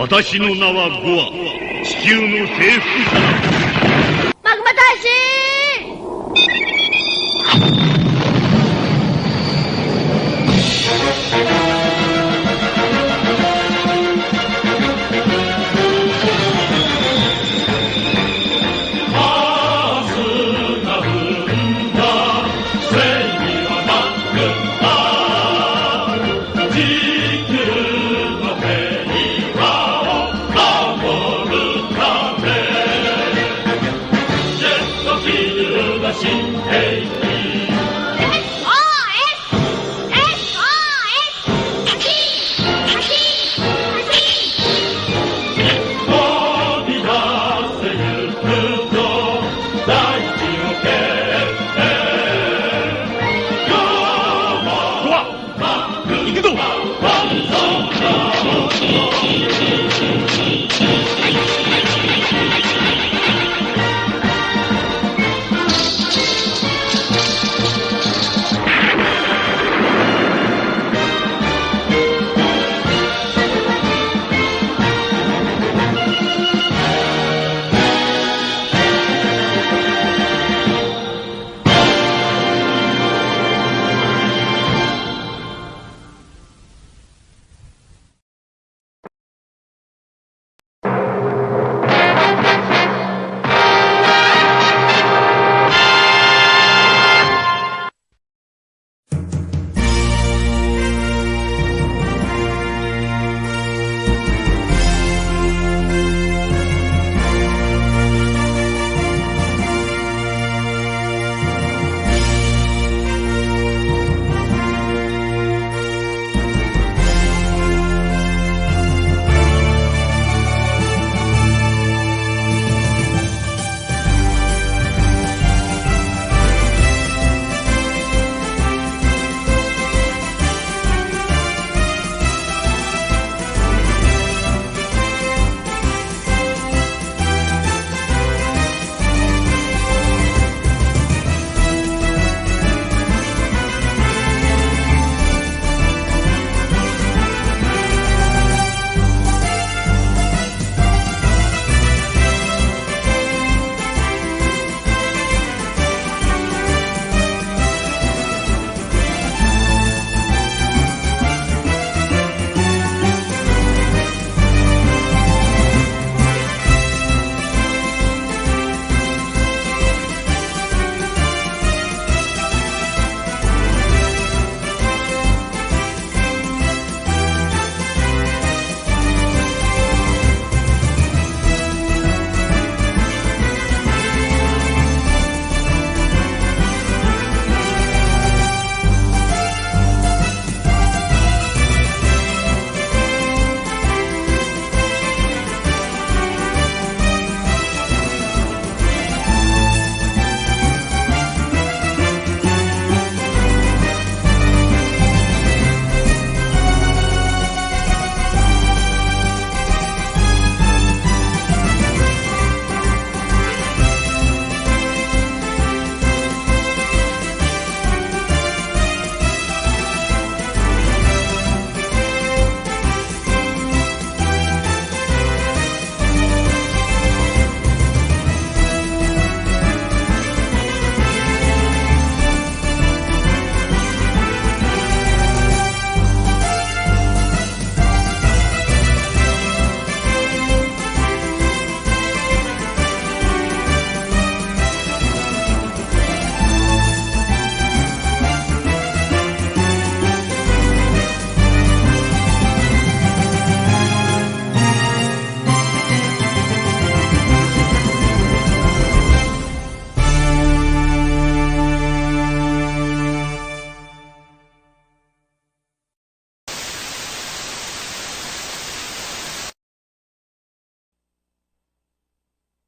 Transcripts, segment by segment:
私の名はゴア、地球の征服者だ。マグマ大使。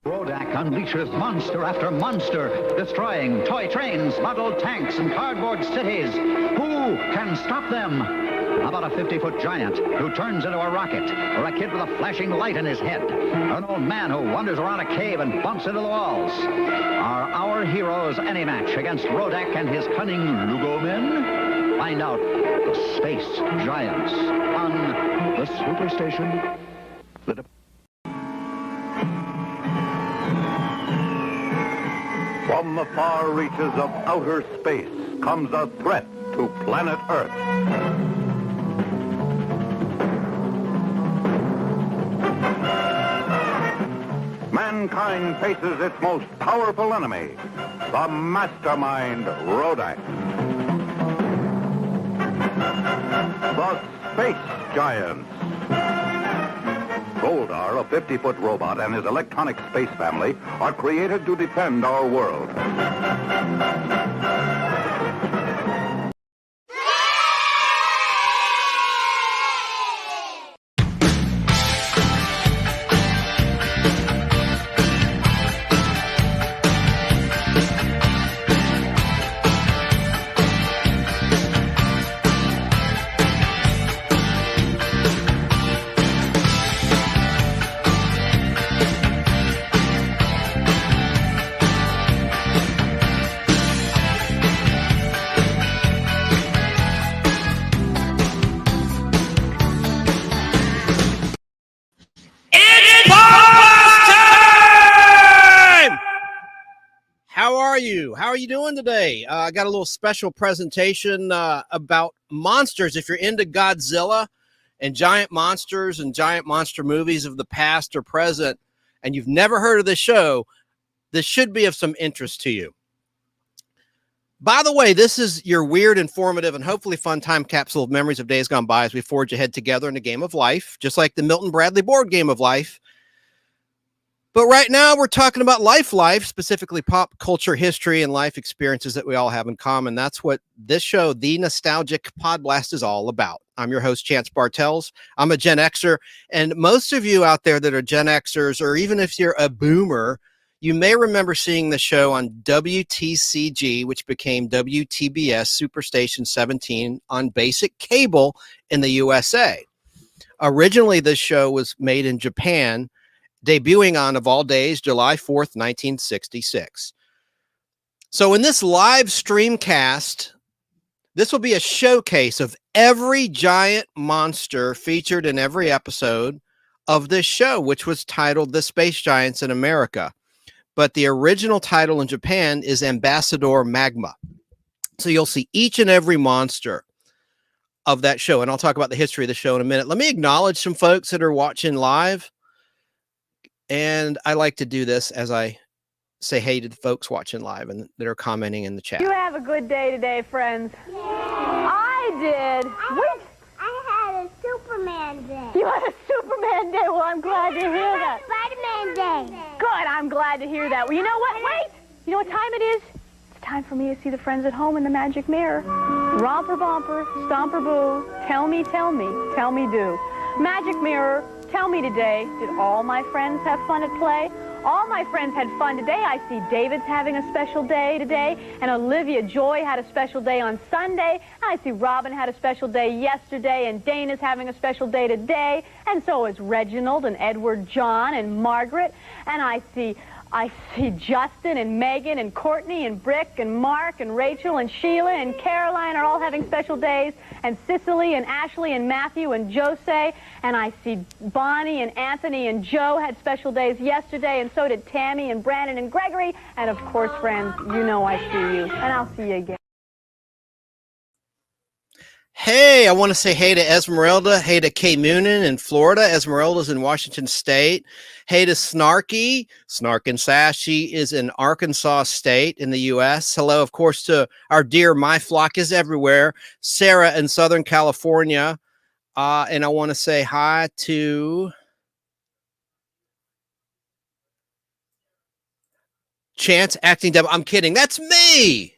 Rodak unleashes monster after monster, destroying toy trains, model tanks, and cardboard cities. Who can stop them? How about a 50-foot giant who turns into a rocket, or a kid with a flashing light in his head, or an old man who wanders around a cave and bumps into the walls? Are our heroes any match against Rodak and his cunning Lugomen? Find out the Space Giants on the Superstation. From the far reaches of outer space comes a threat to planet Earth. Mankind faces its most powerful enemy, the mastermind Rodak. The Space Giants. Goldar, a 50-foot robot, and his electronic space family are created to defend our world. How are you doing today? I got a little special presentation about monsters. If you're into Godzilla and giant monsters and giant monster movies of the past or present, and you've never heard of this show, this should be of some interest to you. By the way, this is your weird, informative, and hopefully fun time capsule of memories of days gone by as we forge ahead together in a game of life, just like the Milton Bradley board game of life. But right now we're talking about life, specifically pop culture history and life experiences that we all have in common. That's what this show, The Nostalgic Podblast, is all about. I'm your host, Chance Bartels. I'm a Gen Xer, and most of you out there that are Gen Xers, or even if you're a boomer, you may remember seeing the show on WTCG, which became WTBS Superstation 17 on basic cable in the USA. Originally, this show was made in Japan, debuting on, of all days, July 4th, 1966. So in this live stream cast, this will be a showcase of every giant monster featured in every episode of this show, which was titled The Space Giants in America. But the original title in Japan is Ambassador Magma. So you'll see each and every monster of that show. And I'll talk about the history of the show in a minute. Let me acknowledge some folks that are watching live. And I like to do this as I say hey to the folks watching live and that are commenting in the chat. You have a good day today, friends. Yeah. I did. I had a Superman day. You had a Superman day? Well, I'm glad to hear that. Spider-Man day. Good, I'm glad to hear that. Well, you know what? Wait! You know what time it is? It's time for me to see the friends at home in the magic mirror. Romper bumper, stomper boo, tell me, do. Magic mirror, tell me today, did all my friends have fun at play? All my friends had fun today. I see David's having a special day today, and Olivia Joy had a special day on Sunday, and I see Robin had a special day yesterday, and Dana's having a special day today, and so is Reginald and Edward John and Margaret, and I see Justin and Megan and Courtney and Brick and Mark and Rachel and Sheila and Caroline are all having special days, and Cicely and Ashley and Matthew and Jose, and I see Bonnie and Anthony and Joe had special days yesterday, and so did Tammy and Brandon and Gregory, and of course, friends, you know I see you, and I'll see you again. Hey, I want to say hey to Esmeralda, hey to Kay Moonen in Florida. Esmeralda's in Washington State. Hey to Snarky, Snark and Sash. She is in Arkansas State in the U.S. Hello, of course, to our dear My Flock is Everywhere, Sarah in Southern California. And I want to say hi to Chance acting double. I'm kidding. That's me.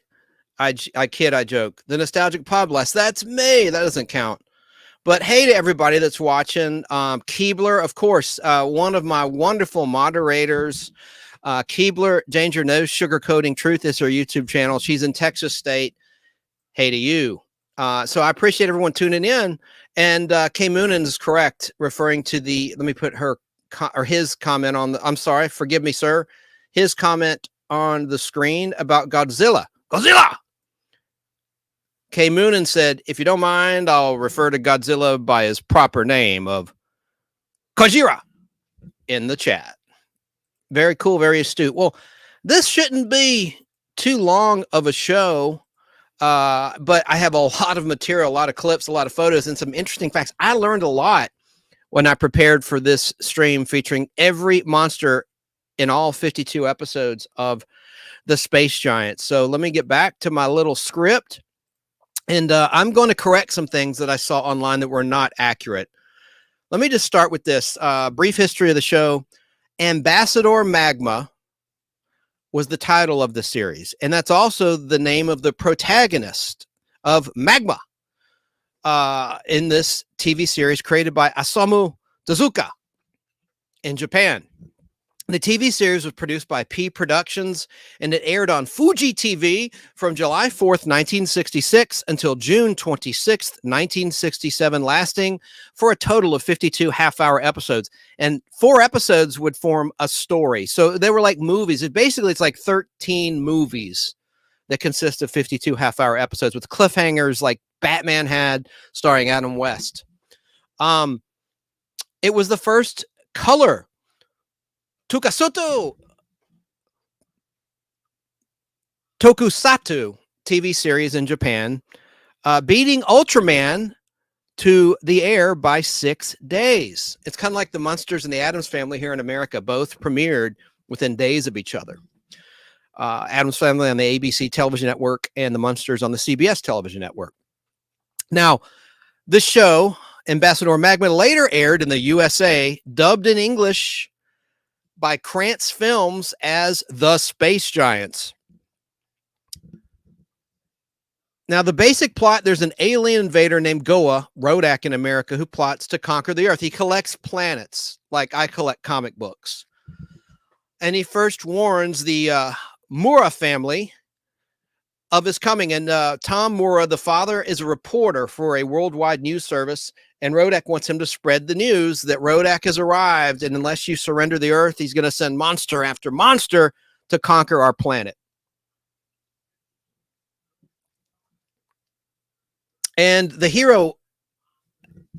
I kid, I joke. The Nostalgic Podblast, that's me. That doesn't count. But hey to everybody that's watching. Keebler, of course, one of my wonderful moderators. Keebler, Danger No Sugarcoating Truth is her YouTube channel. She's in Texas State. Hey to you. So I appreciate everyone tuning in. And Kay Moonen is correct, referring to the, let me put her or his comment on the, I'm sorry, forgive me, sir. His comment on the screen about Godzilla. Godzilla! Kay Moonen said, if you don't mind, I'll refer to Godzilla by his proper name of Kojira. in the chat. Very cool, very astute. Well, this shouldn't be too long of a show, but I have a lot of material, a lot of clips, a lot of photos, and some interesting facts. I learned a lot when I prepared for this stream featuring every monster in all 52 episodes of the Space Giants. So let me get back to my little script, and I'm going to correct some things that I saw online that were not accurate. Let me just start with this brief history of the show. Ambassador Magma was the title of the series, and that's also the name of the protagonist of Magma in this TV series created by Osamu Tezuka in Japan. The TV series was produced by P Productions, and it aired on Fuji TV from July 4th, 1966 until June 26th, 1967, lasting for a total of 52 half-hour episodes. And 4 episodes would form a story. So they were like movies. It's like 13 movies that consist of 52 half-hour episodes with cliffhangers like Batman had, starring Adam West. It was the first color Tokusatsu TV series in Japan, beating Ultraman to the air by 6 days. It's kind of like the Munsters and the Addams Family here in America, both premiered within days of each other. Addams Family on the ABC television network and the Munsters on the CBS television network. Now, this show, Ambassador Magma, later aired in the USA, dubbed in English by Krantz Films as The Space Giants. Now, the basic plot, there's an alien invader named Goa, Rodak in America, who plots to conquer the Earth. He collects planets, like I collect comic books. And he first warns the Mura family of his coming. And Tom Mura, the father, is a reporter for a worldwide news service. And Rodak wants him to spread the news that Rodak has arrived. And unless you surrender the Earth, he's going to send monster after monster to conquer our planet. And the hero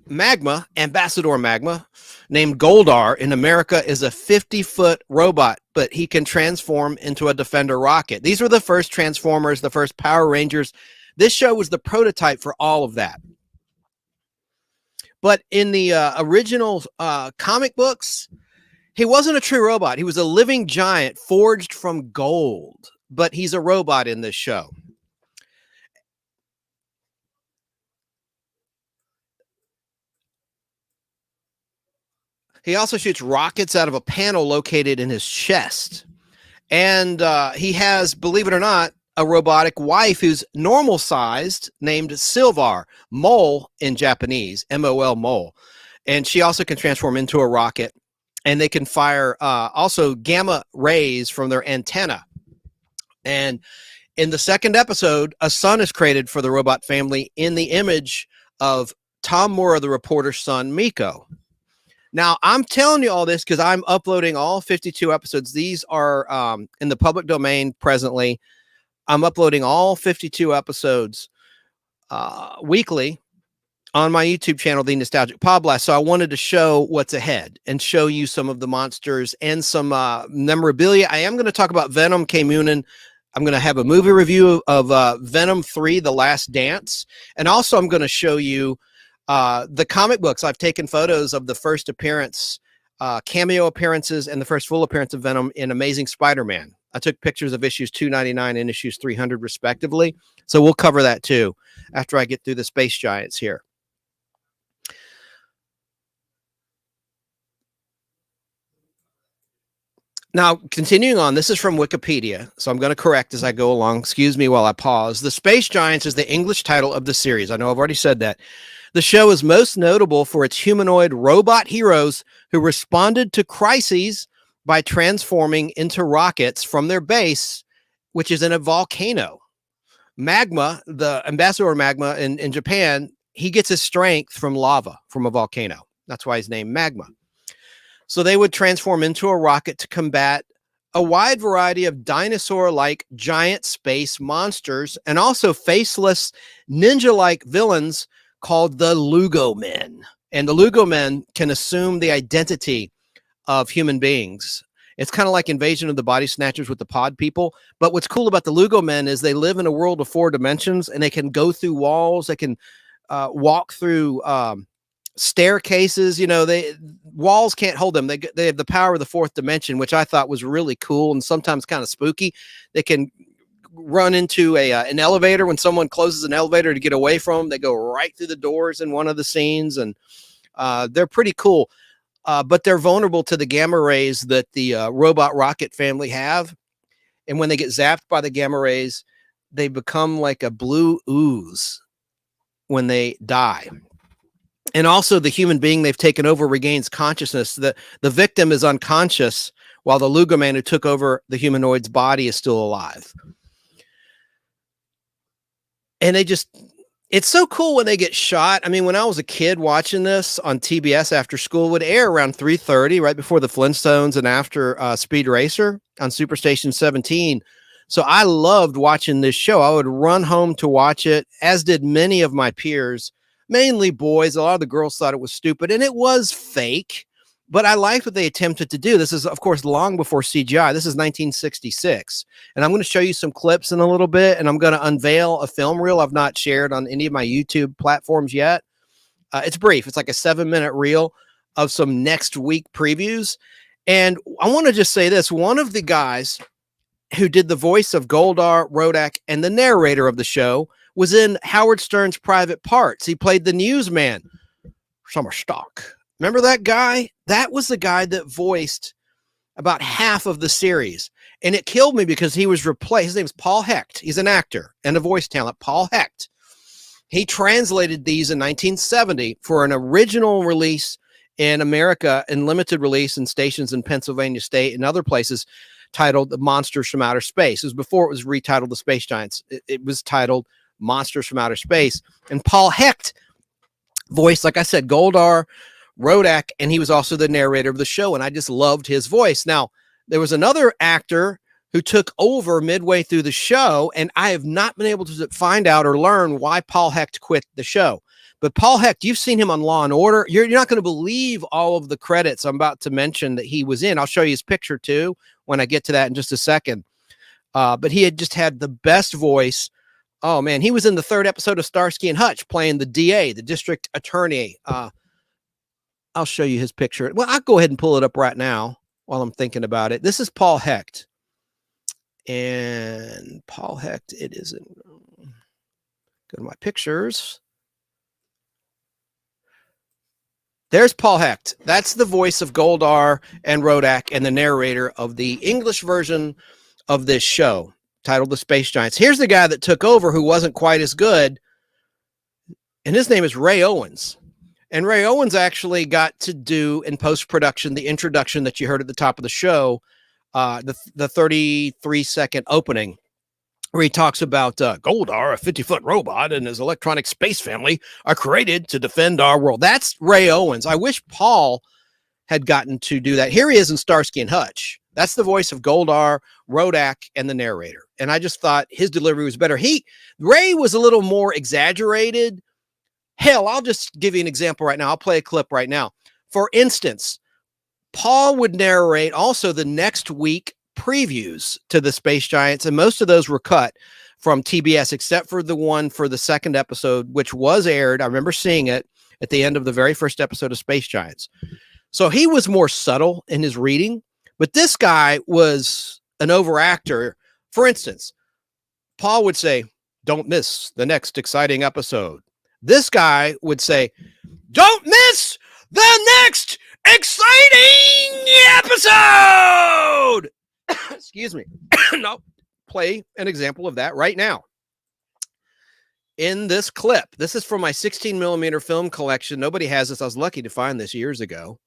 Magma, Ambassador Magma, named Goldar in America, is a 50-foot robot, but he can transform into a Defender rocket. These were the first Transformers, the first Power Rangers. This show was the prototype for all of that. But in the original comic books, he wasn't a true robot. He was a living giant forged from gold, but he's a robot in this show. He also shoots rockets out of a panel located in his chest. And he has, believe it or not, a robotic wife who's normal sized, named Silvar, mole in Japanese, M-O-L, mole. And she also can transform into a rocket, and they can fire also gamma rays from their antenna. And in the second episode, a son is created for the robot family in the image of Tom Mura, the reporter's son, Mikko. Now, I'm telling you all this because I'm uploading all 52 episodes. These are in the public domain presently. I'm uploading all 52 episodes weekly on my YouTube channel, The Nostalgic Podblast. So I wanted to show what's ahead and show you some of the monsters and some memorabilia. I am going to talk about Venom K. Moonin. I'm going to have a movie review of Venom 3, The Last Dance. And also I'm going to show you the comic books. I've taken photos of the first appearance, cameo appearances, and the first full appearance of Venom in Amazing Spider-Man. I took pictures of issues 299 and issues 300 respectively. So we'll cover that too after I get through the Space Giants here. Now, continuing on, this is from Wikipedia, so I'm going to correct as I go along. Excuse me while I pause. The Space Giants is the English title of the series. I know I've already said that. The show is most notable for its humanoid robot heroes who responded to crises by transforming into rockets from their base, which is in a volcano. Magma, the Ambassador Magma in Japan, he gets his strength from lava from a volcano. That's why he's named Magma. So they would transform into a rocket to combat a wide variety of dinosaur-like giant space monsters and also faceless ninja-like villains called the Lugomen. And the Lugomen can assume the identity of human beings. It's kind of like Invasion of the Body Snatchers with the pod people. But what's cool about the Lugomen is they live in a world of 4 dimensions, and they can go through walls. They can walk through staircases. You know, walls can't hold them. They have the power of the 4th dimension, which I thought was really cool and sometimes kind of spooky. They can run into an elevator when someone closes an elevator to get away from them. They go right through the doors in one of the scenes, and they're pretty cool. But they're vulnerable to the gamma rays that the robot rocket family have. And when they get zapped by the gamma rays, they become like a blue ooze when they die. And also the human being they've taken over regains consciousness. The victim is unconscious while the Lugoman who took over the humanoid's body is still alive. And it's so cool when they get shot. I mean, when I was a kid watching this on TBS after school, it would air around 3:30, right before the Flintstones and after Speed Racer on Superstation 17. So I loved watching this show. I would run home to watch it, as did many of my peers, mainly boys. A lot of the girls thought it was stupid, and it was fake, but I liked what they attempted to do. This is, of course, long before CGI. This is 1966. And I'm going to show you some clips in a little bit, and I'm going to unveil a film reel I've not shared on any of my YouTube platforms yet. It's brief. It's like a 7-minute reel of some next week previews. And I want to just say this. One of the guys who did the voice of Goldar, Rodak, and the narrator of the show was in Howard Stern's Private Parts. He played the newsman, Summer Stock. Remember that guy? That was the guy that voiced about half of the series. And it killed me because he was replaced. His name is Paul Hecht. He's an actor and a voice talent. Paul Hecht. He translated these in 1970 for an original release in America and limited release in stations in Pennsylvania State and other places, titled The Monsters from Outer Space. It was before it was retitled The Space Giants. It was titled Monsters from Outer Space. And Paul Hecht voiced, like I said, Goldar, Rodak, and he was also the narrator of the show, and I just loved his voice. Now, there was another actor who took over midway through the show, and I have not been able to find out or learn why Paul Hecht quit the show. But Paul Hecht, you've seen him on Law and Order. You're not going to believe all of the credits I'm about to mention that he was in. I'll show you his picture, too, when I get to that in just a second. But he had just had the best voice. Oh, man, he was in the 3rd episode of Starsky and Hutch playing the DA, the district attorney. I'll show you his picture. Well, I'll go ahead and pull it up right now while I'm thinking about it. This is Paul Hecht. And Paul Hecht, it is in, go to my pictures. There's Paul Hecht. That's the voice of Goldar and Rodak and the narrator of the English version of this show titled The Space Giants. Here's the guy that took over who wasn't quite as good. And his name is Ray Owens. And Ray Owens actually got to do in post-production the introduction that you heard at the top of the show, the 33-second opening, where he talks about Goldar, a 50-foot robot, and his electronic space family are created to defend our world. That's Ray Owens. I wish Paul had gotten to do that. Here he is in Starsky and Hutch. That's the voice of Goldar, Rodak, and the narrator. And I just thought his delivery was better. Ray was a little more exaggerated. Hell, I'll just give you an example right now. I'll play a clip right now. For instance, Paul would narrate also the next week previews to the Space Giants, and most of those were cut from TBS, except for the one for the 2nd episode, which was aired. I remember seeing it at the end of the very first episode of Space Giants. So he was more subtle in his reading, but this guy was an overactor. For instance, Paul would say, "Don't miss the next exciting episode." This guy would say, "Don't miss the next exciting episode." Excuse me. I'll play an example of that right now. In this clip, this is from my 16mm film collection. Nobody has this. I was lucky to find this years ago.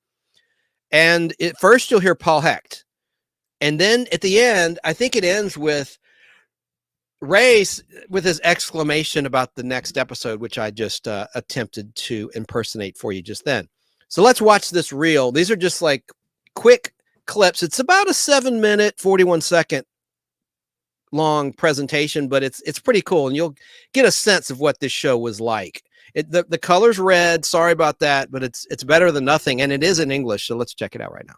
And at first you'll hear Paul Hecht. And then at the end, I think it ends with Ray with his exclamation about the next episode, which I just attempted to impersonate for you just then. So let's watch this reel. These are just like quick clips. It's about a 7-minute, 41-second long presentation, but it's pretty cool, and you'll get a sense of what this show was like. The color's red. Sorry about that, but it's better than nothing, and it is in English. So let's check it out right now.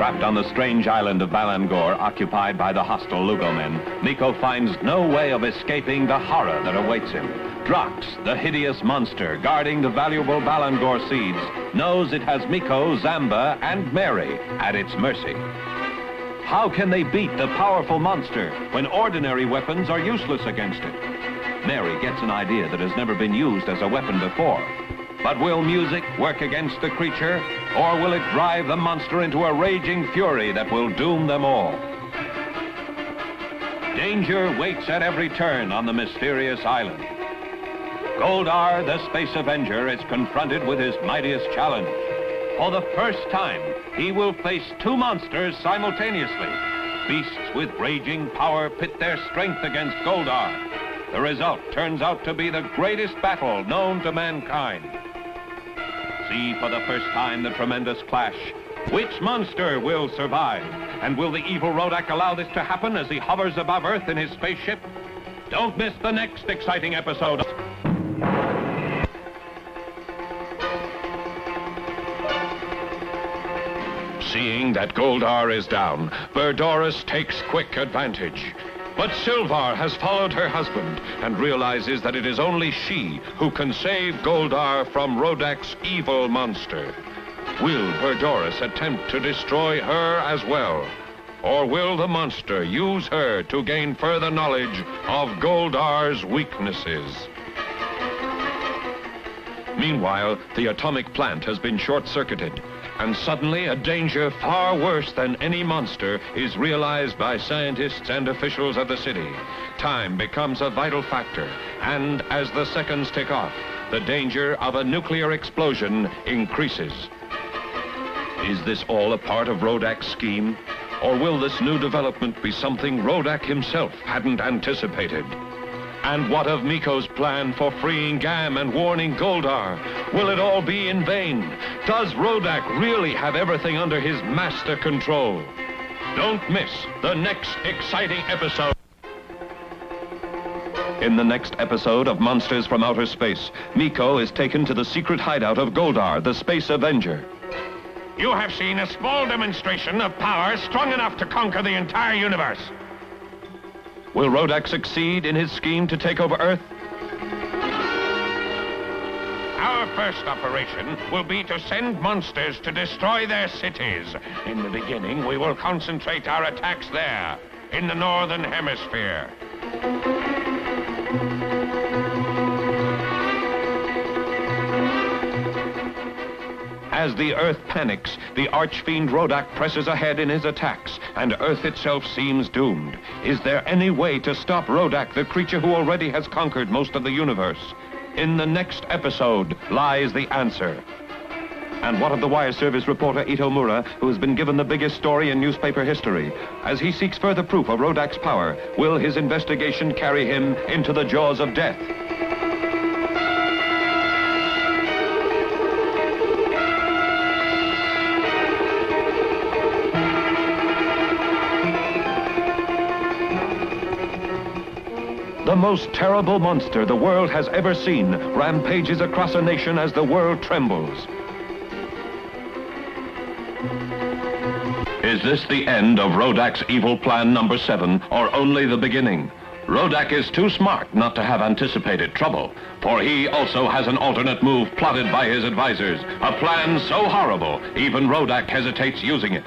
Trapped on the strange island of Balangor, occupied by the hostile Lugomen, Mikko finds no way of escaping the horror that awaits him. Drax, the hideous monster guarding the valuable Balangor seeds, knows it has Mikko, Zamba, and Mary at its mercy. How can they beat the powerful monster when ordinary weapons are useless against it? Mary gets an idea that has never been used as a weapon before. But will music work against the creature, or will it drive the monster into a raging fury that will doom them all? Danger waits at every turn on the mysterious island. Goldar, the Space Avenger, is confronted with his mightiest challenge. For the first time, he will face two monsters simultaneously. Beasts with raging power pit their strength against Goldar. The result turns out to be the greatest battle known to mankind. See for the first time the tremendous clash. Which monster will survive? And will the evil Rodak allow this to happen as he hovers above Earth in his spaceship? Don't miss the next exciting episode. Seeing that Goldar is down, Berdoris takes quick advantage. But Silvar has followed her husband and realizes that it is only she who can save Goldar from Rodak's evil monster. Will Berdoris attempt to destroy her as well? Or will the monster use her to gain further knowledge of Goldar's weaknesses? Meanwhile, the atomic plant has been short-circuited, and suddenly a danger far worse than any monster is realized by scientists and officials of the city. Time becomes a vital factor, and as the seconds tick off, the danger of a nuclear explosion increases. Is this all a part of Rodak's scheme? Or will this new development be something Rodak himself hadn't anticipated? And what of Mikko's plan for freeing Gam and warning Goldar? Will it all be in vain? Does Rodak really have everything under his master control? Don't miss the next exciting episode. In the next episode of Monsters from Outer Space, Mikko is taken to the secret hideout of Goldar, the Space Avenger. You have seen a small demonstration of power strong enough to conquer the entire universe. Will Rodak succeed in his scheme to take over Earth? Our first operation will be to send monsters to destroy their cities. In the beginning, we will concentrate our attacks there, in the northern hemisphere. As the Earth panics, the archfiend Rodak presses ahead in his attacks, and Earth itself seems doomed. Is there any way to stop Rodak, the creature who already has conquered most of the universe? In the next episode lies the answer. And what of the wire service reporter Ito Mura, who has been given the biggest story in newspaper history? As he seeks further proof of Rodak's power, will his investigation carry him into the jaws of death? The most terrible monster the world has ever seen rampages across a nation as the world trembles. Is this the end of Rodak's evil plan number 7, or only the beginning? Rodak is too smart not to have anticipated trouble, for he also has an alternate move plotted by his advisors, a plan so horrible, even Rodak hesitates using it.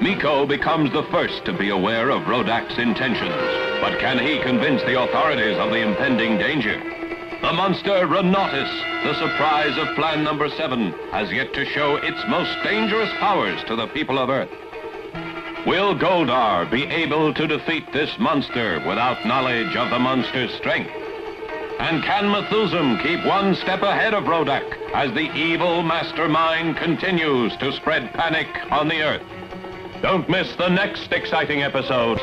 Mikko becomes the first to be aware of Rodak's intentions, but can he convince the authorities of the impending danger? The monster Renotis, the surprise of plan number 7, has yet to show its most dangerous powers to the people of Earth. Will Goldar be able to defeat this monster without knowledge of the monster's strength? And can Methusan keep one step ahead of Rodak as the evil mastermind continues to spread panic on the Earth? Don't miss the next exciting episodes.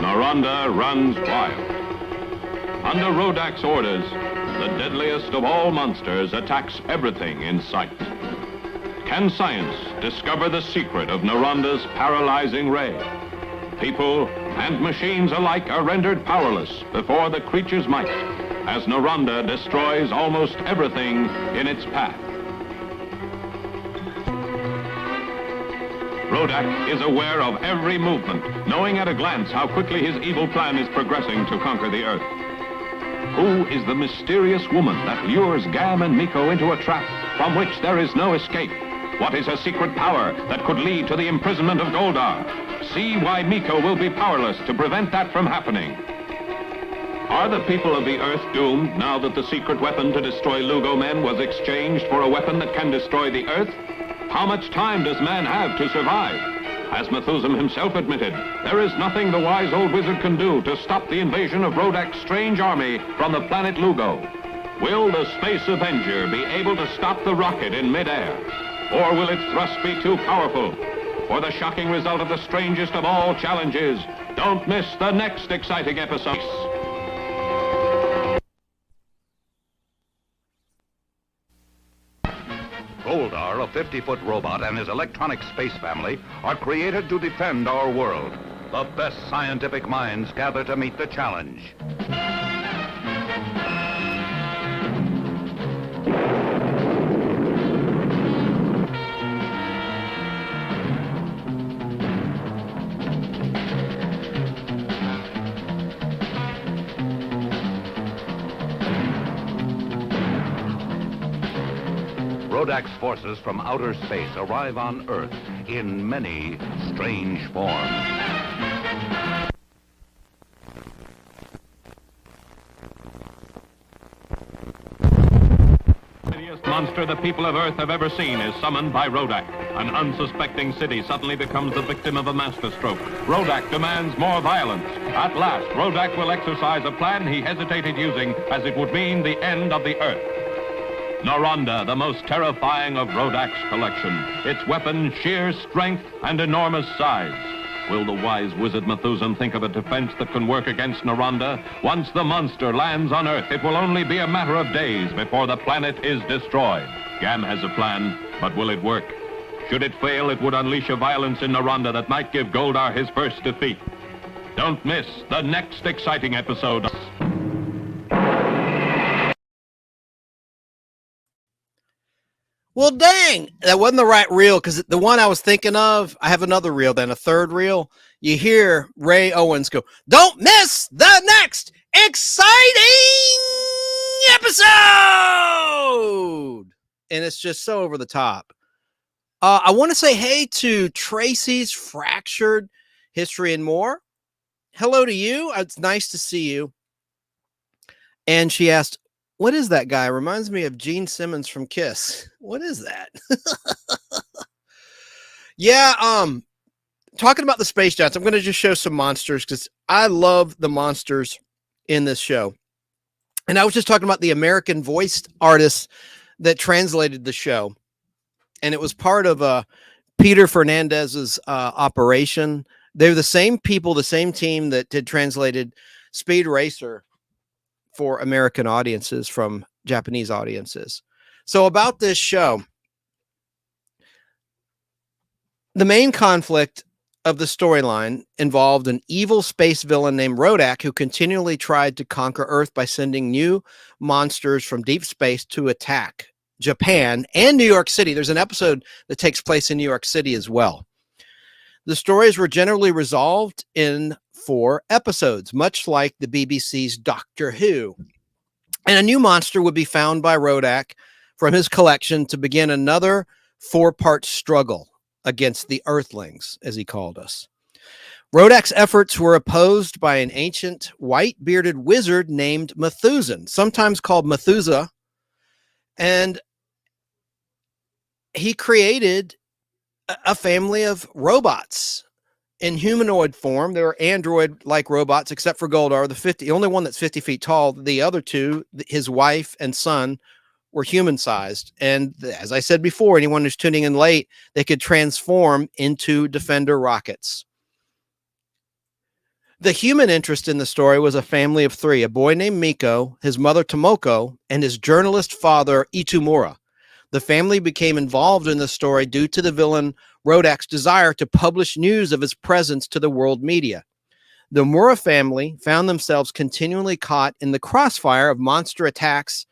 Naranda runs wild. Under Rodak's orders, the deadliest of all monsters attacks everything in sight. Can science discover the secret of Naranda's paralyzing ray? People and machines alike are rendered powerless before the creature's might, as Naranda destroys almost everything in its path. Rodak is aware of every movement, knowing at a glance how quickly his evil plan is progressing to conquer the Earth. Who is the mysterious woman that lures Gam and Mikko into a trap from which there is no escape? What is her secret power that could lead to the imprisonment of Goldar? See why Mikko will be powerless to prevent that from happening. Are the people of the Earth doomed now that the secret weapon to destroy Lugomen was exchanged for a weapon that can destroy the Earth? How much time does man have to survive? As Methusan himself admitted, there is nothing the wise old wizard can do to stop the invasion of Rodak's strange army from the planet Lugo. Will the Space Avenger be able to stop the rocket in midair? Or will its thrust be too powerful? For the shocking result of the strangest of all challenges, don't miss the next exciting episode. Goldar, a 50-foot robot, and his electronic space family are created to defend our world. The best scientific minds gather to meet the challenge. Rodak's forces from outer space arrive on Earth in many strange forms. The mightiest monster the people of Earth have ever seen is summoned by Rodak. An unsuspecting city suddenly becomes the victim of a masterstroke. Rodak demands more violence. At last, Rodak will exercise a plan he hesitated using, as it would mean the end of the Earth. Naranda, the most terrifying of Rodak's collection. Its weapon, sheer strength and enormous size. Will the wise wizard Methusan think of a defense that can work against Naranda? Once the monster lands on Earth, it will only be a matter of days before the planet is destroyed. Gam has a plan, but will it work? Should it fail, it would unleash a violence in Naranda that might give Goldar his first defeat. Don't miss the next exciting episode. Well, dang, that wasn't the right reel, because the one I was thinking of, I have another reel, then a third reel. You hear Ray Owens go, "Don't miss the next exciting episode!" And it's just so over the top. I want to say hey to Tracy's Fractured History and More. Hello to you. It's nice to see you. And she asked, "What is that guy? Reminds me of Gene Simmons from Kiss." What is that? Yeah, talking about the space giants, I'm going to just show some monsters because I love the monsters in this show. And I was just talking about the American voiced artists that translated the show. And it was part of Peter Fernandez's operation. They're the same people, the same team that had translated Speed Racer for American audiences from Japanese audiences. So about this show, the main conflict of the storyline involved an evil space villain named Rodak, who continually tried to conquer Earth by sending new monsters from deep space to attack Japan and New York City. There's an episode that takes place in New York City as well. The stories were generally resolved in 4 episodes, much like the BBC's Doctor Who. And a new monster would be found by Rodak from his collection to begin another 4-part struggle against the Earthlings, as he called us. Rodak's efforts were opposed by an ancient white-bearded wizard named Methusan, sometimes called Methusa, and he created a family of robots in humanoid form. They were android-like robots, except for Goldar, the only one that's 50 feet tall. The other 2, his wife and son, were human-sized. And as I said before, anyone who's tuning in late, they could transform into Defender rockets. The human interest in the story was a family of 3, a boy named Mikko, his mother Tomoko, and his journalist father Itumura. The family became involved in the story due to the villain Rodak's desire to publish news of his presence to the world media. The Mura family found themselves continually caught in the crossfire of monster attacks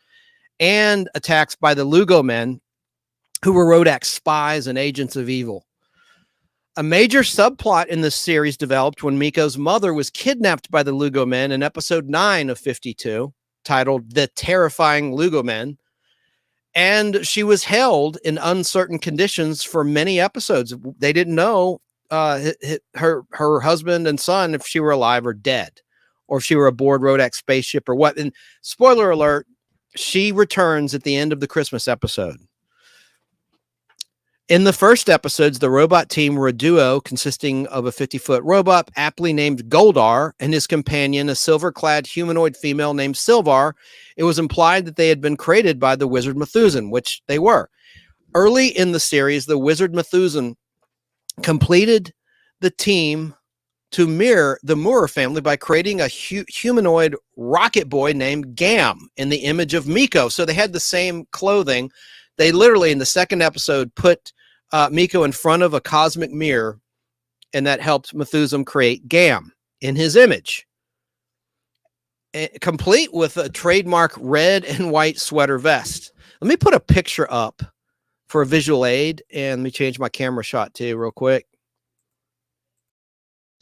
and attacks by the Lugomen, who were Rodak's spies and agents of evil. A major subplot in this series developed when Mikko's mother was kidnapped by the Lugomen in episode 9 of 52, titled The Terrifying Lugomen, and she was held in uncertain conditions for many episodes. They didn't know her husband and son, if she were alive or dead, or if she were aboard Rodak's spaceship or what. And spoiler alert, she returns at the end of the Christmas episode. In the first episodes, the robot team were a duo consisting of a 50-foot robot aptly named Goldar and his companion, a silver-clad humanoid female named Silvar. It was implied that they had been created by the wizard Methusan, which they were. Early in the series, the wizard Methusan completed the team to mirror the Mura family by creating a humanoid rocket boy named Gam in the image of Mikko. So they had the same clothing. They literally, in the second episode, put Mikko in front of a cosmic mirror, and that helped Methusan create Gam in his image, complete with a trademark red and white sweater vest. Let me put a picture up for a visual aid, and let me change my camera shot too real quick.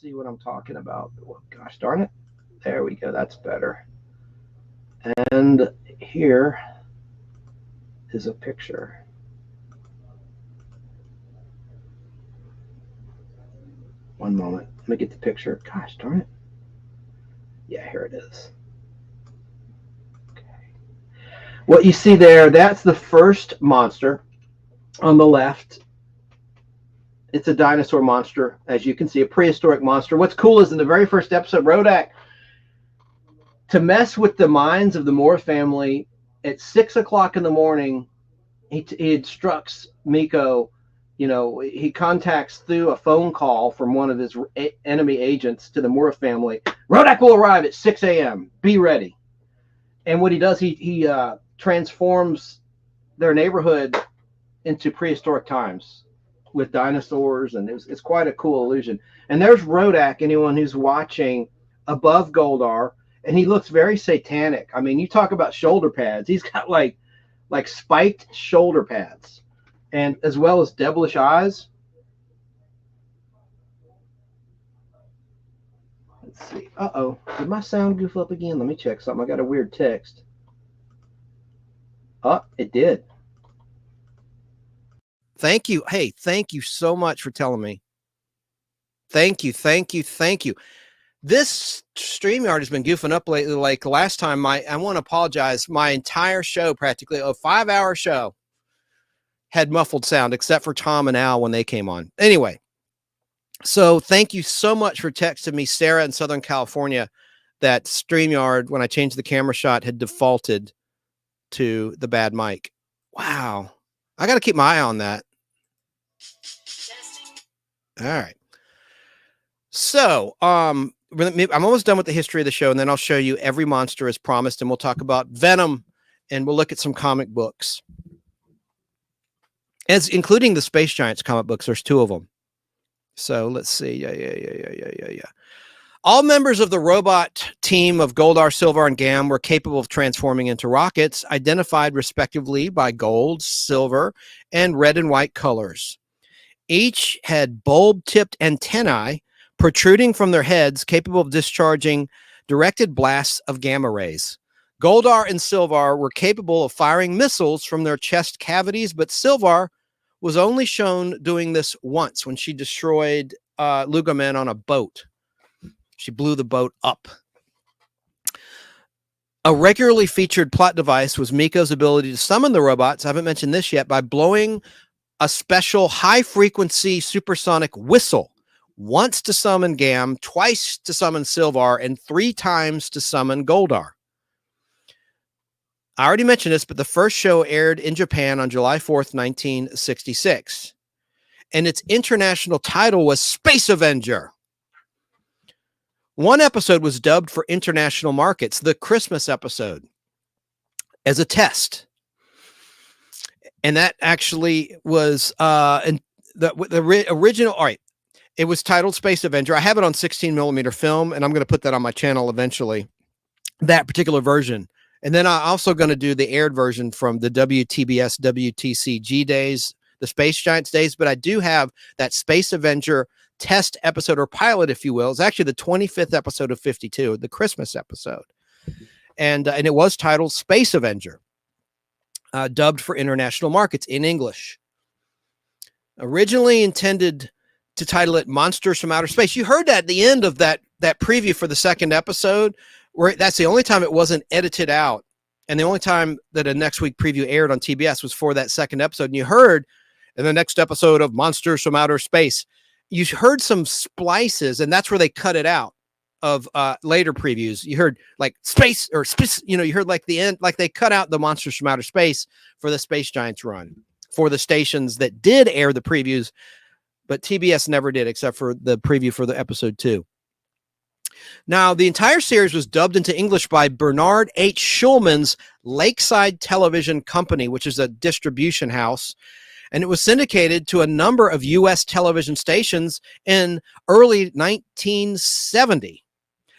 See what I'm talking about. Oh, gosh darn it. There we go. That's better. And here is a picture. One moment. Let me get the picture. Gosh darn it. Yeah, here it is. Okay. What you see there, that's the first monster on the left. It's a dinosaur monster, as you can see, a prehistoric monster. What's cool is in the very first episode, Rodak, to mess with the minds of the Mura family, at 6 o'clock in the morning, he instructs Mikko, he contacts through a phone call from one of his enemy agents to the Mura family. Rodak will arrive at 6 a.m. Be ready. And what he does, he transforms their neighborhood into prehistoric times with dinosaurs, and it's quite a cool illusion. And there's Rodak, anyone who's watching, above Goldar, and he looks very satanic. I mean, you talk about shoulder pads. He's got like spiked shoulder pads, and as well as devilish eyes. Let's see. Uh-oh. Did my sound goof up again? Let me check something. I got a weird text. Oh, it did. Thank you. Hey, thank you so much for telling me. Thank you. This StreamYard has been goofing up lately. Like last time, I want to apologize. My entire show, practically a 5-hour show, had muffled sound, except for Tom and Al when they came on. Anyway, so thank you so much for texting me, Sarah in Southern California, that StreamYard, when I changed the camera shot, had defaulted to the bad mic. Wow. I got to keep my eye on that. All right. So, I'm almost done with the history of the show, and then I'll show you every monster as promised, and we'll talk about Venom, and we'll look at some comic books, as including the Space Giants comic books. There's 2 of them. So let's see. Yeah. All members of the robot team of Goldar, Silvar, and Gam were capable of transforming into rockets, identified respectively by gold, silver, and red and white colors. Each had bulb-tipped antennae protruding from their heads, capable of discharging directed blasts of gamma rays. Goldar and Silvar were capable of firing missiles from their chest cavities, but Silvar was only shown doing this once when she destroyed Lugomen on a boat. She blew the boat up. A regularly featured plot device was Mikko's ability to summon the robots. I haven't mentioned this yet, by blowing a special high-frequency supersonic whistle. Once to summon Gam, twice to summon Silvar, and 3 times to summon Goldar. I already mentioned this, but the first show aired in Japan on July 4th, 1966. And its international title was Space Avenger. One episode was dubbed for international markets, the Christmas episode, as a test. And that actually was, and original. All right, it was titled Space Avenger. I have it on 16 millimeter film, and I'm going to put that on my channel eventually. That particular version, and then I'm also going to do the aired version from the WTBS WTCG days, the Space Giants days. But I do have that Space Avenger test episode, or pilot, if you will. It's actually the 25th episode of 52, the Christmas episode, and it was titled Space Avenger, dubbed for international markets in English. Originally intended to title it Monsters from Outer Space. You heard that at the end of that preview for the second episode, where that's the only time it wasn't edited out. And the only time that a next week preview aired on TBS was for that second episode. And you heard in the next episode of Monsters from Outer Space, you heard some splices, and that's where they cut it out of later previews. You heard like space or space, you heard like the end, like they cut out the Monsters from Outer Space for the Space Giants run for the stations that did air the previews, but TBS never did, except for the preview for the episode 2. Now, the entire series was dubbed into English by Bernard H. Schulman's Lakeside Television Company, which is a distribution house, and it was syndicated to a number of U.S. television stations in early 1970.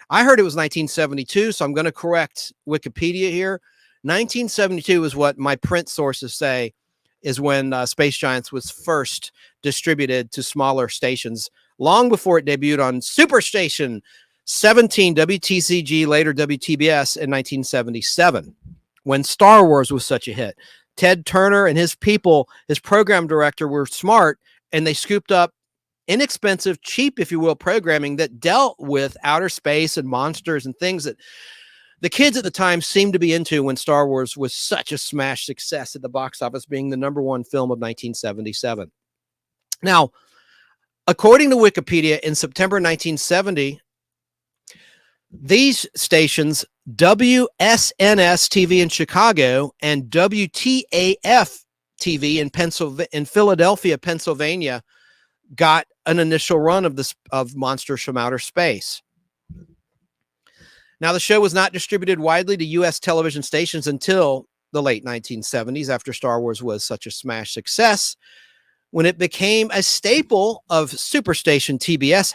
I heard it was 1972, so I'm going to correct Wikipedia here. 1972 is what my print sources say is when Space Giants was first distributed to smaller stations, long before it debuted on Superstation 17 WTCG, later WTBS, in 1977, when Star Wars was such a hit. Ted Turner and his people, his program director, were smart, and they scooped up inexpensive, cheap, if you will, programming that dealt with outer space and monsters and things that the kids at the time seemed to be into when Star Wars was such a smash success at the box office, being the #1 film of 1977. Now, according to Wikipedia, in September 1970, these stations, WSNS TV in Chicago and WTAF TV in Philadelphia, Pennsylvania, got an initial run of Monsters from Outer Space. Now, the show was not distributed widely to U.S. television stations until the late 1970s, after Star Wars was such a smash success, when it became a staple of Superstation TBS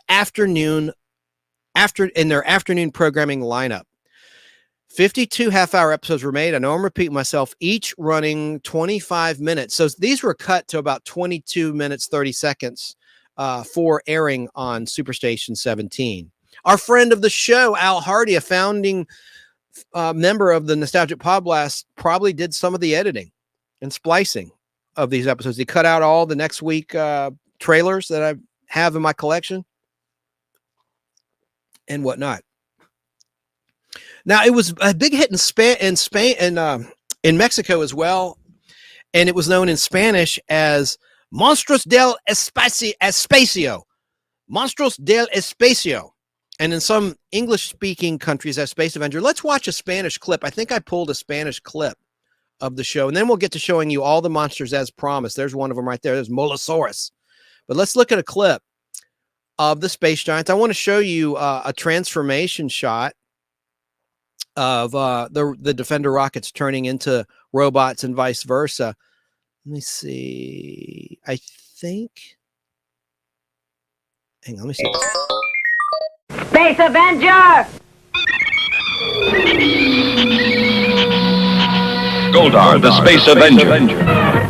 in their afternoon programming lineup. 52 half-hour episodes were made. I know I'm repeating myself, each running 25 minutes. So these were cut to about 22 minutes, 30 seconds for airing on Superstation 17. Our friend of the show, Al Hardy, a founding member of the Nostalgic Podblast, probably did some of the editing and splicing of these episodes. He cut out all the next week trailers that I have in my collection and whatnot. Now, it was a big hit in Spain and in Mexico as well, and it was known in Spanish as Monstruos del Espacio. Monstruos del Espacio. And in some English-speaking countries as Space Avenger. Let's watch a Spanish clip. I think I pulled a Spanish clip of the show, and then we'll get to showing you all the monsters as promised. There's one of them right there. There's Molosaurus. But let's look at a clip of the Space Giants. I want to show you a transformation shot of the Defender rockets turning into robots and vice versa. Let me see. I think. Hang on, let me see. Space Avenger! Goldar, the Space Avenger.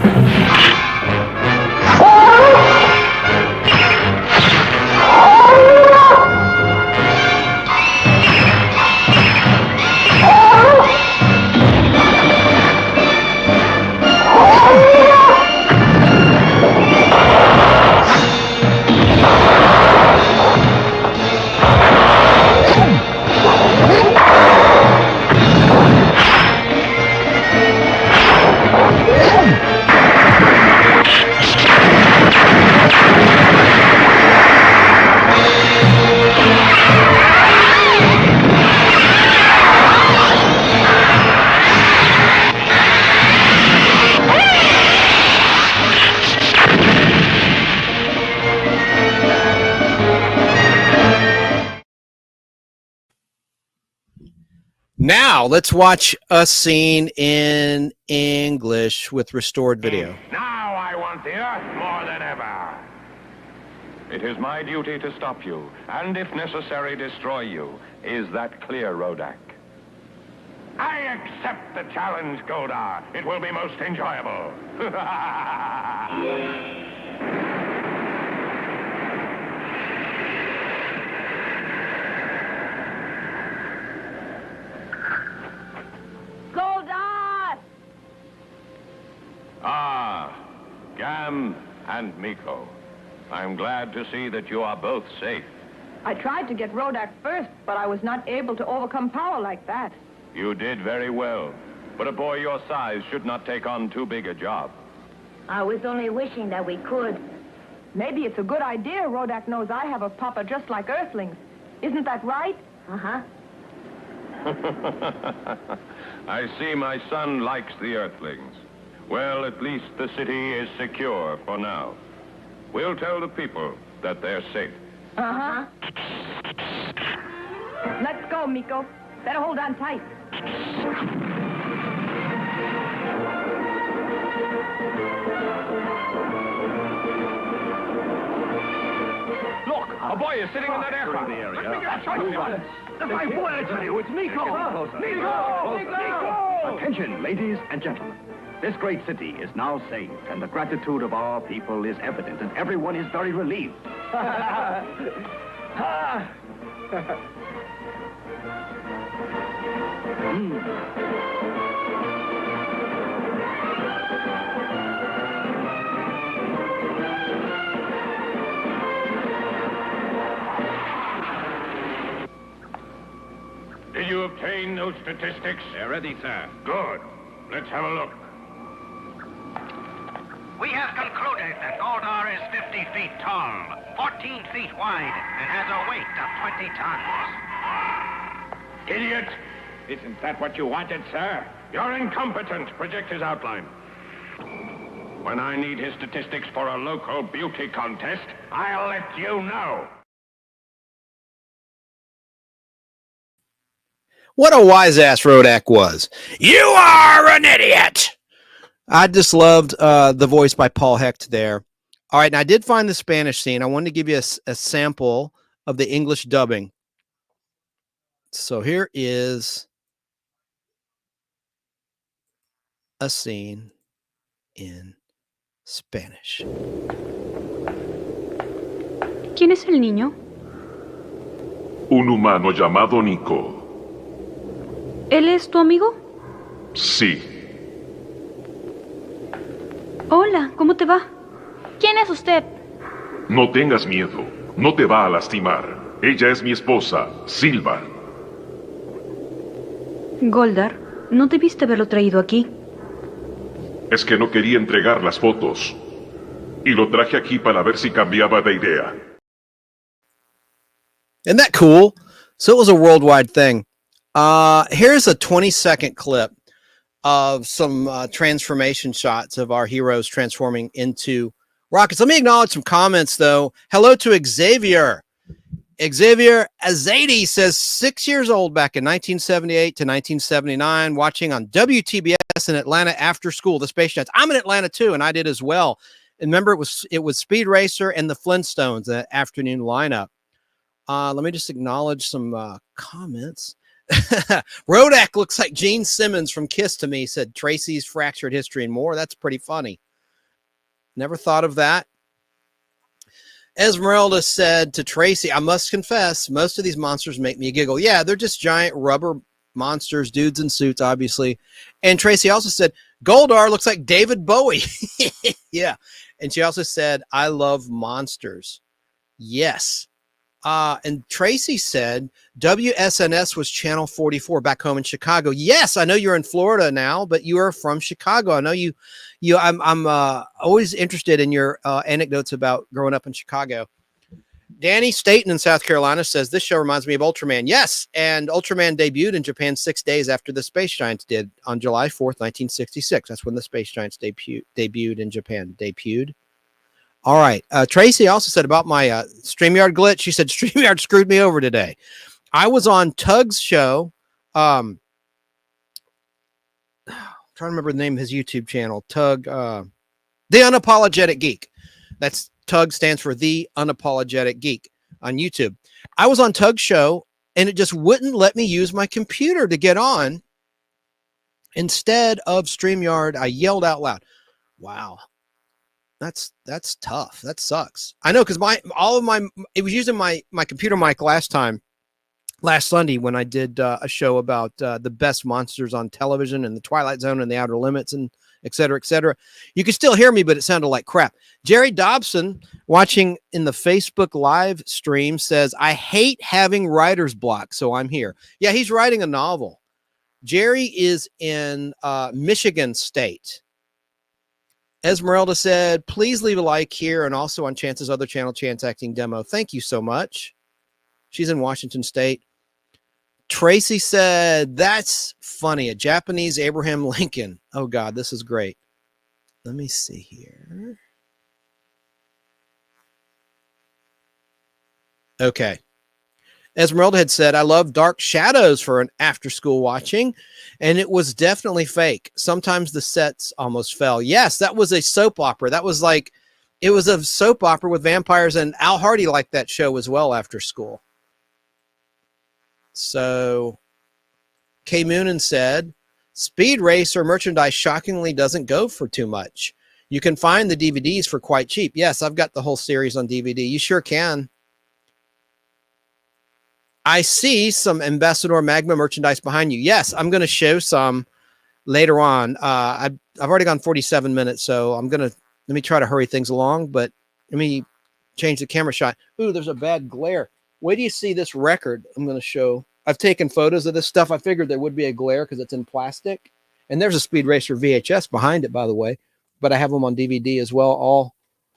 Now, let's watch a scene in English with restored video. Now I want the Earth more than ever. It is my duty to stop you, and if necessary, destroy you. Is that clear, Rodak? I accept the challenge, Goldar. It will be most enjoyable. Goldar! Ah, Gam and Mikko. I'm glad to see that you are both safe. I tried to get Rodak first, but I was not able to overcome power like that. You did very well, but a boy your size should not take on too big a job. I was only wishing that we could. Maybe it's a good idea Rodak knows I have a papa just like Earthlings. Isn't that right? Uh-huh. I see my son likes the Earthlings. Well, at least the city is secure for now. We'll tell the people that they're safe. Uh-huh. Let's go, Mikko. Better hold on tight. Look, a boy is sitting in that aircraft. My boy, I tell you, it's Mikko! Mikko! Attention, ladies and gentlemen. This great city is now safe, and the gratitude of our people is evident, and everyone is very relieved. Did you obtain those statistics? They're ready, sir. Good. Let's have a look. We have concluded that Goldar is 50 feet tall, 14 feet wide, and has a weight of 20 tons. Idiot! Isn't that what you wanted, sir? You're incompetent. Project his outline. When I need his statistics for a local beauty contest, I'll let you know. What a wise ass Rodak was. You are an idiot. I just loved the voice by Paul Hecht there. All right, and I did find the Spanish scene. I wanted to give you a sample of the English dubbing. So here is a scene in Spanish. ¿Quién es el niño? Un humano llamado Nico. ¿Él es tu amigo? Sí. Hola, ¿cómo te va? ¿Quién es usted? No tengas miedo. No te va a lastimar. Ella es mi esposa, Silvar. Goldar, no debiste haberlo traído aquí. Es que no quería entregar las fotos. Y lo traje aquí para ver si cambiaba de idea. Isn't that cool? So it was a worldwide thing. Here's a 20-second clip of some transformation shots of our heroes transforming into rockets. Let me acknowledge some comments, though. Hello to Xavier. Xavier Azadi says 6 years old back in 1978 to 1979, watching on WTBS in Atlanta after school, the Space Giants. I'm in Atlanta, too, and I did as well. And remember, it was Speed Racer and the Flintstones, that afternoon lineup. Let me just acknowledge some comments. Rodak looks like Gene Simmons from Kiss to me, said Tracy's Fractured History and More. That's pretty funny. Never thought of that. Esmeralda said to Tracy, I must confess, most of these monsters make me giggle. Yeah, they're just giant rubber monsters, dudes in suits, obviously. And Tracy also said, Goldar looks like David Bowie. Yeah. And she also said, I love monsters. Yes. And Tracy said WSNS was channel 44 back home in Chicago. Yes, I know you're in Florida now, but you are from Chicago. I know I'm always interested in your anecdotes about growing up in Chicago. Danny Staten in South Carolina says this show reminds me of Ultraman. Yes, and Ultraman debuted in Japan 6 days after the Space Giants did on July 4th, 1966. That's when the Space Giants debuted in Japan. All right. Tracy also said about my StreamYard glitch. She said StreamYard screwed me over today. I was on Tug's show. Trying to remember the name of his YouTube channel. Tug, The Unapologetic Geek. That's Tug stands for The Unapologetic Geek on YouTube. I was on Tug's show, and it just wouldn't let me use my computer to get on. Instead of StreamYard, I yelled out loud. Wow. That's tough. That sucks. I know, because it was using my computer mic last Sunday when I did a show about the best monsters on television and the Twilight Zone and the Outer Limits and et cetera, et cetera. You could still hear me, but it sounded like crap. Jerry Dobson, watching in the Facebook live stream, says, I hate having writer's block, so I'm here. Yeah, he's writing a novel. Jerry is in Michigan State. Esmeralda said, please leave a like here and also on Chance's other channel, Chance Acting Demo. Thank you so much. She's in Washington State. Tracy said, that's funny. A Japanese Abraham Lincoln. Oh, God, this is great. Let me see here. Okay. Esmeralda had said, I love Dark Shadows for an after-school watching, and it was definitely fake. Sometimes the sets almost fell. Yes, that was a soap opera. That was like, it was a soap opera with vampires, and Al Hardy liked that show as well after school. So, Kay Moonen said, Speed Racer merchandise shockingly doesn't go for too much. You can find the DVDs for quite cheap. Yes, I've got the whole series on DVD. You sure can. I see some Ambassador Magma merchandise behind you. Yes, I'm going to show some later on. I've already gone 47 minutes, so let me try to hurry things along, but let me change the camera shot. Ooh, there's a bad glare. Wait till you see this record I'm going to show. I've taken photos of this stuff. I figured there would be a glare because it's in plastic. And there's a Speed Racer VHS behind it, by the way. But I have them on DVD as well.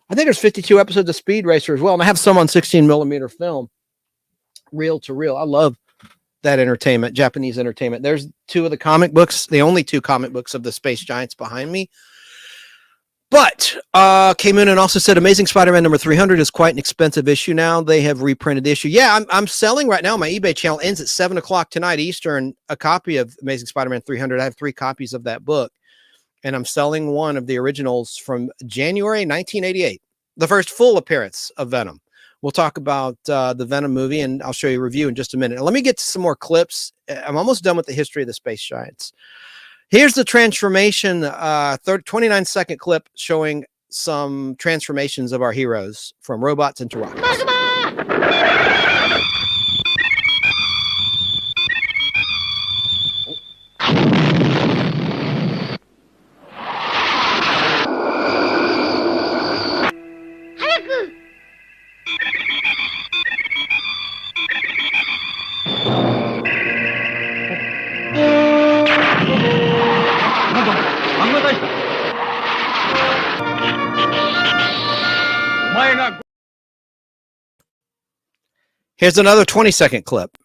I think there's 52 episodes of Speed Racer as well. And I have some on 16 millimeter film. Reel to reel. I love that entertainment, Japanese entertainment. There's two of the comic books, the only two comic books of the Space Giants behind me. But came in and also said Amazing Spider-Man number 300 is quite an expensive issue now. They have reprinted the issue. Yeah, I'm selling right now. My eBay channel ends at 7 o'clock tonight Eastern, a copy of Amazing Spider-Man 300. I have 3 copies of that book. And I'm selling one of the originals from January 1988, the first full appearance of Venom. We'll talk about the Venom movie, and I'll show you a review in just a minute. Let me get to some more clips. I'm almost done with the history of the Space Giants. Here's the transformation, 29-second clip showing some transformations of our heroes from robots into rockets. Here's another 20-second clip.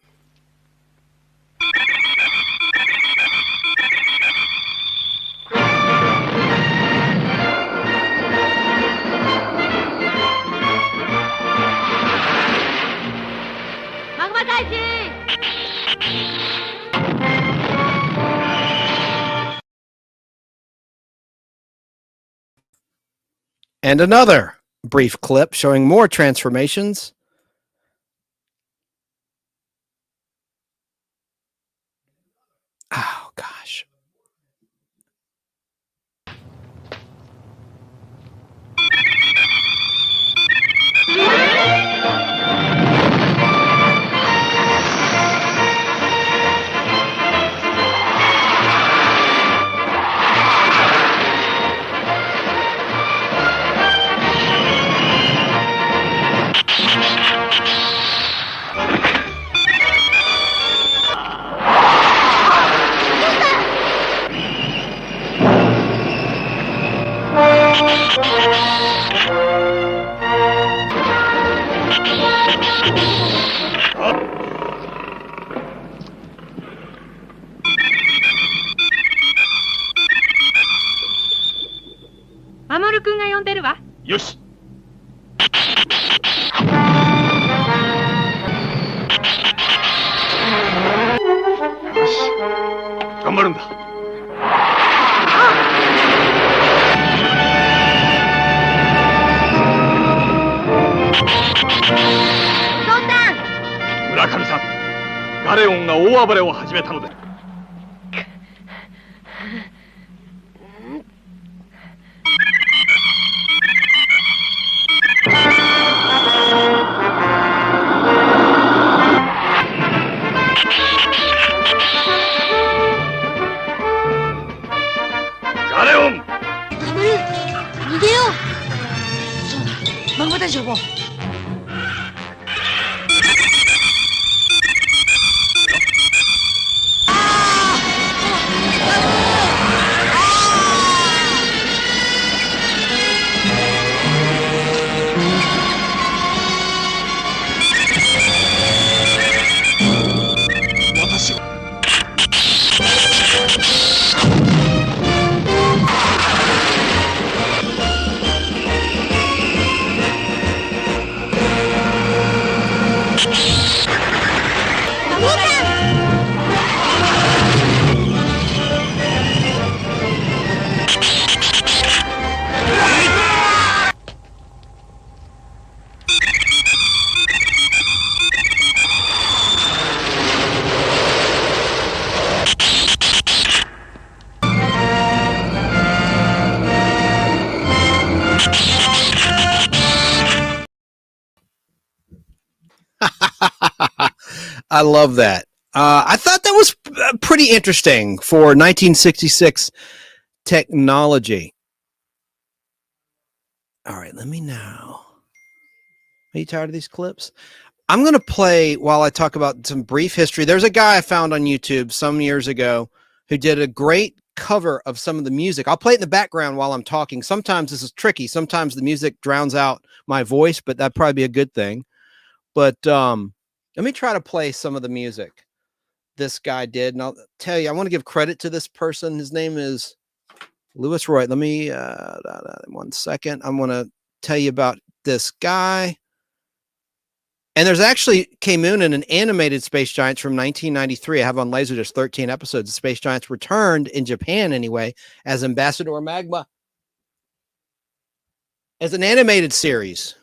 And another brief clip showing more transformations. Oh, gosh.よし。頑張るんだ。村上さん、ガレオンが大暴れを始めたのです。ガレオン！逃げよう。そうだ、マグマ大将も。I love that. I thought that was pretty interesting for 1966 technology. All right, let me now. Are you tired of these clips? I'm going to play while I talk about some brief history. There's a guy I found on YouTube some years ago who did a great cover of some of the music. I'll play it in the background while I'm talking. Sometimes this is tricky. Sometimes the music drowns out my voice, but that'd probably be a good thing. But let me try to play some of the music this guy did. And I'll tell you, I want to give credit to this person. His name is Louis Roy. Let me, 1 second. I'm going to tell you about this guy. And there's actually came in an animated Space Giants from 1993. I have on Laserdisc 13 episodes. The Space Giants returned in Japan anyway as Ambassador Magma as an animated series.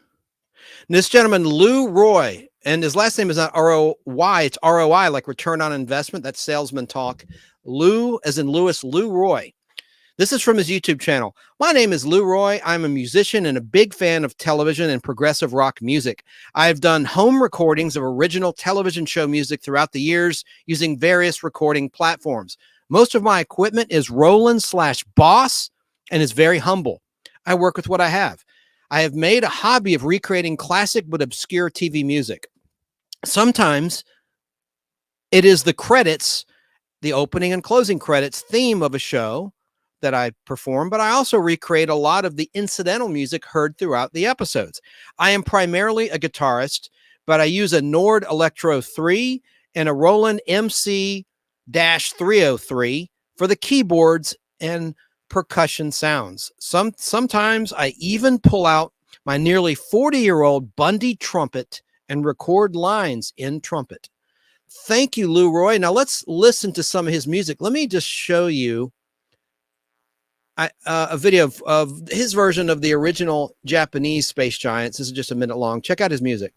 And this gentleman, Lou Roy, and his last name is not R-O-Y, it's R-O-I, like return on investment. That's salesman talk. Lou, as in Louis, Lou Roy. This is from his YouTube channel. My name is Lou Roy. I'm a musician and a big fan of television and progressive rock music. I've done home recordings of original television show music throughout the years using various recording platforms. Most of my equipment is Roland/Boss and is very humble. I work with what I have. I have made a hobby of recreating classic but obscure TV music. Sometimes it is the credits, the opening and closing credits theme of a show that I perform, but I also recreate a lot of the incidental music heard throughout the episodes. I am primarily a guitarist, but I use a Nord Electro 3 and a Roland MC-303 for the keyboards and percussion sounds. Sometimes I even pull out my nearly 40-year-old Bundy trumpet and record lines in trumpet. Thank you, Lou Roy. Now let's listen to some of his music. Let me just show you a video of his version of the original Japanese Space Giants. This is just a minute long. Check out his music.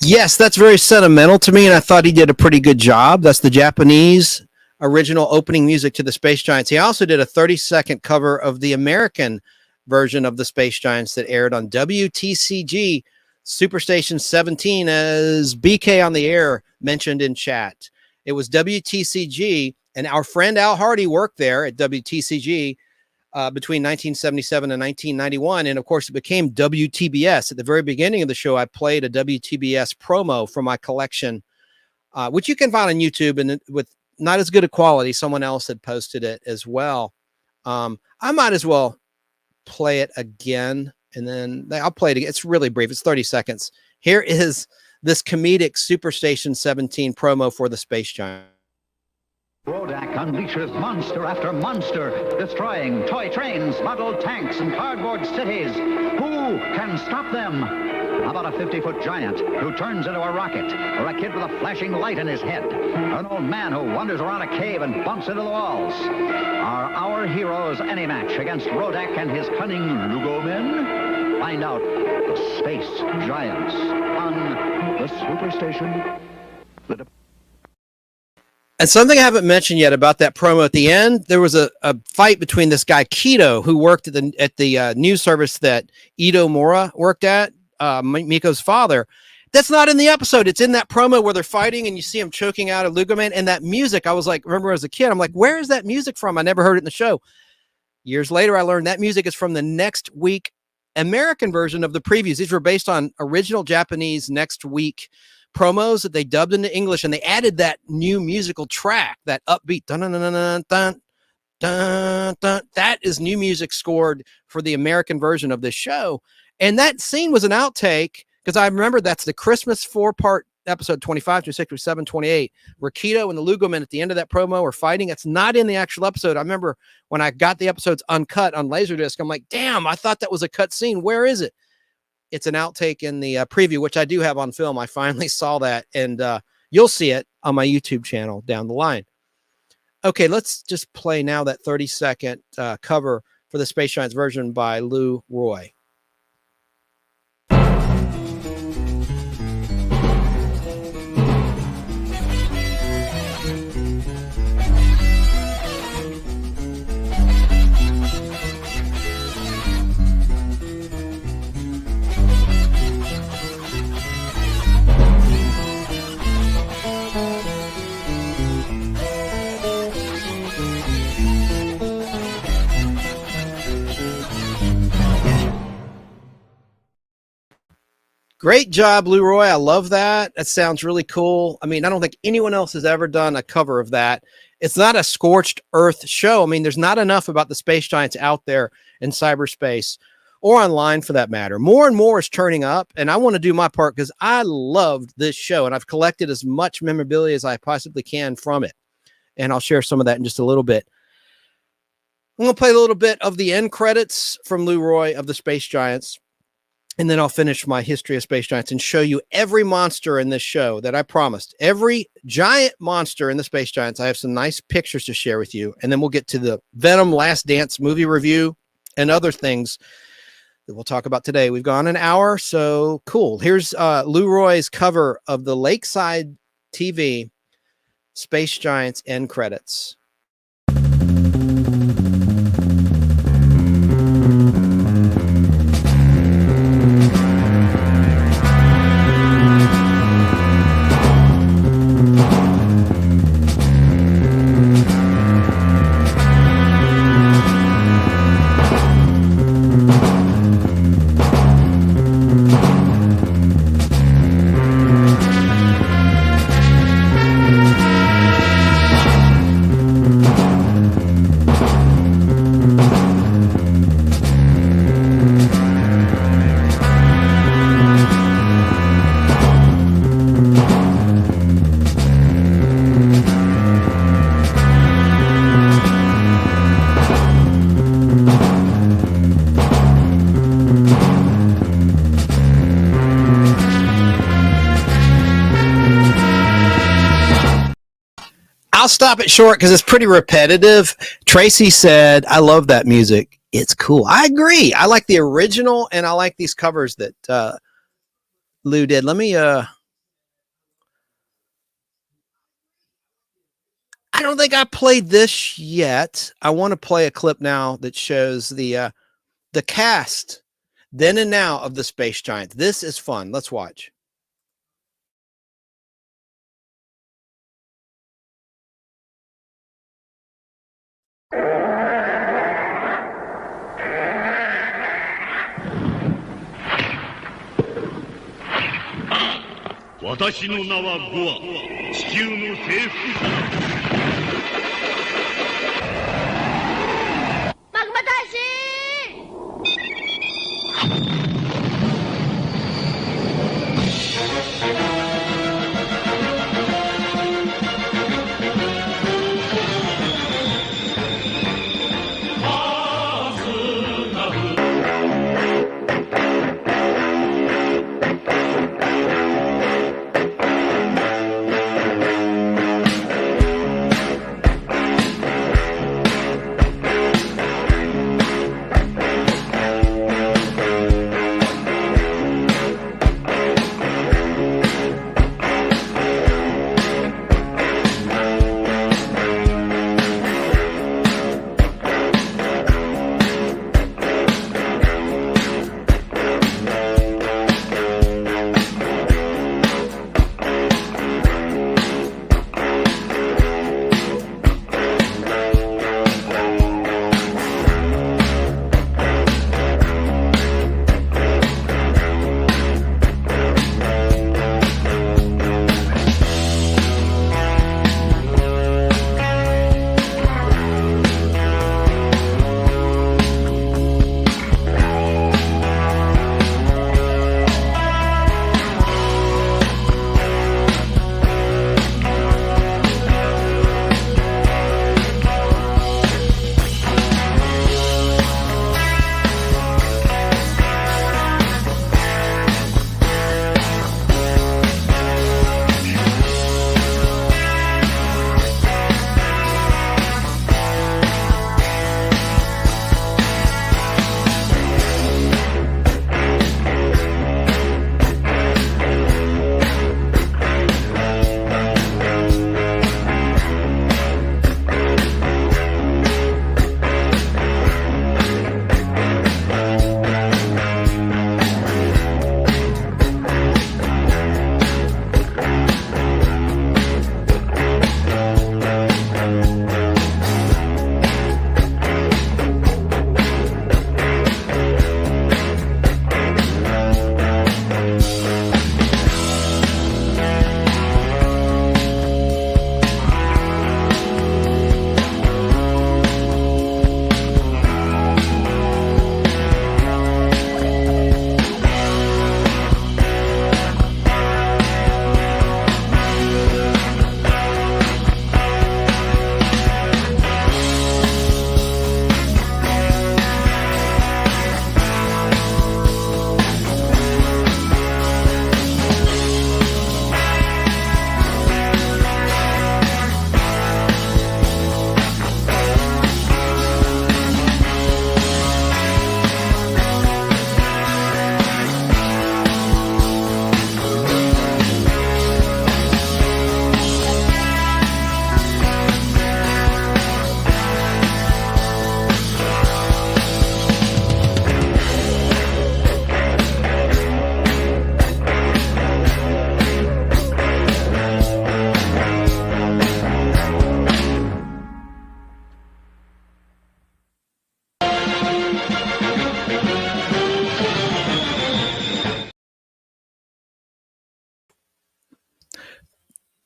Yes, that's very sentimental to me, and I thought he did a pretty good job. That's the Japanese original opening music to the Space Giants. He also did a 30-second cover of the American version of the Space Giants that aired on WTCG Superstation 17, as BK on the air mentioned in chat. It was WTCG, and our friend Al Hardy worked there at WTCG between 1977 and 1991. And of course, it became WTBS. At the very beginning of the show, I played a WTBS promo from my collection, which you can find on YouTube, and with not as good a quality. Someone else had posted it as well. I might as well play it again, and then I'll play it again. It's really brief. It's 30 seconds. Here is this comedic Superstation 17 promo for the Space Giant. Rodak unleashes monster after monster, destroying toy trains, model tanks, and cardboard cities. Who can stop them? About a 50-foot giant who turns into a rocket, or a kid with a flashing light in his head, an old man who wanders around a cave and bumps into the walls. Are our heroes any match against Rodak and his cunning Lugomen? Find out the Space Giants on the Superstation. And something I haven't mentioned yet about that promo at the end, there was a fight between this guy, Kido, who worked at the news service that Ito Mura worked at, Mikko's father. That's not in the episode. It's in that promo where they're fighting and you see him choking out a Lugomen. And that music, I was like, remember as a kid, I'm like, where is that music from? I never heard it in the show. Years later, I learned that music is from the Next Week American version of the previews. These were based on original Japanese Next Week promos that they dubbed into English, and they added that new musical track, that upbeat dun dun dun dun dun dun dun. That is new music scored for the American version of this show. And that scene was an outtake, because I remember that's the Christmas 4-part episode 25, 26, 27, 28, where Kido and the Lugomen at the end of that promo are fighting. It's not in the actual episode. I remember when I got the episodes uncut on Laserdisc, I'm like, damn, I thought that was a cut scene. Where is it? It's an outtake in the preview, which I do have on film. I finally saw that, and you'll see it on my YouTube channel down the line. Okay, let's just play now that 30-second cover for the Space Giants version by Lou Roy. Great job, Lou Roy. I love that. That sounds really cool. I mean, I don't think anyone else has ever done a cover of that. It's not a scorched earth show. I mean, there's not enough about the Space Giants out there in cyberspace or online for that matter. More and more is turning up, and I want to do my part because I loved this show, and I've collected as much memorabilia as I possibly can from it. And I'll share some of that in just a little bit. I'm going to play a little bit of the end credits from Lou Roy of the Space Giants. And then I'll finish my history of Space Giants and show you every monster in this show that I promised. Every giant monster in the Space Giants. I have some nice pictures to share with you. And then we'll get to the Venom Last Dance movie review and other things that we'll talk about today. We've gone an hour, so cool. Here's Lou Roy's cover of the Lakeside TV Space Giants end credits. I'll stop it short because it's pretty repetitive. Tracy said, I love that music. It's cool. I agree. I like the original, and I like these covers that Lou did. Let me I don't think I played this yet. I want to play a clip now that shows the cast then and now of the Space Giant. This is fun. Let's watch. Magma 大使！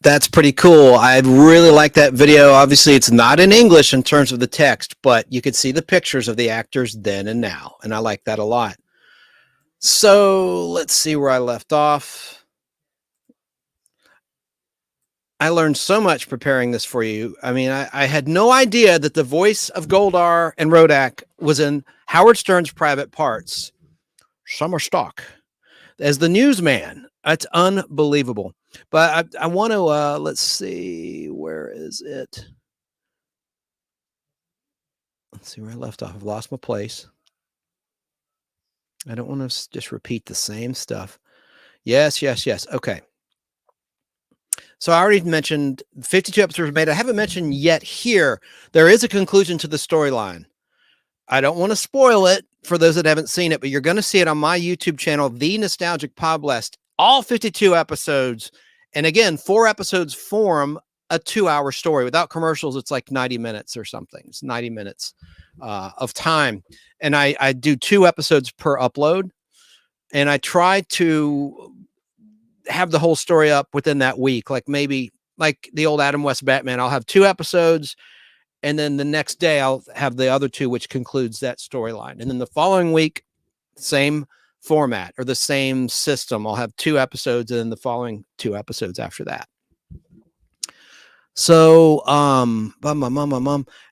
That's pretty cool. I really like that video. Obviously, it's not in English in terms of the text, but you could see the pictures of the actors then and now, and I like that a lot. So let's see where I left off. I learned so much preparing this for you. I mean, I had no idea that the voice of Goldar and Rodak was in Howard Stern's Private Parts. Summer stock as the newsman. That's unbelievable. But I want to, let's see, where is it? Let's see where I left off. I've lost my place. I don't want to just repeat the same stuff. Yes. Okay. So I already mentioned 52 episodes were made. I haven't mentioned yet here, there is a conclusion to the storyline. I don't want to spoil it for those that haven't seen it, but you're going to see it on my YouTube channel, The Nostalgic Podblast, all 52 episodes. And again, 4 episodes form a 2-hour story. Without commercials, it's like 90 minutes or something. It's 90 minutes of time. And I do 2 episodes per upload. And I try to have the whole story up within that week. Like maybe like the old Adam West Batman, I'll have 2 episodes. And then the next day I'll have the other 2, which concludes that storyline. And then the following week, same format or the same system. I'll have 2 episodes and then the following 2 episodes after that. So,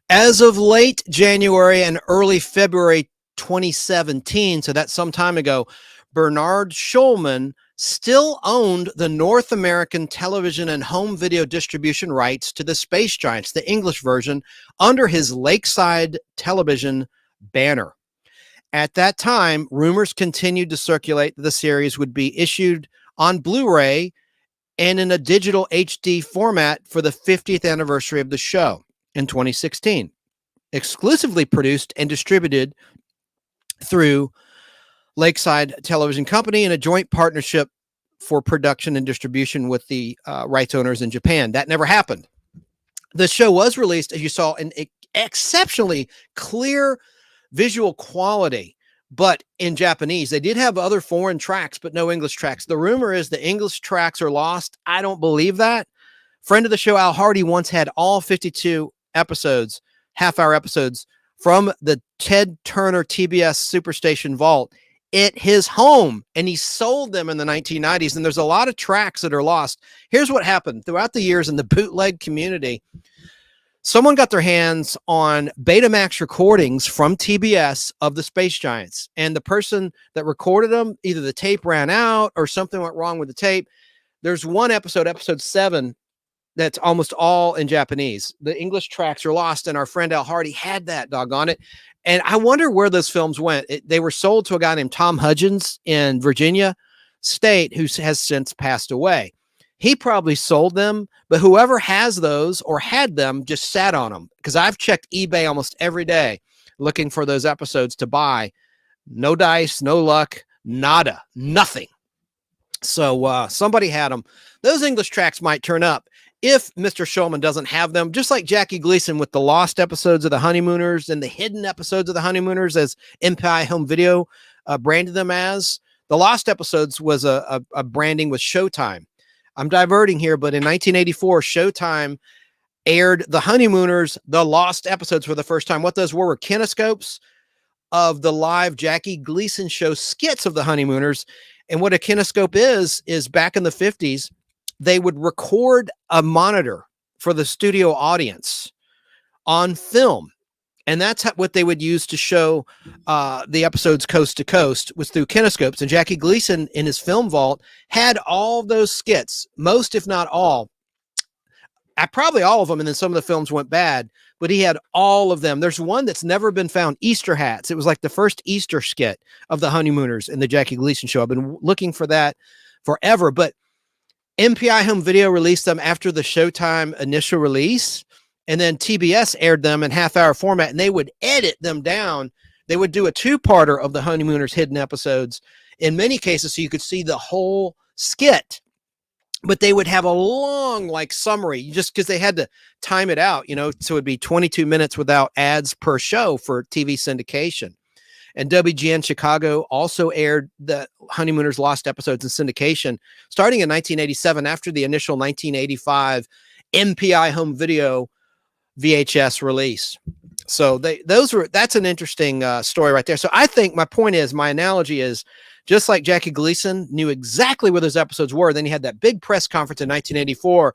as of late January and early February 2017, so that's some time ago, Bernard Schulman still owned the North American television and home video distribution rights to the Space Giants, the English version, under his Lakeside Television banner. At that time, rumors continued to circulate that the series would be issued on Blu-ray and in a digital HD format for the 50th anniversary of the show in 2016, exclusively produced and distributed through Lakeside Television Company in a joint partnership for production and distribution with the rights owners in Japan. That never happened. The show was released, as you saw, in exceptionally clear visual quality, but in Japanese. They did have other foreign tracks, but no English tracks. The rumor is the English tracks are lost. I don't believe that. Friend of the show, Al Hardy, once had all 52 episodes, half-hour episodes, from the Ted Turner TBS Superstation vault at his home, and he sold them in the 1990s. And there's a lot of tracks that are lost. Here's what happened throughout the years in the bootleg community. Someone got their hands on Betamax recordings from TBS of the Space Giants, and the person that recorded them, either the tape ran out or something went wrong with the tape. There's one episode, episode 7, that's almost all in Japanese. The English tracks are lost, and our friend Al Hardy had that, doggone it. And I wonder where those films went. They were sold to a guy named Tom Hudgens in Virginia State, who has since passed away. He probably sold them, but whoever has those or had them just sat on them, because I've checked eBay almost every day looking for those episodes to buy. No dice, no luck, nada, nothing. So somebody had them. Those English tracks might turn up if Mr. Schulman doesn't have them, just like Jackie Gleason with the lost episodes of the Honeymooners and the hidden episodes of the Honeymooners, as MPI Home Video branded them as. The lost episodes was a branding with Showtime. I'm diverting here, but in 1984, Showtime aired the Honeymooners, the lost episodes for the first time. What those were kinescopes of the live Jackie Gleason show skits of the Honeymooners. And what a kinescope is back in the 50s, they would record a monitor for the studio audience on film. And that's what they would use to show the episodes coast to coast, was through kinescopes. And Jackie Gleason in his film vault had all those skits, most if not all. Probably all of them, and then some of the films went bad, but he had all of them. There's one that's never been found, Easter Hats. It was like the first Easter skit of the Honeymooners in the Jackie Gleason show. I've been looking for that forever, but MPI Home Video released them after the Showtime initial release, and then TBS aired them in half-hour format, and they would edit them down. They would do a 2-parter of the Honeymooners hidden episodes in many cases, so you could see the whole skit. But they would have a long, like, summary, just because they had to time it out, you know, so it'd be 22 minutes without ads per show for TV syndication. And WGN Chicago also aired the Honeymooners lost episodes in syndication starting in 1987 after the initial 1985 MPI Home Video VHS release. So that's an interesting story right there. So I think my point is, my analogy is, just like Jackie Gleason knew exactly where those episodes were, then he had that big press conference in 1984.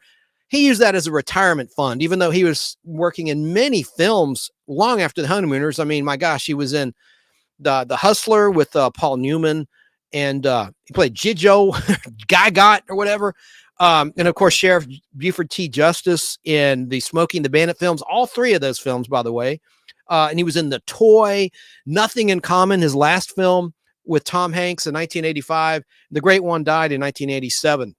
He used that as a retirement fund, even though he was working in many films long after the Honeymooners. I mean, my gosh, he was in the Hustler with Paul Newman, and he played Jijo, Guy Gott or whatever. And of course, Sheriff Buford T. Justice in the Smoking the Bandit films, all 3 of those films, by the way. And he was in The Toy, Nothing in Common, his last film with Tom Hanks in 1985. The Great One died in 1987.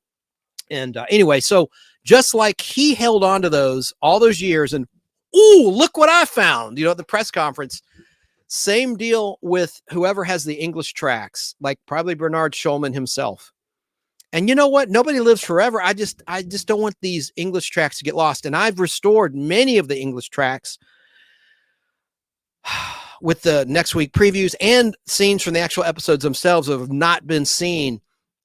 And anyway, so just like he held on to those all those years. And, ooh, look what I found, at the press conference. Same deal with whoever has the English tracks, like probably Bernard Schulman himself. And you know what? Nobody lives forever. I just don't want these English tracks to get lost. And I've restored many of the English tracks with the next week previews and scenes from the actual episodes themselves that have not been seen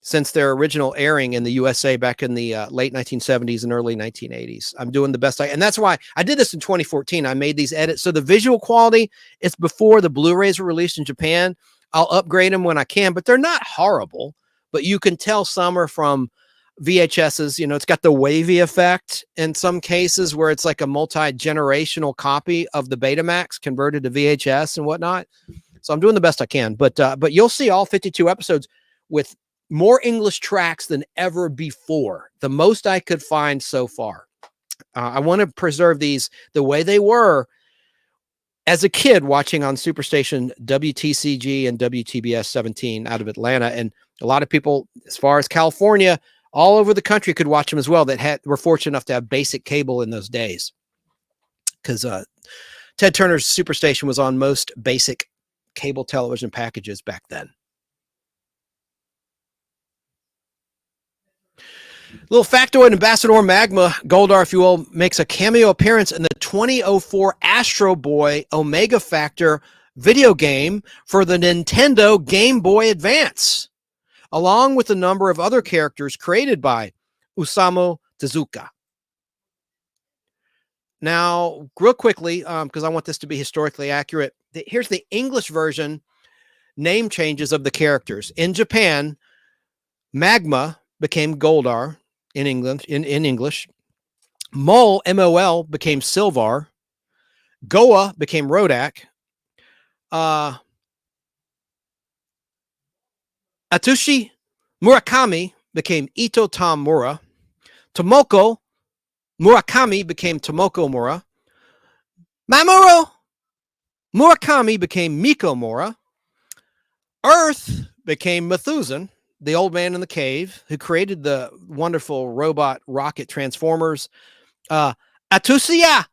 since their original airing in the USA back in the late 1970s and early 1980s. I'm doing the best and that's why I did this in 2014. I made these edits. So the visual quality, it's before the Blu-rays were released in Japan. I'll upgrade them when I can, but they're not horrible. But you can tell some are from VHSs. It's got the wavy effect in some cases where it's like a multi-generational copy of the Betamax converted to VHS and whatnot. So I'm doing the best I can. But you'll see all 52 episodes with more English tracks than ever before. The most I could find so far. I want to preserve these the way they were as a kid watching on Superstation WTCG and WTBS 17 out of Atlanta. And a lot of people, as far as California, all over the country could watch them as well that were fortunate enough to have basic cable in those days. Because Ted Turner's Superstation was on most basic cable television packages back then. Little factoid, Ambassador Magma, Goldar, if you will, makes a cameo appearance in the 2004 Astro Boy Omega Factor video game for the Nintendo Game Boy Advance, along with a number of other characters created by Osamu Tezuka. Now, real quickly, because I want this to be historically accurate, here's the English version name changes of the characters. In Japan, Magma became Goldar. In England, in English, Mol, M-O-L, became Silvar. Goa became Rodak. Atsushi Murakami became Ito Tom Mura. Tomoko Murakami became Tomoko Mura. Mamoru Murakami became Mikko Mura. Earth became Methusan, the old man in the cave who created the wonderful robot rocket transformers. Atsuya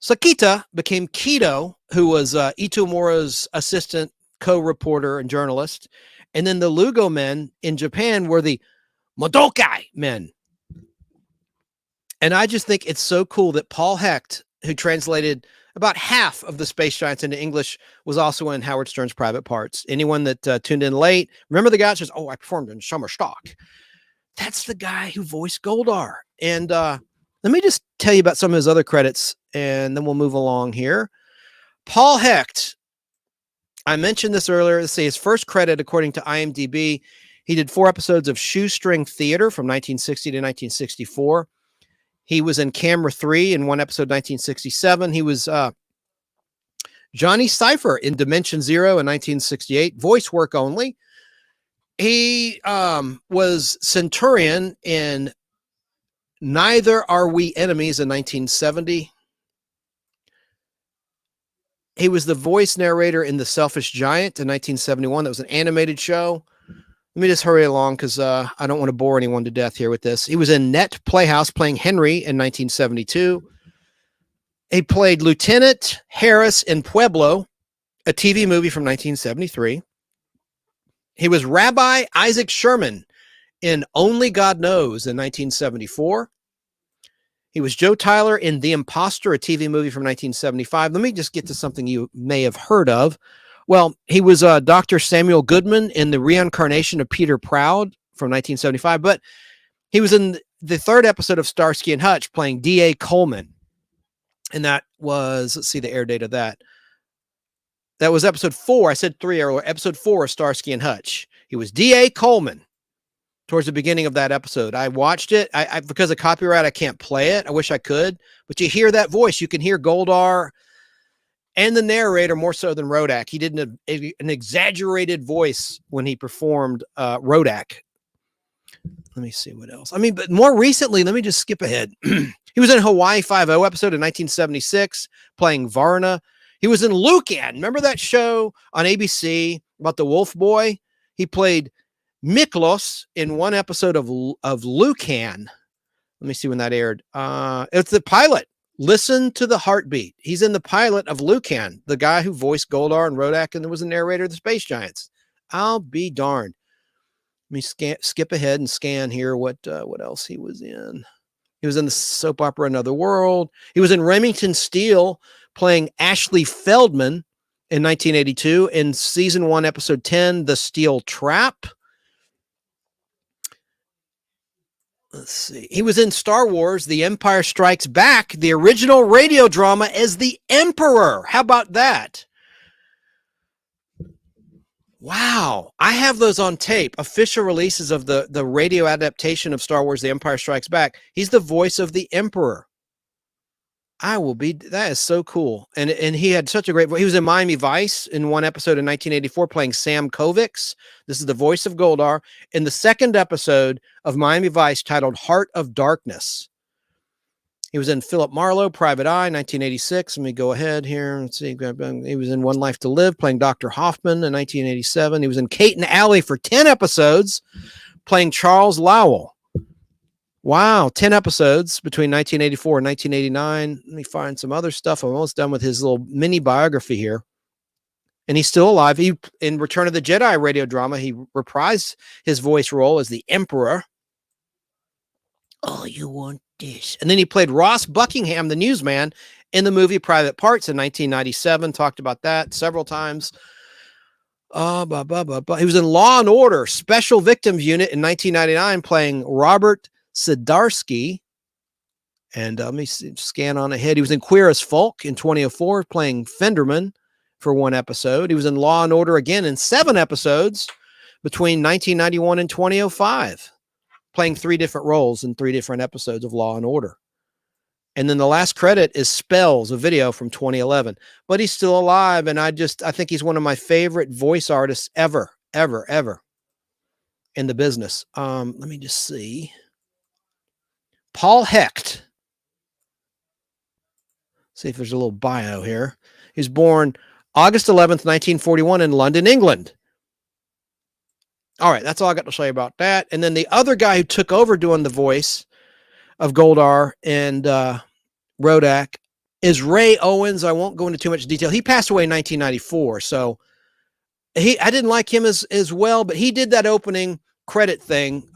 Sakita became Kido, who was Itomura's assistant, co-reporter, and journalist. And then the Lugomen in Japan were the Modokai men. And I just think it's so cool that Paul Hecht, who translated about half of the Space Giants into English, was also in Howard Stern's Private Parts. Anyone that tuned in late, remember the guy that says, "Oh, I performed in Summer Stock." That's the guy who voiced Goldar. And let me just tell you about some of his other credits, and then we'll move along here. Paul Hecht, I mentioned this earlier. Let's see, his first credit, according to IMDb, he did 4 episodes of Shoestring Theater from 1960 to 1964. He was in Camera 3 in 1 episode, 1967. He was Johnny Cypher in Dimension Zero in 1968, voice work only. He was Centurion in Neither Are We Enemies in 1970. He was the voice narrator in The Selfish Giant in 1971. That was an animated show. Let me just hurry along because I don't want to bore anyone to death here with this. He was in Net Playhouse playing Henry in 1972. He played Lieutenant Harris in Pueblo, a TV movie from 1973. He was Rabbi Isaac Sherman in Only God Knows in 1974. He was Joe Tyler in The Imposter, a TV movie from 1975. Let me just get to something you may have heard of. Well, he was Dr. Samuel Goodman in The Reincarnation of Peter Proud from 1975, but he was in the 3rd episode of Starsky and Hutch playing D.A. Coleman. And that was, let's see the air date of that. That was episode 4. I said 3 earlier. Episode 4 of Starsky and Hutch. He was D.A. Coleman towards the beginning of that episode. I watched it. I because of copyright, I can't play it. I wish I could. But you hear that voice. You can hear Goldar and the narrator more so than Rodak. He did an exaggerated voice when he performed Rodak. Let me see what else. I mean, but more recently, let me just skip ahead. He was in Hawaii Five-0 episode in 1976, playing Varna. He was in Lucan. Remember that show on ABC about the Wolf Boy? He played Miklos in 1 episode of Lucan. Let me see when that aired. It's the pilot. Listen to the Heartbeat. He's in the pilot of Lucan, the guy who voiced Goldar and Rodak and was the narrator of the Space Giants. I'll be darned. Let me skip ahead and scan here what else he was in. He was in the soap opera Another World. He was in Remington Steele playing Ashley Feldman in 1982 in season 1, episode 10, The Steel Trap. Let's see. He was in Star Wars, The Empire Strikes Back, the original radio drama as the Emperor. How about that? Wow. I have those on tape, official releases of the radio adaptation of Star Wars, The Empire Strikes Back. He's the voice of the Emperor. That is so cool. And he had such a great voice. He was in Miami Vice in one episode in 1984 playing Sam Kovacs. This is the voice of Goldar. In the second episode of Miami Vice titled Heart of Darkness. He was in Philip Marlowe, Private Eye, 1986. Let me go ahead here. Let's see. He was in One Life to Live playing Dr. Hoffman in 1987. He was in Kate and Alley for 10 episodes playing Charles Lowell. Wow, 10 episodes between 1984 and 1989. Let me find some other stuff. I'm almost done with his little mini biography here. And he's still alive. In Return of the Jedi radio drama, he reprised his voice role as the Emperor. Oh, you want this? And then he played Ross Buckingham, the newsman, in the movie Private Parts in 1997. Talked about that several times. He was in Law and Order Special Victims Unit in 1999 playing Robert Sidarsky. And let me scan on ahead. He was in Queer as Folk in 2004 playing Fenderman for one episode. He was in Law and Order again in 7 episodes between 1991 and 2005, playing 3 different roles in 3 different episodes of Law and Order. And then the last credit is Spells, a video from 2011. But he's still alive, and I think he's one of my favorite voice artists ever in the business. Let me just see. Paul Hecht. See if there's a little bio here. He was born August 11th, 1941 in London, England. All right, that's all I got to say about that. And then the other guy who took over doing the voice of Goldar and Rodak is Ray Owens. I won't go into too much detail. He passed away in 1994, so I didn't like him as well, but he did that opening credit thing.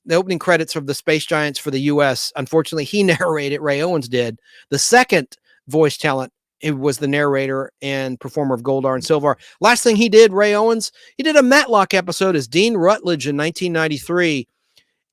The opening credits of the Space Giants for the U.S. Unfortunately, he narrated. Ray Owens did. The second voice talent, it was the narrator and performer of Goldar and Silvar. Last thing he did, Ray Owens, he did a Matlock episode as Dean Rutledge in 1993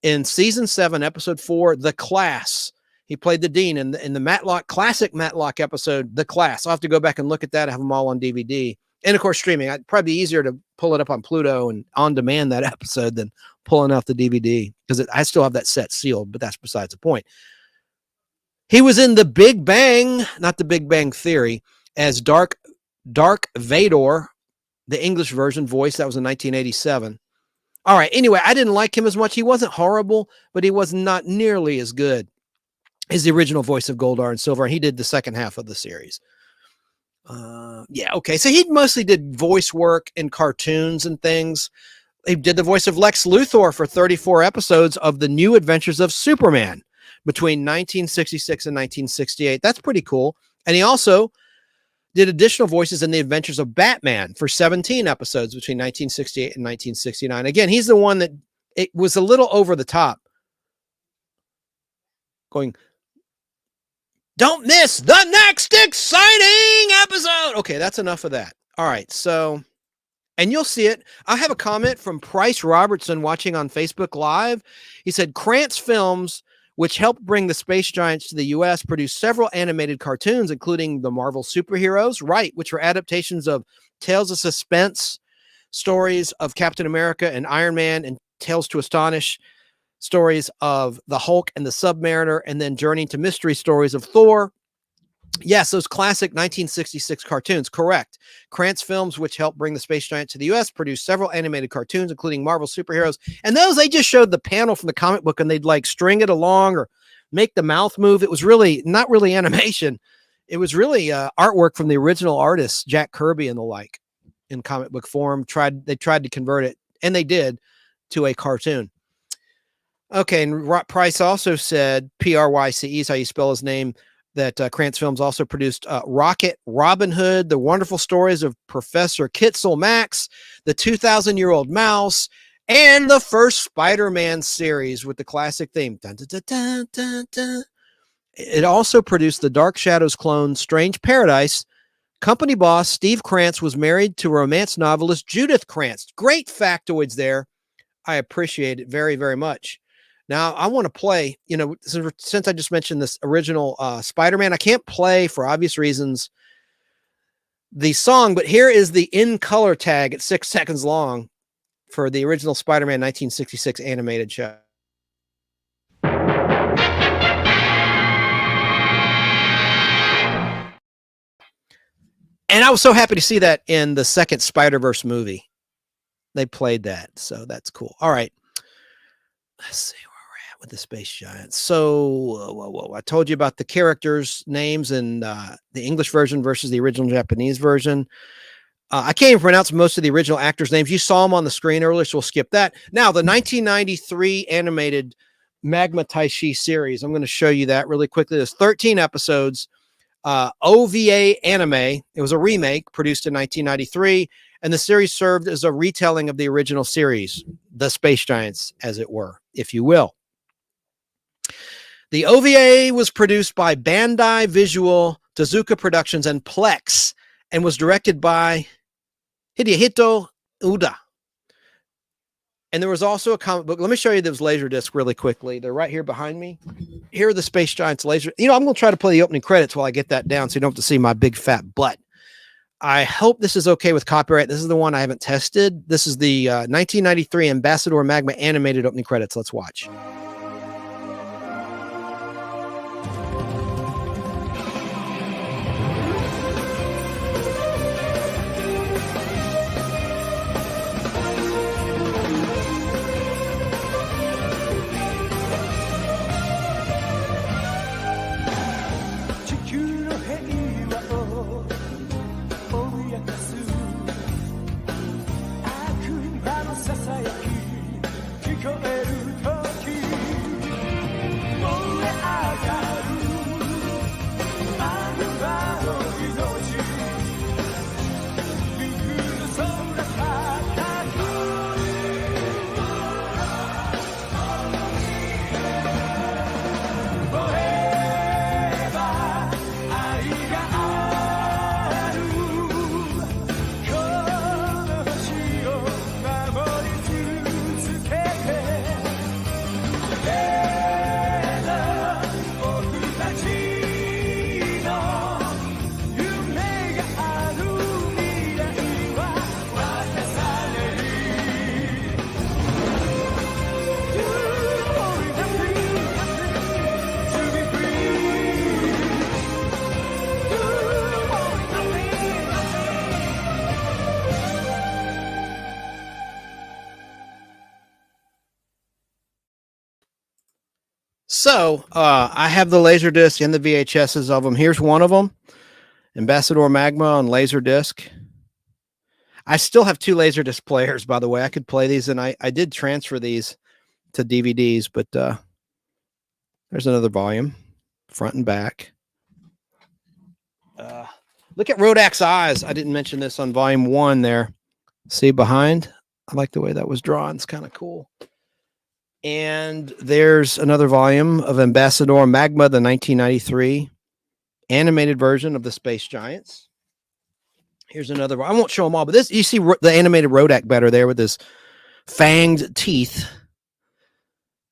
in season 7, episode 4, The Class. He played the Dean in the Matlock, classic Matlock episode, The Class. I'll have to go back and look at that. I have them all on DVD. And of course, streaming. It'd probably be easier to pull it up on Pluto and on demand that episode than pulling out the DVD because I still have that set sealed, but that's besides the point. He was in The Big Bang, not The Big Bang Theory, as Dark Vador, the English version voice. That was in 1987. All right. Anyway, I didn't like him as much. He wasn't horrible, but he was not nearly as good as the original voice of Goldar and Silvar. He did the second half of the series. Yeah, okay. So he mostly did voice work in cartoons and things. He did the voice of Lex Luthor for 34 episodes of The New Adventures of Superman between 1966 and 1968. That's pretty cool. And he also did additional voices in The Adventures of Batman for 17 episodes between 1968 and 1969. Again, he's the one that it was a little over the top. Going, don't miss the next exciting episode. Okay, that's enough of that. All right, so, and you'll see it. I have a comment from Price Robertson watching on Facebook Live. He said, Krantz Films, which helped bring the Space Giants to the U.S., produced several animated cartoons, including the Marvel superheroes, right, which were adaptations of Tales of Suspense, stories of Captain America and Iron Man, and Tales to Astonish, stories of the Hulk and the Submariner, and then Journey to Mystery stories of Thor. Yes, those classic 1966 cartoons, correct. Krantz Films, which helped bring the Space Giant to the U.S., produced several animated cartoons, including Marvel superheroes. And those, they just showed the panel from the comic book, and they'd like string it along or make the mouth move. It was really, not really animation. It was really artwork from the original artists, Jack Kirby and the like, in comic book form. They tried to convert it, and they did, to a cartoon. Okay, and Price also said, P-R-Y-C-E is how you spell his name, that Krantz Films also produced Rocket, Robin Hood, The Wonderful Stories of Professor Kitzel Max, The 2,000-Year-Old Mouse, and the first Spider-Man series with the classic theme. Dun, dun, dun, dun, dun, dun. It also produced the Dark Shadows clone Strange Paradise. Company boss Steve Krantz was married to romance novelist Judith Krantz. Great factoids there. I appreciate it very, very much. Now, I want to play, since I just mentioned this original Spider-Man, I can't play for obvious reasons the song, but here is the in color tag at 6 seconds long for the original Spider-Man 1966 animated show. And I was so happy to see that in the second Spider-Verse movie. They played that, so that's cool. All right. Let's see where we're at with the Space Giants. So I told you about the characters' names in the English version versus the original Japanese version. I can't even pronounce most of the original actors' names. You saw them on the screen earlier, so we'll skip that. Now, the 1993 animated Magma Taishi series. I'm going to show you that really quickly. There's 13 episodes. OVA anime. It was a remake produced in 1993. And the series served as a retelling of the original series, the Space Giants, as it were, if you will. The OVA was produced by Bandai Visual, Tezuka Productions, and Plex, and was directed by Hidehito Uda. And there was also a comic book. Let me show you those Laserdiscs really quickly. They're right here behind me. Here are the Space Giants laser. I'm going to try to play the opening credits while I get that down so you don't have to see my big fat butt. I hope this is okay with copyright. This is the one I haven't tested. This is the 1993 Ambassador Magma animated opening credits. Let's watch. So I have the Laserdisc and the VHSs of them. Here's one of them, Ambassador Magma on Laserdisc. I still have 2 Laserdisc players, by the way. I could play these, and I did transfer these to DVDs, but there's another volume, front and back. Look at Rodak's eyes. I didn't mention this on volume 1 there. See behind? I like the way that was drawn. It's kind of cool. And there's another volume of Ambassador Magma, the 1993 animated version of the Space Giants. Here's another. I won't show them all, but this, you see the animated Rodak better there with his fanged teeth.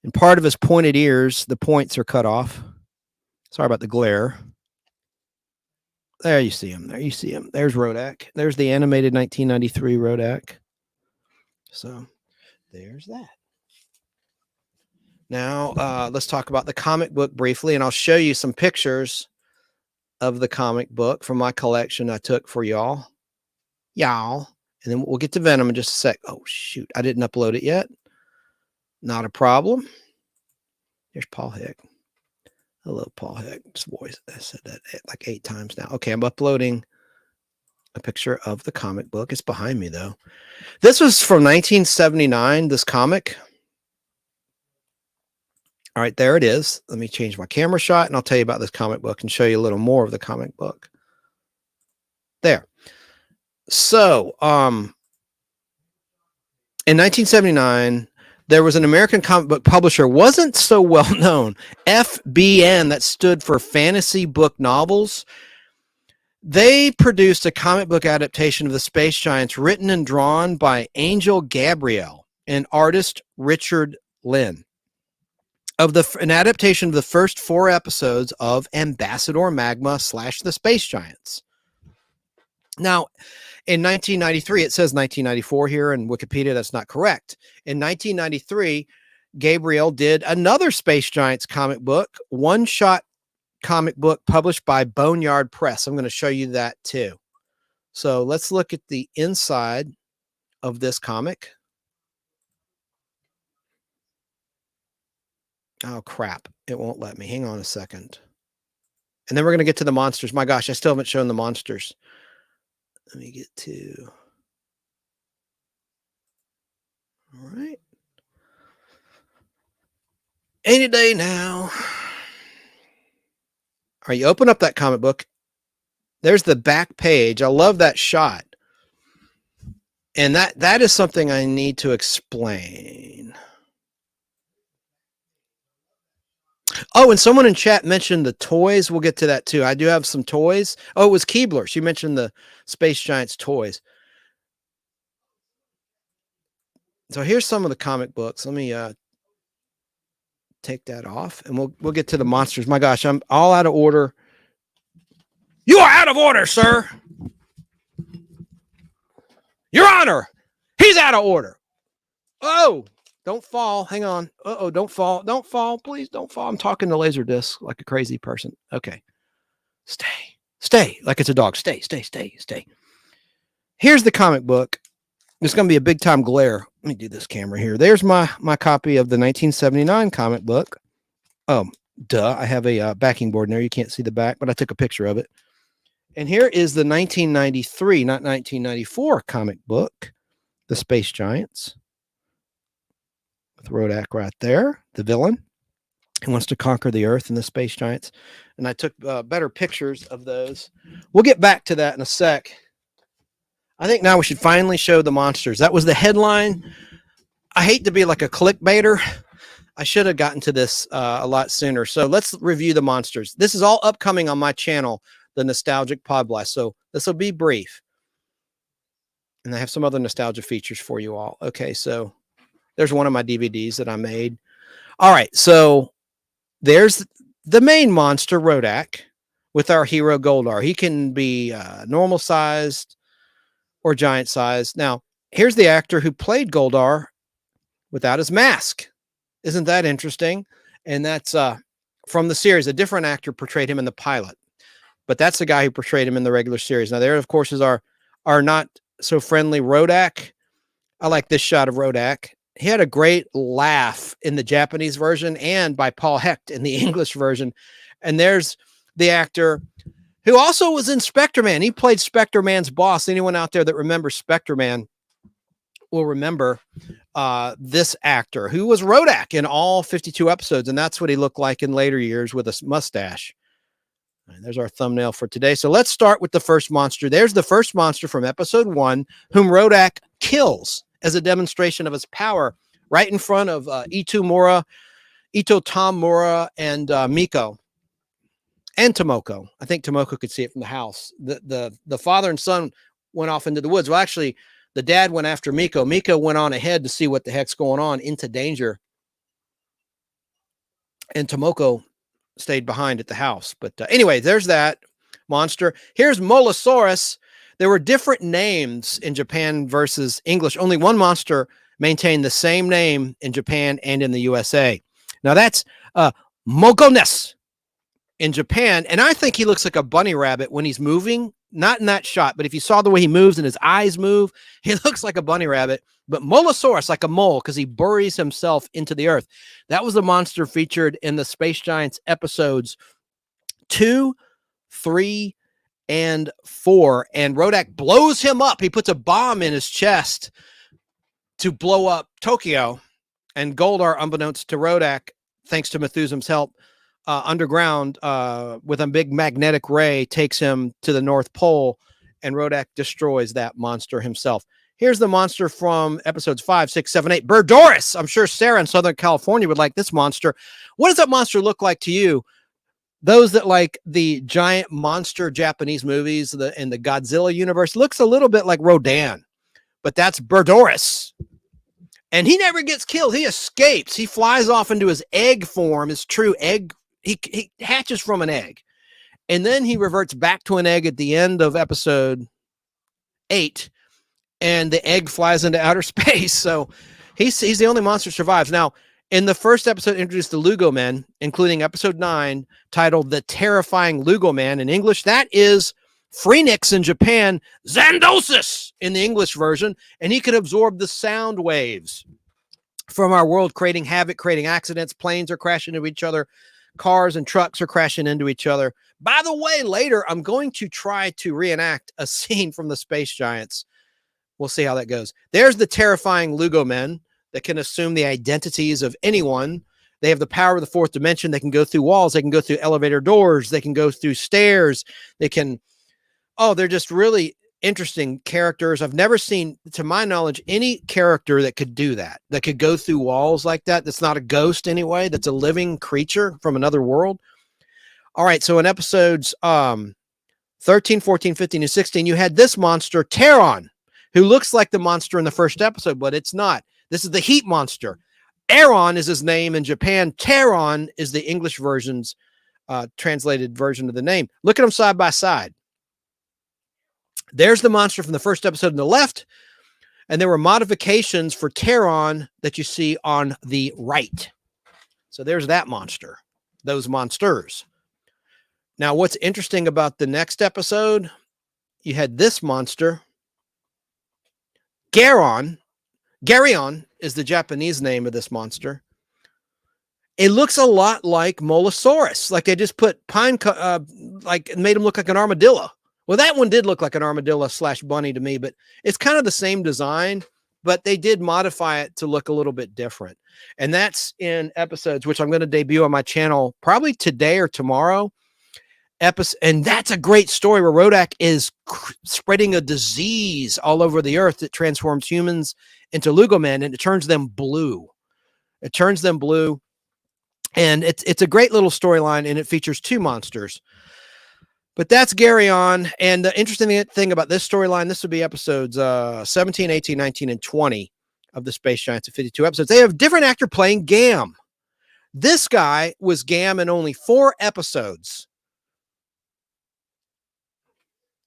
And part of his pointed ears, the points are cut off. Sorry about the glare. There you see him. There you see him. There's Rodak. There's the animated 1993 Rodak. So there's that. Now, let's talk about the comic book briefly, and I'll show you some pictures of the comic book from my collection I took for y'all. And then we'll get to Venom in just a sec. Oh, shoot. I didn't upload it yet. Not a problem. There's Paul Hecht. Hello, Paul Hecht's voice. I said that like 8 times now. Okay, I'm uploading a picture of the comic book. It's behind me, though. This was from 1979, this comic. All right, there it is. Let me change my camera shot and I'll tell you about this comic book and show you a little more of the comic book. There. So, in 1979, there was an American comic book publisher, wasn't so well known, FBN, that stood for Fantasy Book Novels. They produced a comic book adaptation of the Space Giants written and drawn by Angel Gabriel and artist Richard Lynn. An adaptation of the first 4 episodes of Ambassador Magma / the Space Giants. Now, in 1993, it says 1994 here in Wikipedia. That's not correct. In 1993, Gabriel did another Space Giants comic book, one-shot comic book published by Boneyard Press. I'm going to show you that too. So let's look at the inside of this comic. Oh, crap. It won't let me. Hang on a second. And then we're going to get to the monsters. My gosh, I still haven't shown the monsters. Let me get to... All right. 80 day now. All right, you open up that comic book. There's the back page. I love that shot. And that is something I need to explain. Oh, and someone in chat mentioned the toys. We'll get to that too. I do have some toys. Oh, it was Keebler. She mentioned the Space Giants toys. So here's some of the comic books. Let me take that off and we'll get to the monsters. My gosh, I'm all out of order. You are out of order, sir. Your Honor, he's out of order. Oh, don't fall. Hang on. Uh-oh, don't fall. Don't fall. Please don't fall. I'm talking to Laserdisc like a crazy person. Okay. Stay. Like it's a dog. Stay. Here's the comic book. There's going to be a big time glare. Let me do this camera here. There's my copy of the 1979 comic book. Oh, duh. I have a backing board in there. You can't see the back, but I took a picture of it. And here is the 1993, not 1994 comic book, The Space Giants. With Rodak right there, the villain who wants to conquer the Earth and the Space Giants. And I took better pictures of those. We'll get back to that in a sec. I think now we should finally show the monsters. That was the headline. I hate to be like a clickbaiter. I should have gotten to this a lot sooner. So let's review the monsters. This is all upcoming on my channel, the Nostalgic Podblast. So this will be brief. And I have some other nostalgia features for you all. Okay, so there's one of my DVDs that I made. All right, so there's the main monster, Rodak, with our hero, Goldar. He can be normal-sized or giant-sized. Now, here's the actor who played Goldar without his mask. Isn't that interesting? And that's from the series. A different actor portrayed him in the pilot. But that's the guy who portrayed him in the regular series. Now, there, of course, is our not-so-friendly Rodak. I like this shot of Rodak. He had a great laugh in the Japanese version and by Paul Hecht in the English version. And there's the actor who also was in Spectre-Man. He played Spectre-Man's boss. Anyone out there that remembers Spectre-Man will remember this actor who was Rodak in all 52 episodes. And that's what he looked like in later years with a mustache. And there's our thumbnail for today. So let's start with the first monster. There's the first monster from episode 1, whom Rodak kills as a demonstration of his power right in front of Tom Mura, and Mikko and Tomoko. I think Tomoko could see it from the house. The father and son went off into the woods. Well, actually, the dad went after Mikko. Mikko went on ahead to see what the heck's going on, into danger. And Tomoko stayed behind at the house. But anyway, there's that monster. Here's Molosaurus. There were different names in Japan versus English. Only one monster maintained the same name in Japan and in the USA. Now that's Mogoness in Japan. And I think he looks like a bunny rabbit when he's moving. Not in that shot, but if you saw the way he moves and his eyes move, he looks like a bunny rabbit. But Molosaurus, like a mole, because he buries himself into the earth. That was the monster featured in the Space Giants episodes 2, 3, and 4. And Rodak blows him up. He puts a bomb in his chest to blow up Tokyo. And Goldar, unbeknownst to Rodak, thanks to Methusan's help, underground with a big magnetic ray, takes him to the North Pole, and Rodak destroys that monster himself. Here's the monster from episodes 5, 6, 7, 8. Burdoris. I'm sure Sarah in Southern California would like this monster. What does that monster look like to you? Those that like the giant monster Japanese movies in the Godzilla universe, looks a little bit like Rodan, but that's Burdoris. And he never gets killed. He escapes. He flies off into his egg form, his true egg. He hatches from an egg. And then he reverts back to an egg at the end of episode 8. And the egg flies into outer space. So he's the only monster who survives. Now, in the first episode, introduced the Lugomen, including episode 9, titled The Terrifying Lugoman in English. That is Phoenix in Japan, Zandosis in the English version, and he can absorb the sound waves from our world, creating havoc, creating accidents. Planes are crashing into each other. Cars and trucks are crashing into each other. By the way, later, I'm going to try to reenact a scene from the Space Giants. We'll see how that goes. There's the terrifying Lugomen that can assume the identities of anyone. They have the power of the fourth dimension. They can go through walls. They can go through elevator doors. They can go through stairs. They can... Oh, they're just really interesting characters. I've never seen, to my knowledge, any character that could do that could go through walls like that. That's not a ghost anyway. That's a living creature from another world. All right, so in episodes 13, 14, 15, and 16, you had this monster, Terron, who looks like the monster in the first episode, but it's not. This is the heat monster. Aeron is his name in Japan. Terron is the English version's translated version of the name. Look at them side by side. There's the monster from the first episode on the left, and there were modifications for Terron that you see on the right. So there's that monster, those monsters. Now, what's interesting about the next episode, you had this monster, Garyon. Garyon is the Japanese name of this monster. It looks a lot like Molosaurus, like they just put like made him look like an armadillo. Well, that one did look like an armadillo / bunny to me, but it's kind of the same design, but they did modify it to look a little bit different. And that's in episodes, which I'm going to debut on my channel probably today or tomorrow. And that's a great story where Rodak is spreading a disease all over the earth that transforms humans into Lugomen, and it turns them blue. It turns them blue. And it's a great little storyline, and it features 2 monsters. But that's Garyon. And the interesting thing about this storyline, this would be episodes 17, 18, 19, and 20 of the Space Giants of 52 episodes. They have a different actor playing Gam. This guy was Gam in only 4 episodes.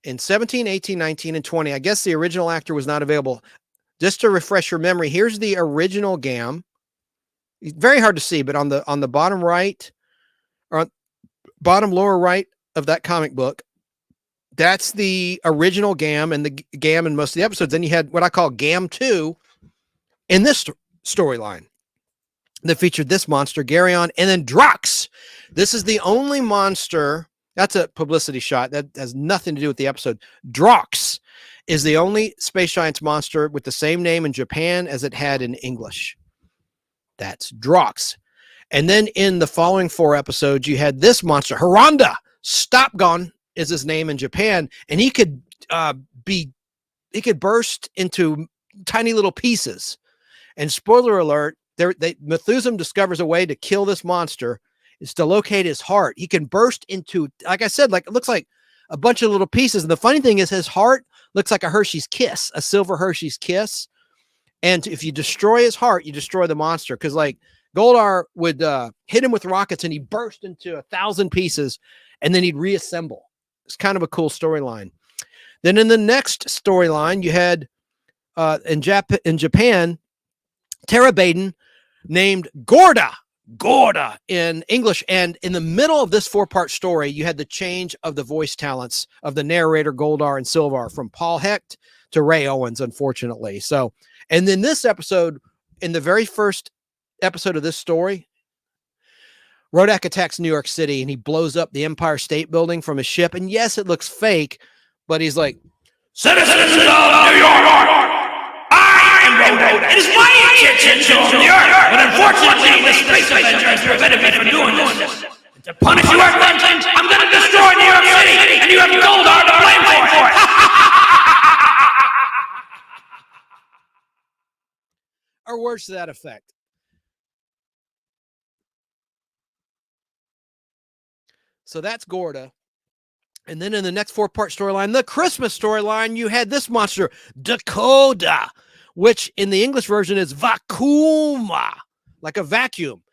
In 17, 18, 19, and 20. I guess the original actor was not available. Just to refresh your memory, here's the original Gam. Very hard to see, but on the bottom right, or bottom lower right of that comic book, that's the original Gam and the Gam in most of the episodes. Then you had what I call Gam II in this storyline that featured this monster, Garyon, and then Drox. This is the only monster. That's a publicity shot. That has nothing to do with the episode. Drox is the only Space Giants monster with the same name in Japan as it had in English. That's Drox. And then in the following 4 episodes, you had this monster, Hironda. Stopgon is his name in Japan, and he could burst into tiny little pieces. And spoiler alert, Methusan discovers a way to kill this monster. Is to locate his heart. He can burst into, like I said, like it looks like a bunch of little pieces. And the funny thing is his heart looks like a Hershey's Kiss, a silver Hershey's Kiss. And if you destroy his heart, you destroy the monster. Because like Goldar would hit him with rockets and he'd burst into 1,000 pieces and then he'd reassemble. It's kind of a cool storyline. Then in the next storyline, you had in Japan, Tara Baden named Gorda in English. And in the middle of this 4-part story, you had the change of the voice talents of the narrator Goldar and Silvar from Paul Hecht to Ray Owens, unfortunately. So, and then this episode, in the very first episode of this story, Rodak attacks New York City and he blows up the Empire State Building from his ship. And yes, it looks fake, but he's like, "Citizens of New York, I am Rodak. It is my intention to own the Earth, but unfortunately, the Space Avengers prevented To punish you, Earthlings, I'm going to destroy New York City, and you have Goldar to blame for it. Or words to that effect. So that's Gorda. And then in the next 4-part storyline, the Christmas storyline, you had this monster, Dakota, which in the English version is Vakuma, like a vacuum.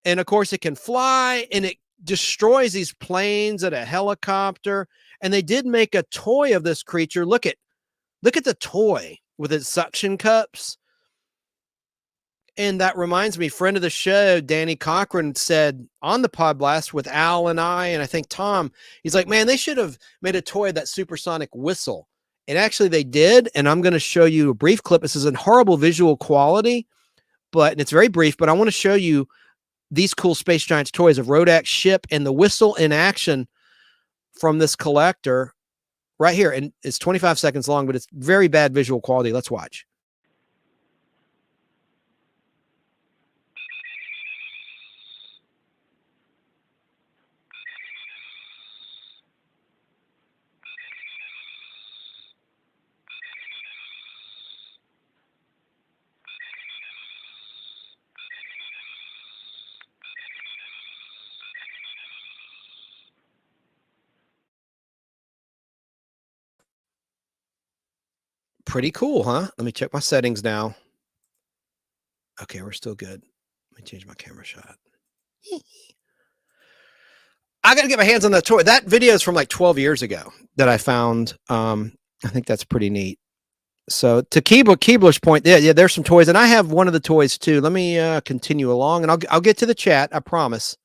And of course, it can fly, and it destroys these planes and a helicopter. And they did make a toy of this creature. Look at the toy with its suction cups. And that reminds me, friend of the show, Danny Cochran, said on the Podblast with Al and I think Tom, he's like, man, they should have made a toy of that supersonic whistle. And actually they did. And I'm going to show you a brief clip. This is in horrible visual quality, and it's very brief, but I want to show you these cool Space Giants toys of Rodak's ship and the whistle in action from this collector right here. And it's 25 seconds long, but it's very bad visual quality. Let's watch. Pretty cool, huh? Let me check my settings now. Okay, we're still good. Let me change my camera shot. I got to get my hands on that toy. That video is from like 12 years ago that I found. I think that's pretty neat. So to Keebler's point, yeah, there's some toys, and I have one of the toys too. Let me continue along, and I'll get to the chat. I promise.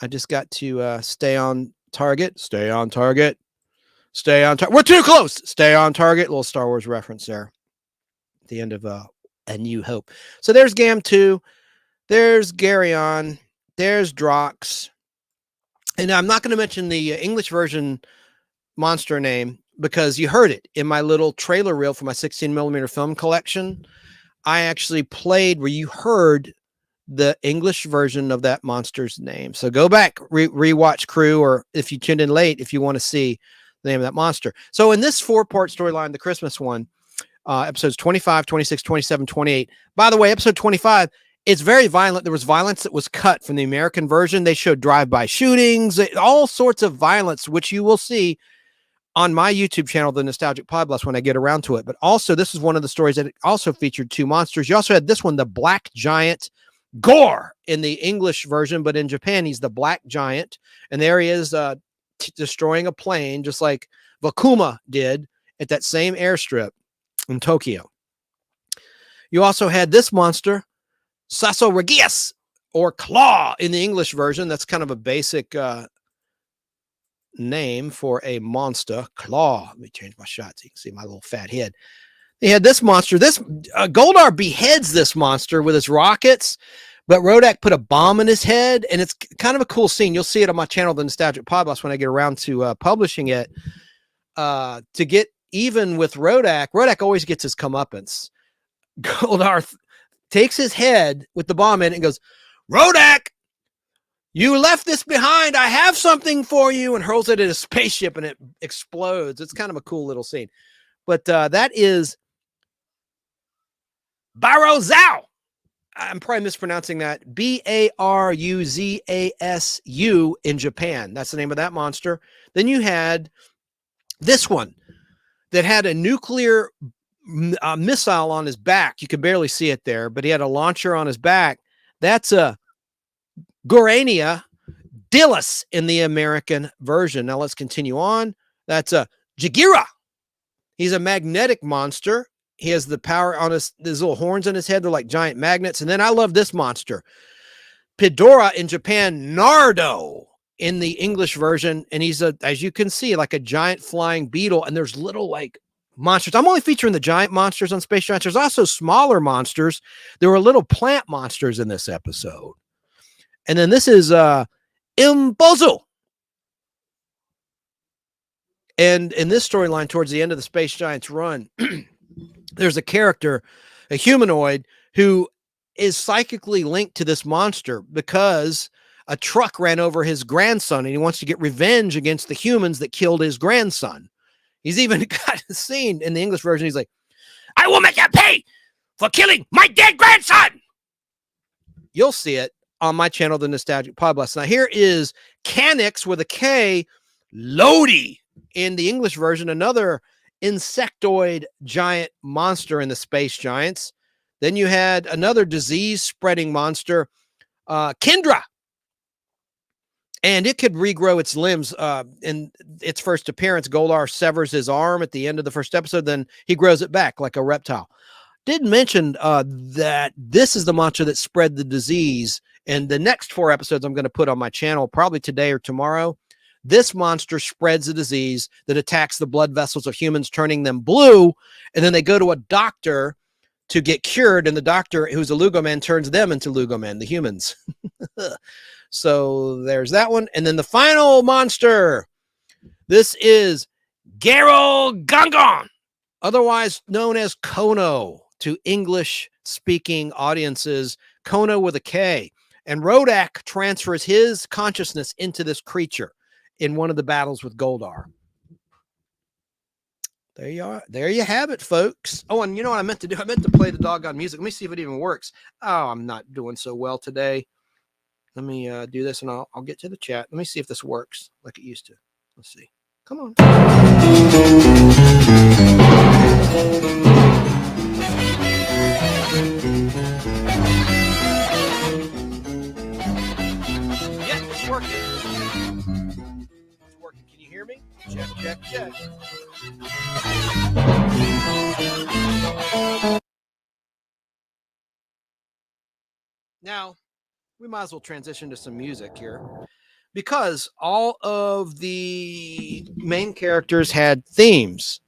I just got to stay on target. Stay on target. Stay on target. We're too close. Stay on target. Little Star Wars reference there. At the end of A New Hope. So there's Gam II. There's Garyon. There's Drox. And I'm not going to mention the English version monster name because you heard it in my little trailer reel for my 16mm film collection. I actually played where you heard the English version of that monster's name. So go back, rewatch Crew, or if you tuned in late, if you want to see the name of that monster. So in this 4-part storyline, the Christmas one, episodes 25, 26, 27, 28. By the way, episode 25, it's very violent. There was violence that was cut from the American version. They showed drive-by shootings, all sorts of violence, which you will see on my YouTube channel, The Nostalgic Podblast, when I get around to it. But also, this is one of the stories that also featured 2 monsters. You also had this one, the Black Giant, Gore, in the English version, but in Japan, he's the Black Giant. And there he is, destroying a plane, just like Vakuma did at that same airstrip in Tokyo. You also had this monster, Sasoragius, or Claw in the English version. That's kind of a basic name for a monster. Claw. Let me change my shot so you can see my little fat head. They had this monster. This Goldar beheads this monster with his rockets, but Rodak put a bomb in his head, and it's kind of a cool scene. You'll see it on my channel, The Nostalgic Podblast, when I get around to publishing it. To get even with Rodak, Rodak always gets his comeuppance. Goldar takes his head with the bomb in it and goes, Rodak, you left this behind. I have something for you, and hurls it at a spaceship, and it explodes. It's kind of a cool little scene. But that is Baruzasu. I'm probably mispronouncing that. Baruzasu in Japan. That's the name of that monster. Then you had this one that had a nuclear missile on his back. You could barely see it there, but he had a launcher on his back. That's a Gorania Dillis in the American version. Now let's continue on. That's a Jagira. He's a magnetic monster. He has the power on his little horns on his head. They're like giant magnets. And then I love this monster, Pidora in Japan, Nardo in the English version. And he's as you can see, like a giant flying beetle. And there's little like monsters. I'm only featuring the giant monsters on Space Giants. There's also smaller monsters. There were little plant monsters in this episode. And then this is Imbozu. And in this storyline, towards the end of the Space Giants run, there's a character, a humanoid, who is psychically linked to this monster because a truck ran over his grandson, and he wants to get revenge against the humans that killed his grandson. He's even got a scene in the English version. He's like, I will make you pay for killing my dead grandson. You'll see it on my channel, The Nostalgic Podblast. Now, here is Canix with a K, Lodi, in the English version, another insectoid giant monster in the Space Giants. Then you had another disease-spreading monster, Kendra. And it could regrow its limbs. In its first appearance, Goldar severs his arm at the end of the first episode. Then he grows it back like a reptile. Did mention that this is the monster that spread the disease. And the next 4 episodes I'm going to put on my channel, probably today or tomorrow. This monster spreads a disease that attacks the blood vessels of humans, turning them blue. And then they go to a doctor to get cured. And the doctor, who's a Lugomen, turns them into Lugomen, the humans. So there's that one. And then the final monster. This is Garo Gangon, otherwise known as Kono to English-speaking audiences. Kono with a K. And Rodak transfers his consciousness into this creature in one of the battles with Goldar. There you are. There you have it, folks. Oh, and you know what I meant to do? I meant to play the doggone music. Let me see if it even works. Oh, I'm not doing so well today. Let me do this, and I'll get to the chat. Let me see if this works like it used to. Let's see. Come on. Yeah, it's working. It's working. Can you hear me? Check, check, check. Now, we might as well transition to some music here, because all of the main characters had themes.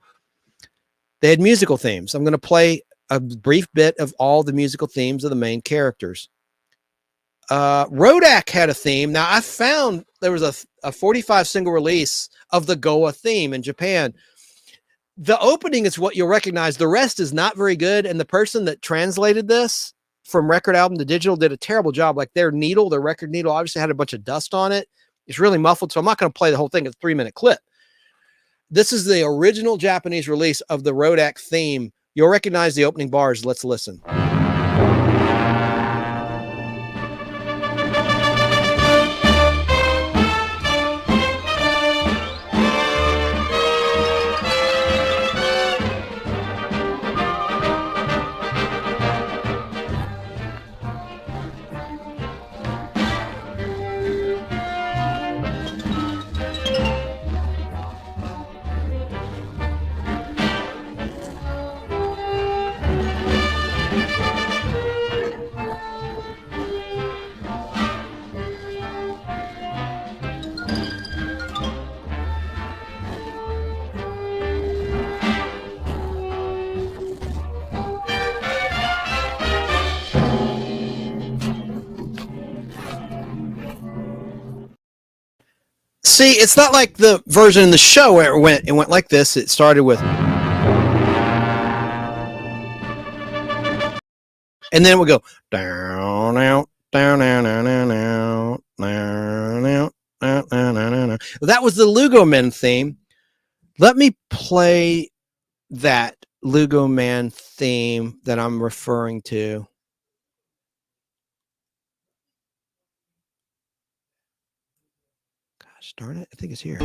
They had musical themes. I'm going to play a brief bit of all the musical themes of the main characters. Rodak had a theme. Now, I found there was a 45 single release of the Goa theme in Japan. The opening is what you'll recognize. The rest is not very good, and the person that translated this from record album to digital did a terrible job. Like their record needle obviously had a bunch of dust on it. It's really muffled, so I'm not going to play the whole thing. It's a 3-minute clip. This is the original Japanese release of the Rodak theme. You'll recognize the opening bars. Let's listen. See, it's not like the version in the show where it went like this. It started with, and then it would go down, out, down, down, down, down, down, down, down, down, down, down. That was the Lugomen theme. Let me play that Lugomen theme that I'm referring to. Darn it, I think it's here.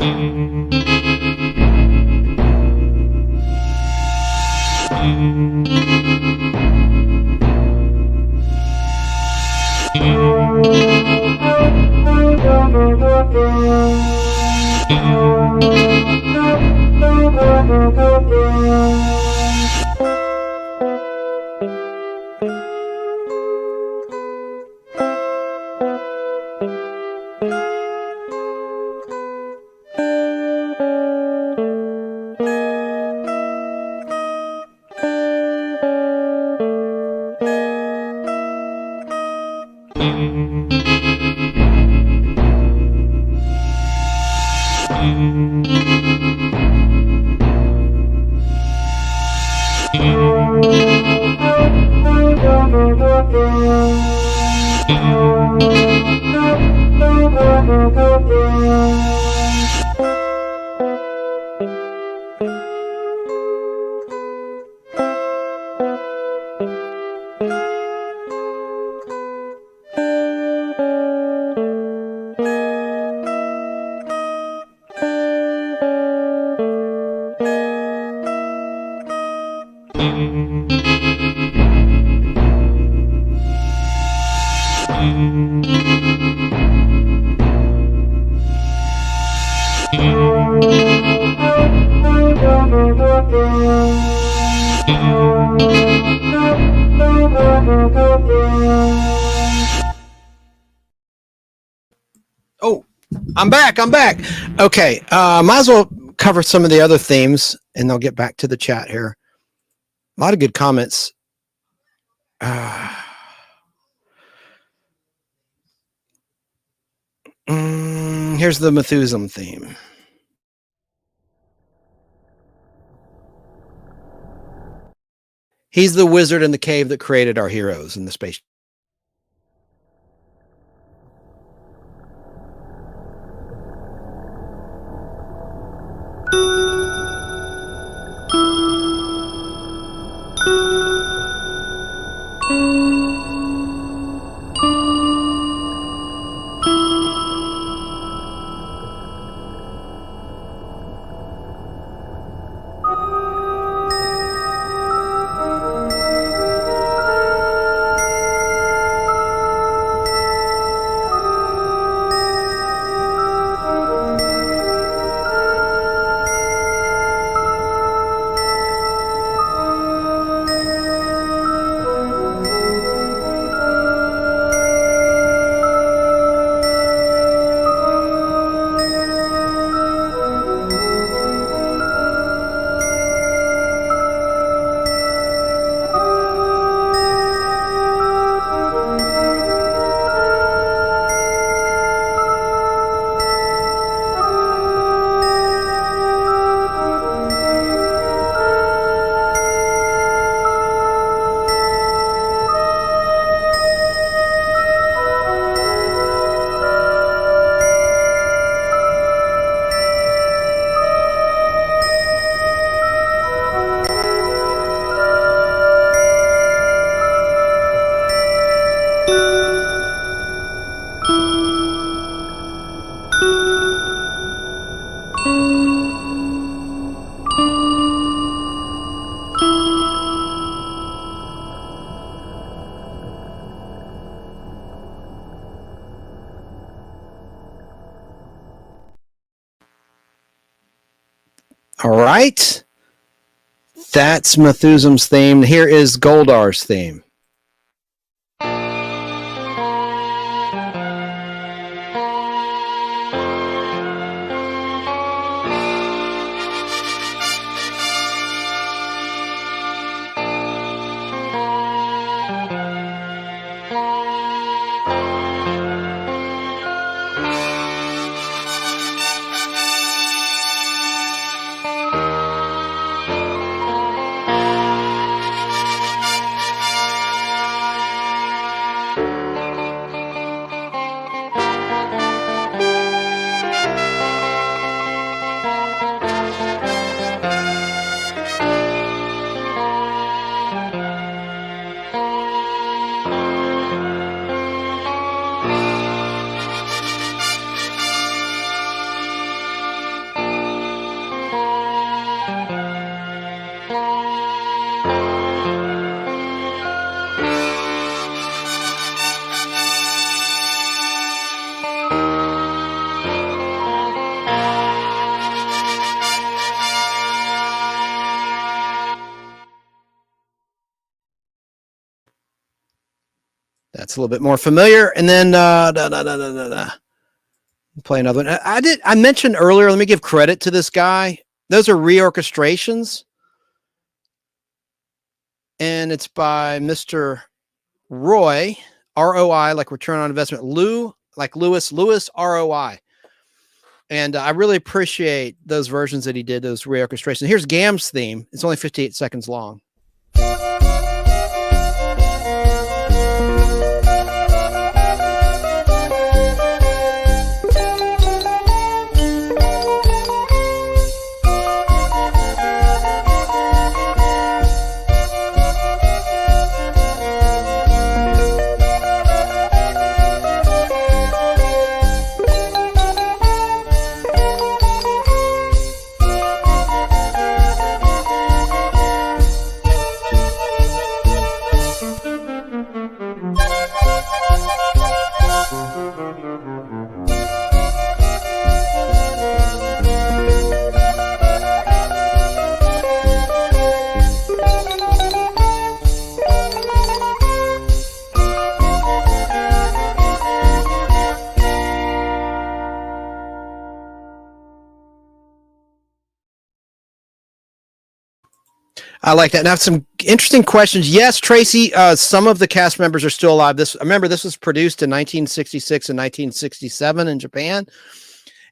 Oh, I'm back. Okay. Might as well cover some of the other themes and they'll get back to the chat here. A lot of good comments. Here's the Methusan theme. He's the wizard in the cave that created our heroes in the space. All right. That's Methusan's theme. Here is Goldar's theme. That's a little bit more familiar. And then play another one. I mentioned earlier, let me give credit to this guy. Those are reorchestrations. And it's by Mr. Roy, R-O-I, like return on investment. Lou, like Lewis, R-O-I. And I really appreciate those versions that he did, those reorchestrations. Here's Gam's theme. It's only 58 seconds long. I like that. Now, some interesting questions. Yes, Tracy, some of the cast members are still alive. Remember, this was produced in 1966 and 1967 in Japan.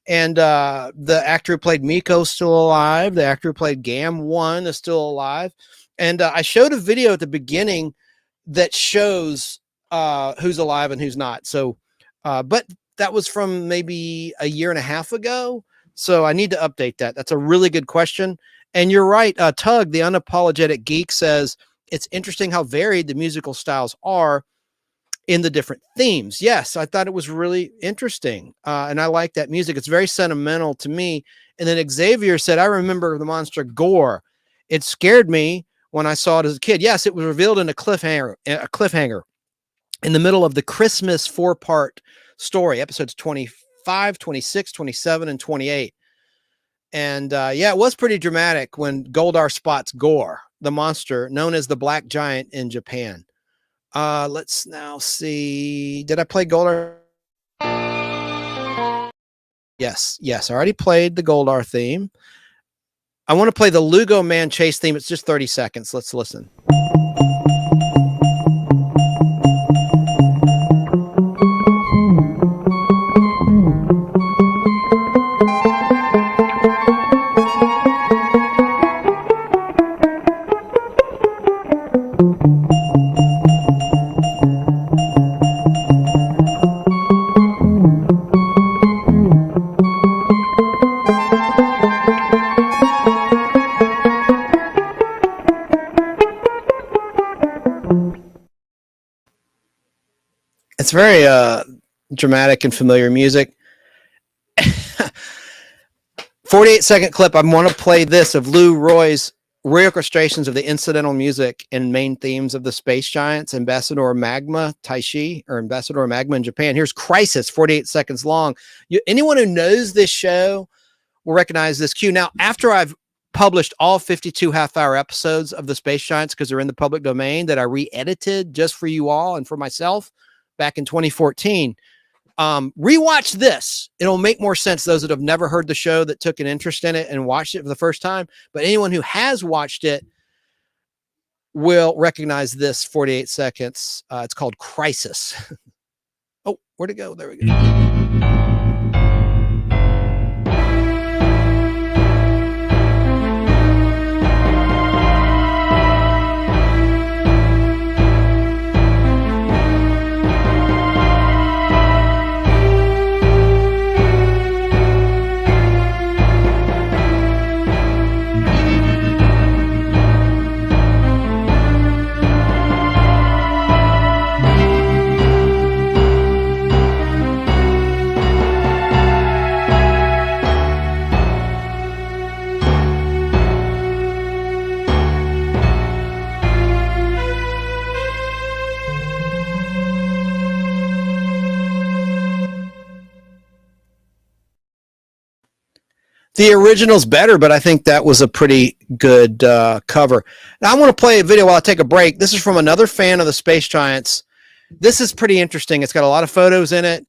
And the actor who played Mikko is still alive. The actor who played Gam I is still alive. And I showed a video at the beginning that shows who's alive and who's not. So, but that was from maybe a year and a half ago. So I need to update that. That's a really good question. And you're right. Tug, the unapologetic geek, says it's interesting how varied the musical styles are in the different themes. Yes, I thought it was really interesting. And I like that music. It's very sentimental to me. And then Xavier said, I remember the monster Gore. It scared me when I saw it as a kid. Yes, it was revealed in a cliffhanger in the middle of the Christmas 4-part story, episodes 25, 26, 27, and 28. And yeah, it was pretty dramatic when Goldar spots Gore, the monster known as the Black Giant in Japan. Let's now see. Did I play Goldar? Yes. I already played the Goldar theme. I want to play the Lugomen chase theme. It's just 30 seconds. Let's listen. It's very dramatic and familiar music. 48-second clip. I want to play this of Lou Roy's reorchestrations of the incidental music and main themes of the Space Giants, Ambassador Magma, Taishi, or Ambassador Magma in Japan. Here's Crisis, 48 seconds long. Anyone who knows this show will recognize this cue. Now, after I've published all 52 half-hour episodes of the Space Giants, because they're in the public domain, that I re-edited just for you all and for myself back in 2014, rewatch this. It'll make more sense, those that have never heard the show, that took an interest in it and watched it for the first time. But anyone who has watched it will recognize this 48 seconds. It's called Crisis. Oh, where'd it go? There we go. The original's better, but I think that was a pretty good cover. Now, I want to play a video while I take a break. This is from another fan of the Space Giants. This is pretty interesting. It's got a lot of photos in it.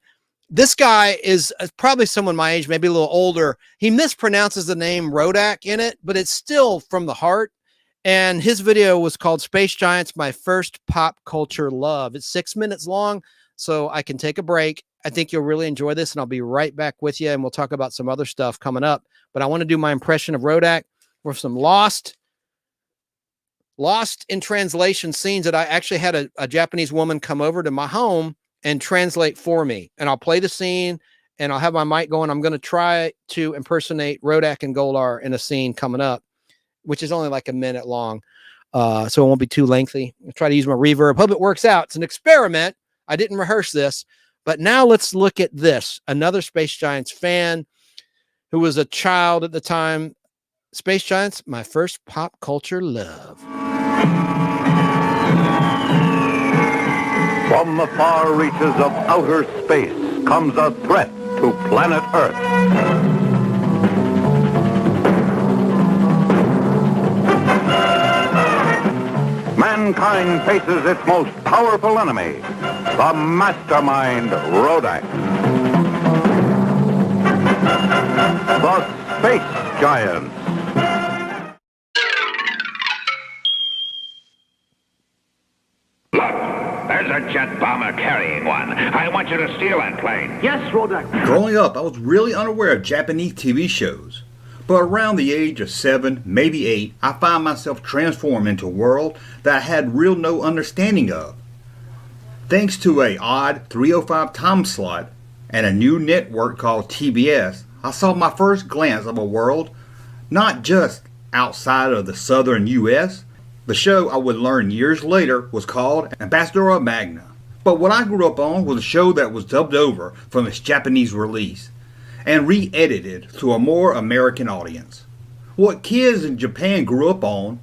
This guy is probably someone my age, maybe a little older. He mispronounces the name Rodak in it, but it's still from the heart. And his video was called Space Giants, My First Pop Culture Love. It's 6 minutes long, so I can take a break. I think you'll really enjoy this, and I'll be right back with you, and we'll talk about some other stuff coming up. But I want to do my impression of Rodak with some lost in translation scenes that I actually had a Japanese woman come over to my home and translate for me. And I'll play the scene, and I'll have my mic going. I'm going to try to impersonate Rodak and Goldar in a scene coming up, which is only like a minute long, so it won't be too lengthy. I'll try to use my reverb. Hope it works out. It's an experiment. I didn't rehearse this. But now let's look at this. Another Space Giants fan who was a child at the time. Space Giants, My First Pop Culture Love. From the far reaches of outer space comes a threat to planet Earth. Mankind faces its most powerful enemy, the mastermind Rodak. The Space Giants. There's a jet bomber carrying one. I want you to steal that plane. Yes, Rodak. Growing up, I was really unaware of Japanese TV shows. But around the age of 7, maybe 8, I found myself transformed into a world that I had real no understanding of. Thanks to a odd 305 time slot and a new network called TBS, I saw my first glance of a world not just outside of the southern US. The show I would learn years later was called Ambassador of Magma. But what I grew up on was a show that was dubbed over from its Japanese release and re-edited to a more American audience. What kids in Japan grew up on,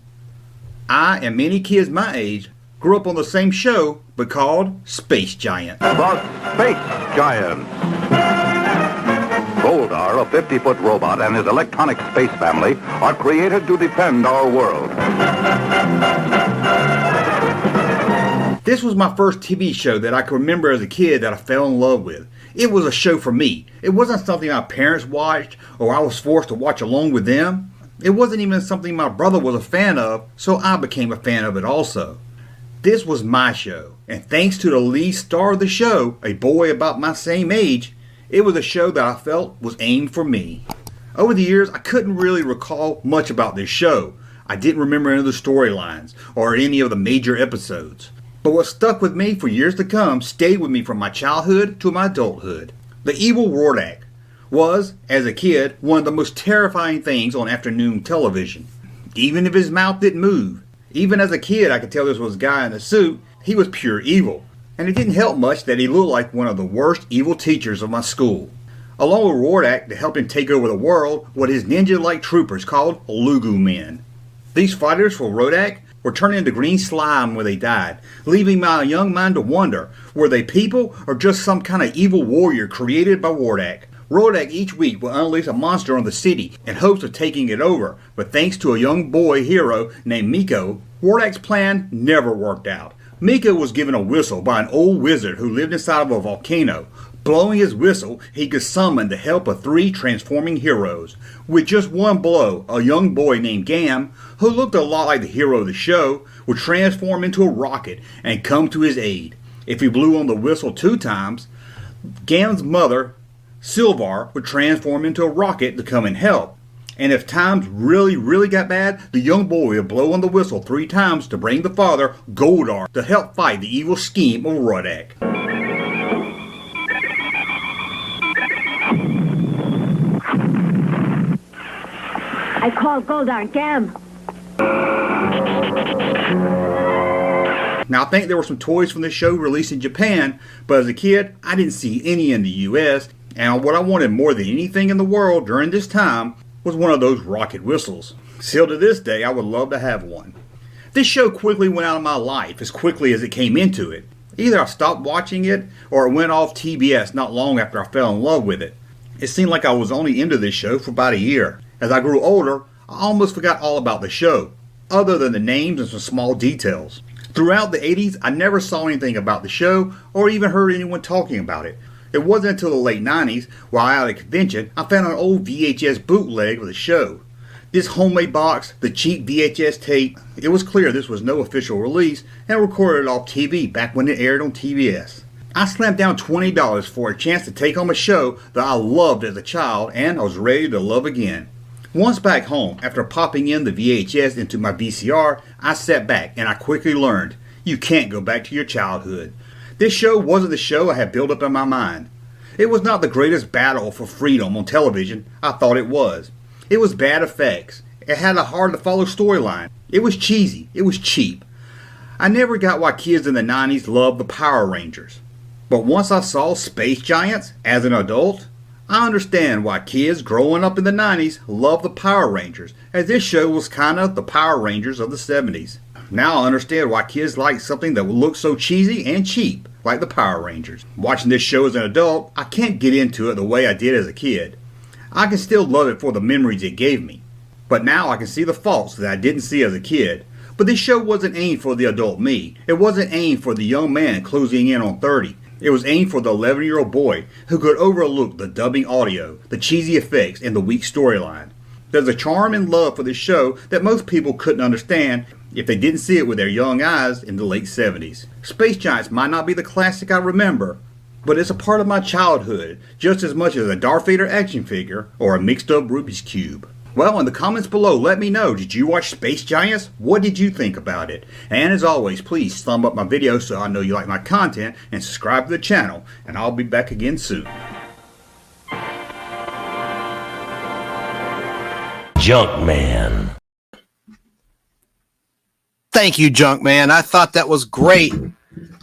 I and many kids my age grew up on the same show but called Space Giant. The Space Giant. Goldar, a 50-foot robot, and his electronic space family are created to defend our world. This was my first TV show that I can remember as a kid that I fell in love with. It was a show for me. It wasn't something my parents watched or I was forced to watch along with them. It wasn't even something my brother was a fan of, so I became a fan of it also. This was my show, and thanks to the lead star of the show, a boy about my same age, it was a show that I felt was aimed for me. Over the years, I couldn't really recall much about this show. I didn't remember any of the storylines or any of the major episodes. But what stuck with me for years to come stayed with me from my childhood to my adulthood. The evil Rodak was, as a kid, one of the most terrifying things on afternoon television. Even if his mouth didn't move. Even as a kid, I could tell this was a guy in a suit. He was pure evil. And it didn't help much that he looked like one of the worst evil teachers of my school. Along with Rodak, to help him take over the world, were his ninja-like troopers called Lugomen. These fighters for Rodak were turned into green slime when they died, leaving my young mind to wonder, were they people or just some kind of evil warrior created by Rodak? Rodak each week will unleash a monster on the city in hopes of taking it over, but thanks to a young boy hero named Mikko, Rodak's plan never worked out. Mikko was given a whistle by an old wizard who lived inside of a volcano. Blowing his whistle, he could summon the help of 3 transforming heroes. With just one blow, a young boy named Gam, who looked a lot like the hero of the show, would transform into a rocket and come to his aid. If he blew on the whistle 2 times, Gam's mother, Silvar, would transform into a rocket to come and help. And if times really got bad, the young boy would blow on the whistle 3 times to bring the father, Goldar, to help fight the evil scheme of Rodak. I called Goldar. Gam. Now I think there were some toys from this show released in Japan, but as a kid, I didn't see any in the US, and what I wanted more than anything in the world during this time was one of those rocket whistles. Still to this day, I would love to have one. This show quickly went out of my life as quickly as it came into it. Either I stopped watching it or it went off TBS not long after I fell in love with it. It seemed like I was only into this show for about a year. As I grew older, I almost forgot all about the show, other than the names and some small details. Throughout the 80s, I never saw anything about the show or even heard anyone talking about it. It wasn't until the late 90s, while at a convention, I found an old VHS bootleg of the show. This homemade box, the cheap VHS tape, it was clear this was no official release and recorded off TV back when it aired on TBS. I slammed down $20 for a chance to take home a show that I loved as a child and I was ready to love again. Once back home, after popping in the VHS into my VCR, I sat back and I quickly learned, you can't go back to your childhood. This show wasn't the show I had built up in my mind. It was not the greatest battle for freedom on television I thought it was. It was bad effects. It had a hard to follow storyline. It was cheesy. It was cheap. I never got why kids in the 90s loved the Power Rangers. But once I saw Space Giants as an adult, I understand why kids growing up in the 90s loved the Power Rangers, as this show was kind of the Power Rangers of the 70s. Now I understand why kids like something that would look so cheesy and cheap, like the Power Rangers. Watching this show as an adult, I can't get into it the way I did as a kid. I can still love it for the memories it gave me. But now I can see the faults that I didn't see as a kid. But this show wasn't aimed for the adult me. It wasn't aimed for the young man closing in on 30. It was aimed for the 11-year-old boy who could overlook the dubbing audio, the cheesy effects, and the weak storyline. There's a charm and love for this show that most people couldn't understand if they didn't see it with their young eyes in the late 70s. Space Giants might not be the classic I remember, but it's a part of my childhood just as much as a Darth Vader action figure or a mixed up Rubik's Cube. Well, in the comments below, let me know, did you watch Space Giants? What did you think about it? And as always, please thumb up my video so I know you like my content, and subscribe to the channel, and I'll be back again soon. Junkman. Thank you, Junkman. I thought that was great,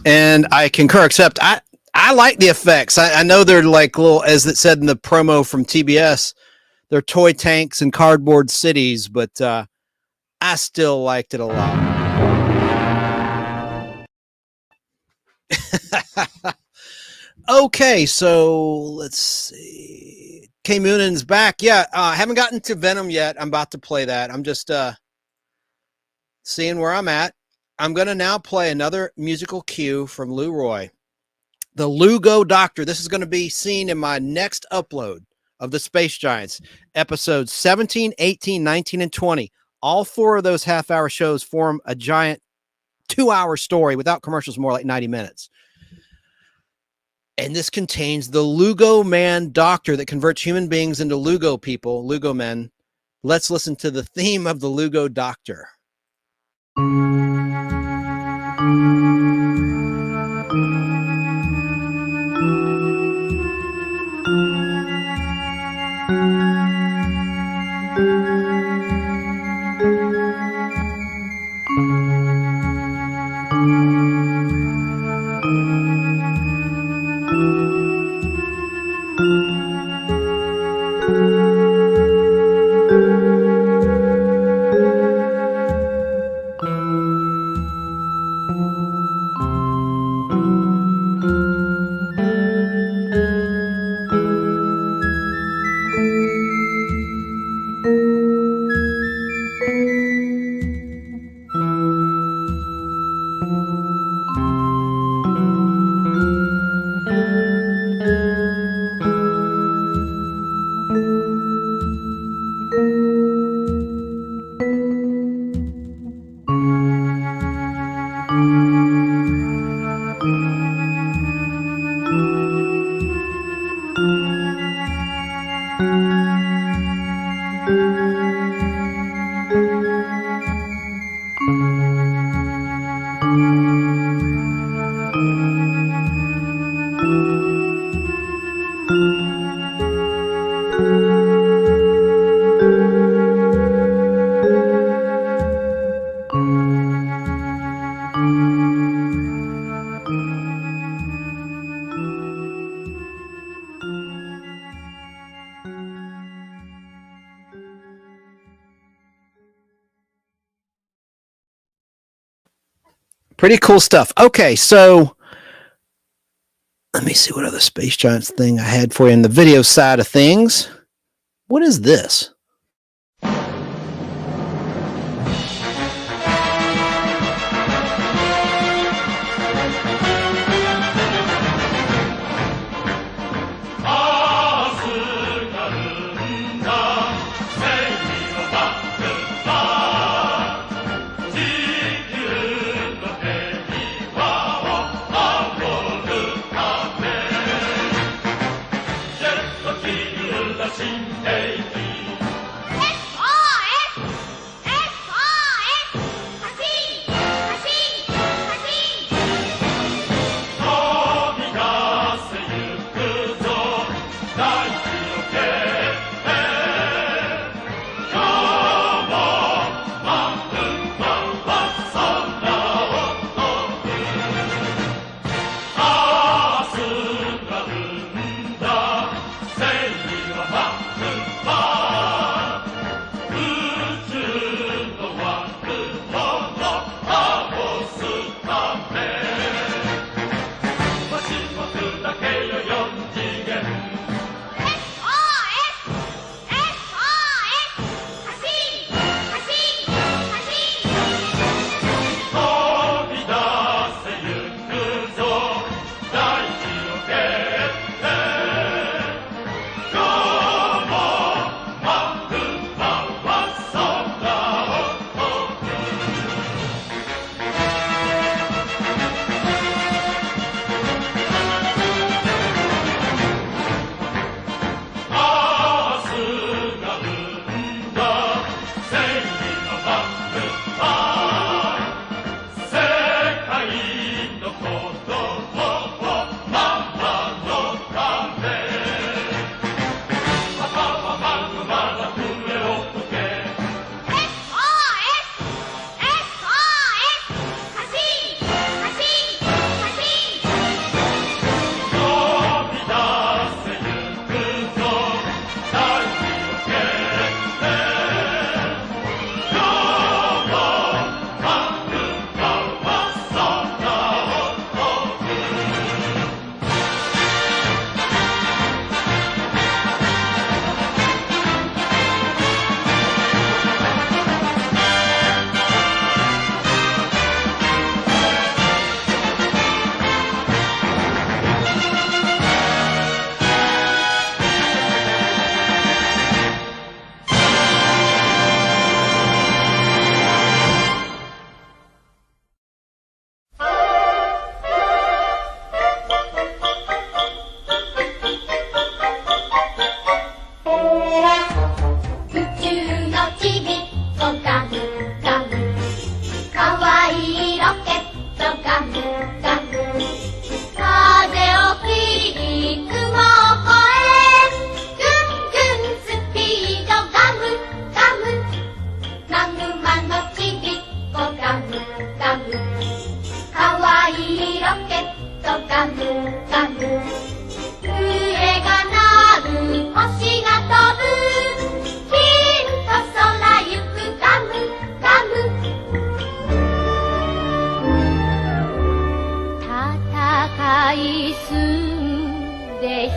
and I concur. Except I like the effects. I know they're like little, as it said in the promo from TBS, they're toy tanks and cardboard cities, but I still liked it a lot. Okay, so let's see. K Moonan's back. Yeah, I haven't gotten to Venom yet. I'm about to play that. I'm just seeing where I'm at. I'm going to now play another musical cue from Lou Roy. The Lugo Doctor. This is going to be seen in my next upload of the Space Giants. Episodes 17, 18, 19, and 20. All four of those half-hour shows form a giant 2-hour story without commercials, more like 90 minutes. And this contains the Lugo Man Doctor that converts human beings into Lugo people, Lugo men. Let's listen to the theme of the Lugo Doctor. Pretty cool stuff. Okay, so let me see what other Space Giants thing I had for you in the video side of things. What is this? Bye.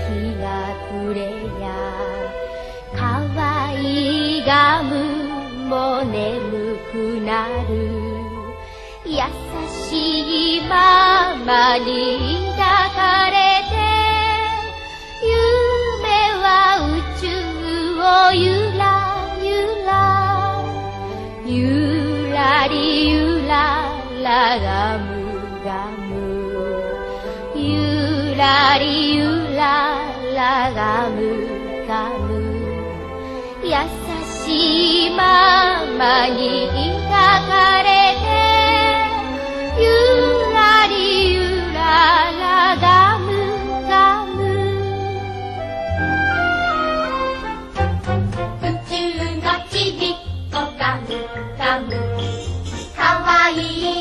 日が暮れやかわいいガムも眠くなる優しいママに抱かれて夢は宇宙をゆらゆらゆらりゆららガムガムゆらりゆららガムガム優しいママに抱かれてゆらりゆららガムガム宇宙のちびっこガムガムかわい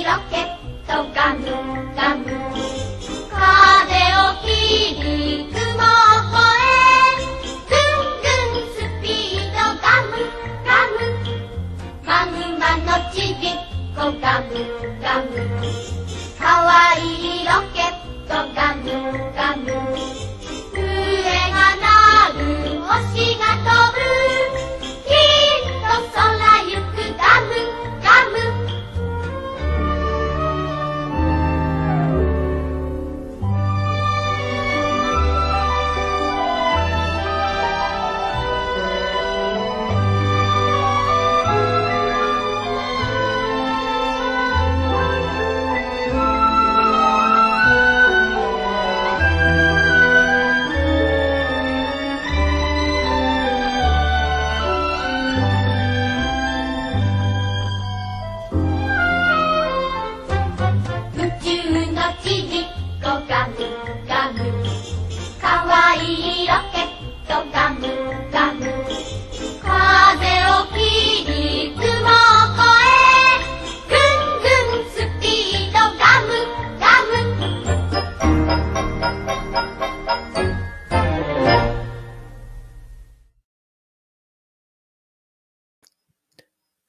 いロケットガムガム風を切り雲を越えぐんぐんスピードガムガムマグマのちびっこガムガムかわいいロケットガムガム笛が鳴る星が飛ぶきっと空行くガムガム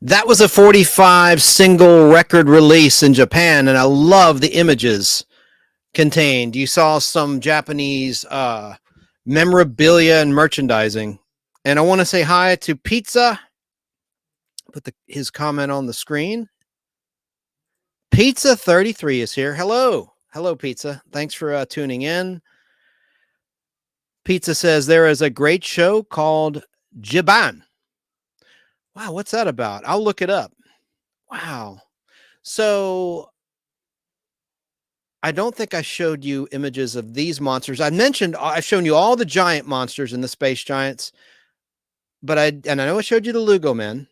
That was a 45 single record release in Japan, and I love the images contained. You saw some Japanese memorabilia and merchandising. And I want to say hi to Pizza. Put his comment on the screen. Pizza 33 is here. Hello. Hello, Pizza. Thanks for tuning in. Pizza says there is a great show called Jiban. Wow, what's that about? I'll look it up. Wow. So I don't think I showed you images of these monsters. I've shown you all the giant monsters and the space giants, but I know I showed you the Lugomen.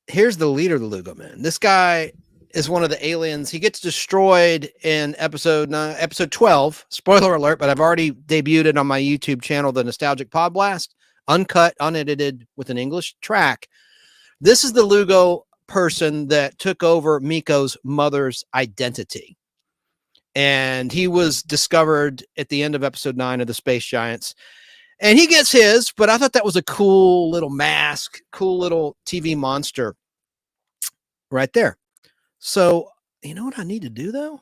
Here's the leader of the Lugomen. This guy is one of the aliens. He gets destroyed in episode 12. Spoiler alert, but I've already debuted it on my YouTube channel, The Nostalgic Podblast. Uncut, unedited, with an English track. This is the Lugo person that took over Mikko's mother's identity. And he was discovered at the end of episode 9 of the Space Giants. And he gets his, but I thought that was a cool little mask, cool little TV monster right there. So, you know what I need to do, though?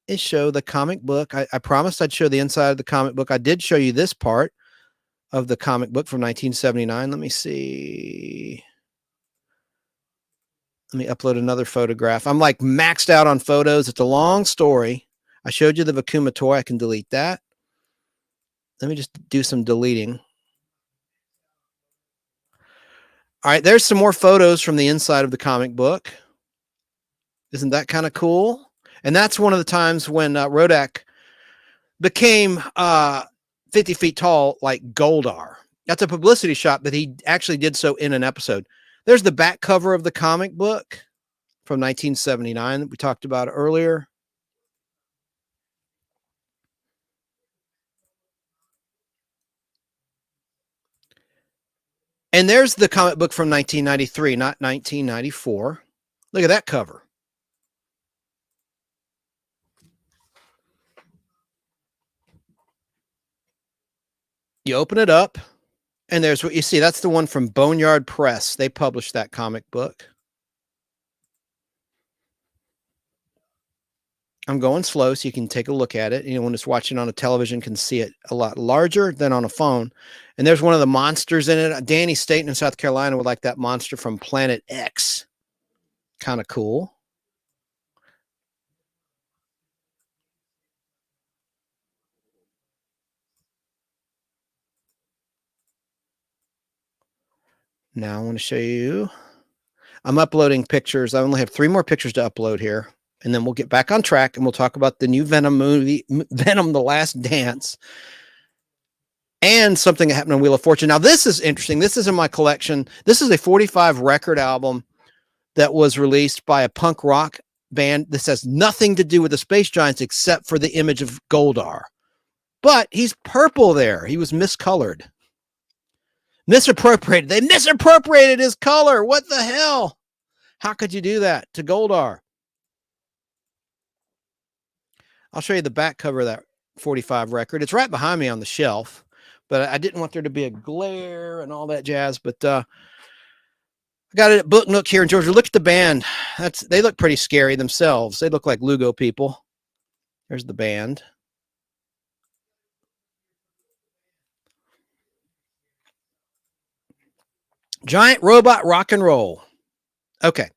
Is show the comic book. I promised I'd show the inside of the comic book. I did show you this part of the comic book from 1979. Let me see. Let me upload another photograph. I'm like maxed out on photos. It's a long story. I showed you the Vakuma toy. I can delete that. Let me just do some deleting. All right, there's some more photos from the inside of the comic book. Isn't that kind of cool? And that's one of the times when Rodak became 50 feet tall like Goldar. That's a publicity shot, but he actually did so in an episode. There's the back cover of the comic book from 1979 that we talked about earlier. And there's the comic book from 1993, not 1994. Look at that cover. You open it up, and there's what you see. That's the one from Boneyard Press. They published that comic book. I'm going slow so you can take a look at it. When it's watching on a television can see it a lot larger than on a phone. And there's one of the monsters in it. Danny Staten in South Carolina would like that monster from Planet X. Kind of cool. Now I want to show you. I'm uploading pictures. I only have 3 more pictures to upload here. And then we'll get back on track and we'll talk about the new Venom movie, Venom: The Last Dance, and something that happened on Wheel of Fortune. Now, this is interesting. This is in my collection. This is a 45 record album that was released by a punk rock band. This has nothing to do with the Space Giants except for the image of Goldar. But he's purple there. He was miscolored. Misappropriated. They misappropriated his color. What the hell? How could you do that to Goldar? I'll show you the back cover of that 45 record. It's right behind me on the shelf, but I didn't want there to be a glare and all that jazz. But I got it at Book Nook here in Georgia. Look at the band. They look pretty scary themselves. They look like Lugo people. There's the band. Giant robot rock and roll. Okay.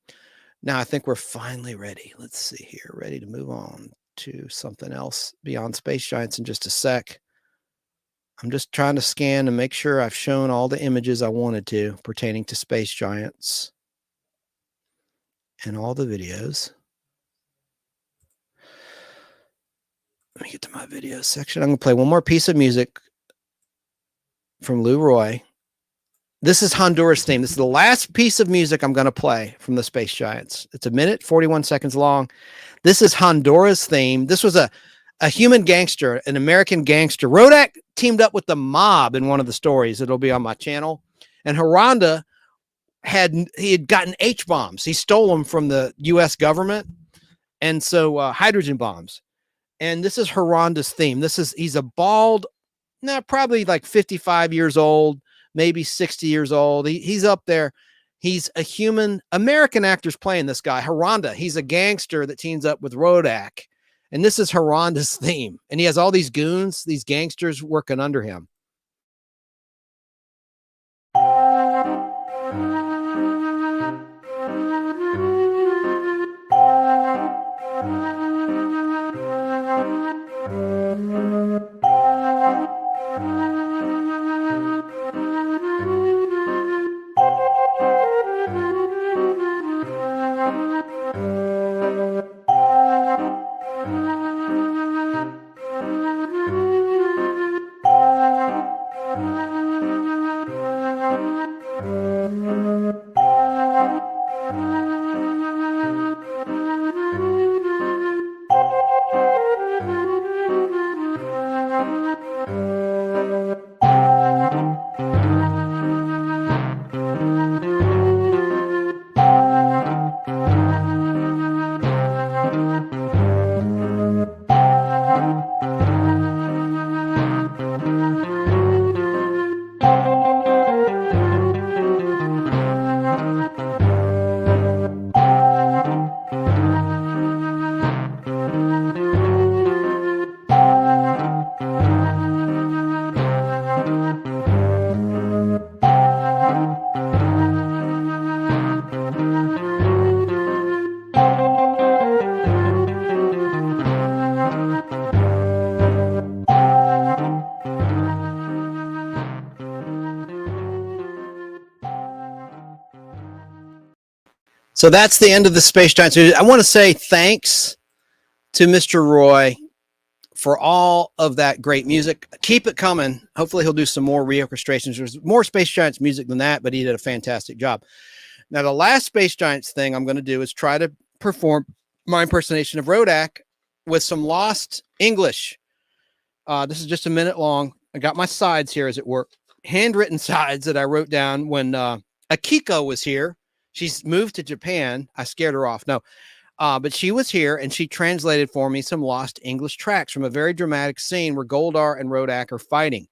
Now I think we're finally ready. Let's see here. Ready to move on to something else beyond Space Giants in just a sec. I'm just trying to scan and make sure I've shown all the images I wanted to pertaining to Space Giants and all the videos. Let me get to my video section. I'm going to play one more piece of music from Lou Roy. This is Honduras theme. This is the last piece of music I'm going to play from the Space Giants. It's 1 minute, 41 seconds long. This is Honduras theme. This was a human gangster, an American gangster. Rodak teamed up with the mob in one of the stories. It'll be on my channel. And Honda had gotten H-bombs. He stole them from the U.S. government. And so hydrogen bombs. And this is Honda's theme. He's a bald, probably like 55 years old, maybe 60 years old. He's up there. He's a human. American actor's playing this guy, Honda. He's a gangster that teams up with Rodak. And this is Honda's theme. And he has all these goons, these gangsters working under him. So that's the end of the Space Giants. I want to say thanks to Mr. Roy for all of that great music. Keep it coming. Hopefully he'll do some more reorchestrations. There's more Space Giants music than that, but he did a fantastic job. Now, the last Space Giants thing I'm going to do is try to perform my impersonation of Rodak with some lost English. This is just 1 minute long. I got my sides here, as it were, handwritten sides that I wrote down when Akiko was here. She's moved to Japan. I scared her off. No, but she was here and she translated for me some lost English tracks from a very dramatic scene where Goldar and Rodak are fighting.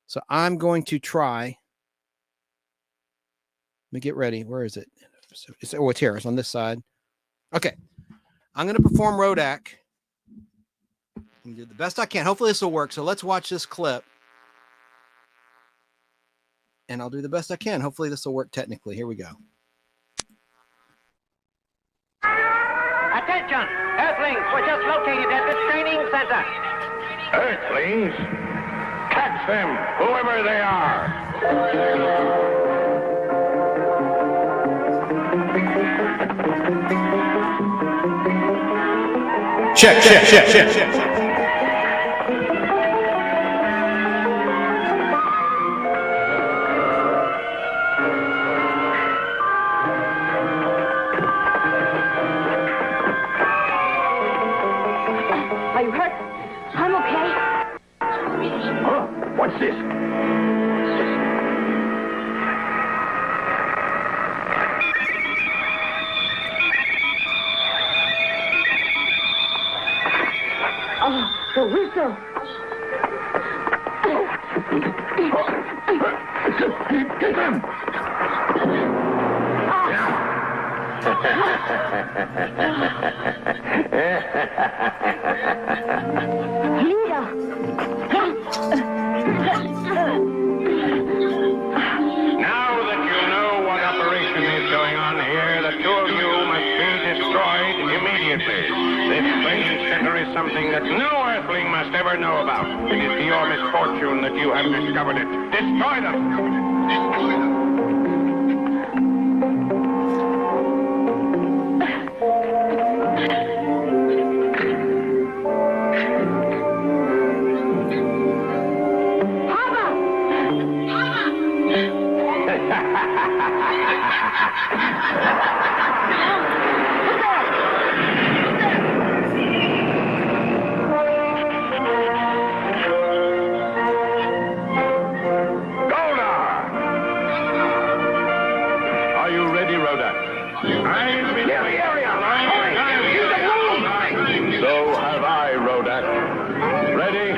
So I'm going to try. Let me get ready. Where is it? Oh, it's here. It's on this side. Okay. I'm going to perform Rodak I'm do the best I can. Hopefully this will work. So let's watch this clip. And I'll do the best I can. Hopefully this will work technically. Here we go. Attention! Earthlings were just located at the training center. Earthlings? Catch them, whoever they are. Check. Are you hurt? I'm okay. Huh? What's this? Oh, the whistle. Get them! Now that you know what operation is going on here, the two of you must be destroyed immediately. This training center is something that no Earthling must ever know about. It is to your misfortune that you have discovered it. Destroy them! Are you ready, Rodak? I've been in the area a long time. So have I, Rodak. Ready?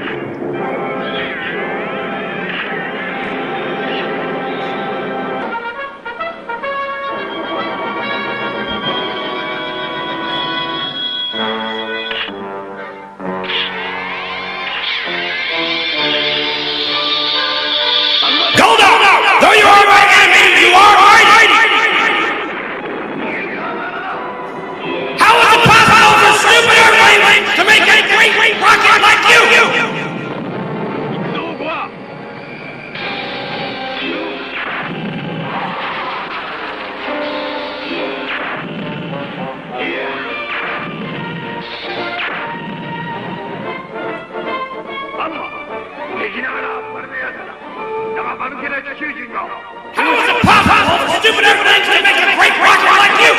Goldar! Though you are my enemy, you are my fighting! How is it possible for stupid Earthlings to make a great rocket like you? How is it possible for stupid Earthlings to make a great rocket like you?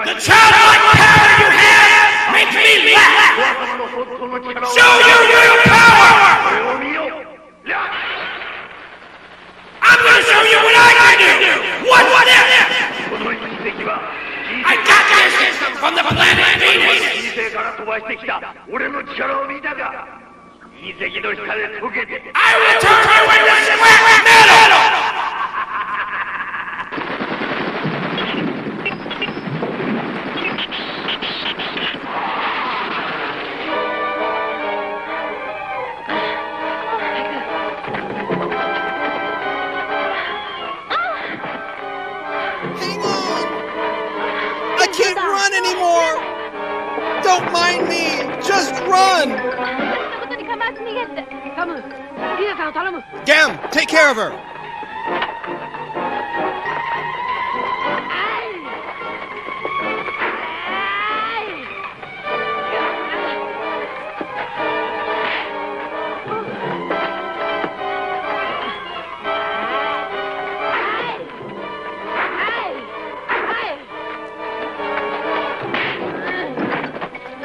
The childlike power you have makes me laugh! Show your real power! I'm gonna show you what I can do! What if? I got this from the planet Venus! I will turn you into scrap metal! I can't run anymore! Don't mind me! Just run! Gam, take care of her!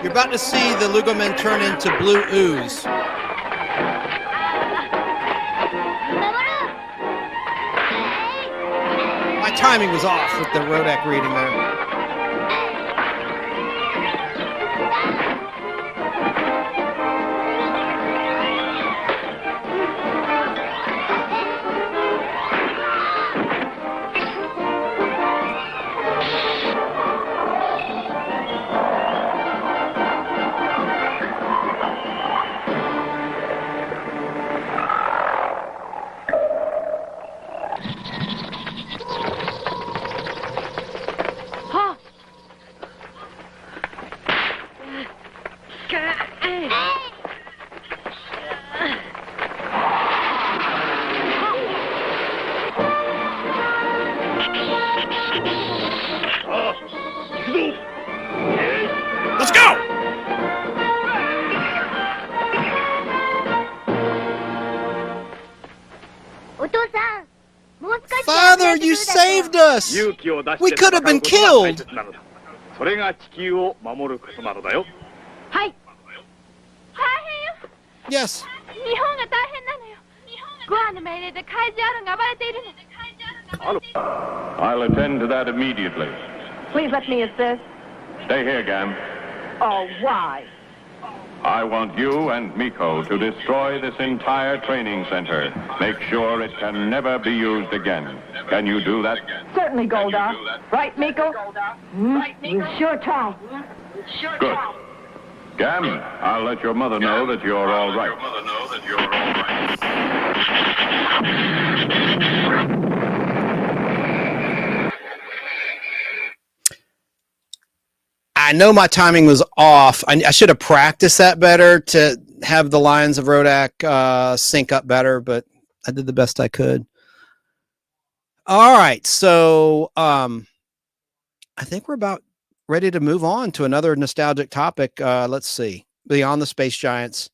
You're about to see the Lugomen turn into blue ooze. My timing was off with the Rodak reading there. Father, you saved us! We could have been killed! それが地球を守ることなのだよ。はい。大変よ。 Yes. 日本が大変なのよ。グアの命令でカイジアルが暴れているの。 I'll attend to that immediately. Please let me assist. Stay here, Gam. Oh, why? I want you and Mikko to destroy this entire training center. Make sure it can never be used again. Can you do that? Certainly, Goldar. Right, Mikko? You sure try. Good. Gam, I'll let your mother know that you're all right. I know my timing was off. I should have practiced that better to have the lines of Rodak sync up better, but I did the best I could. All right, so I think we're about ready to move on to another nostalgic topic. Let's see, Beyond the Space Giants.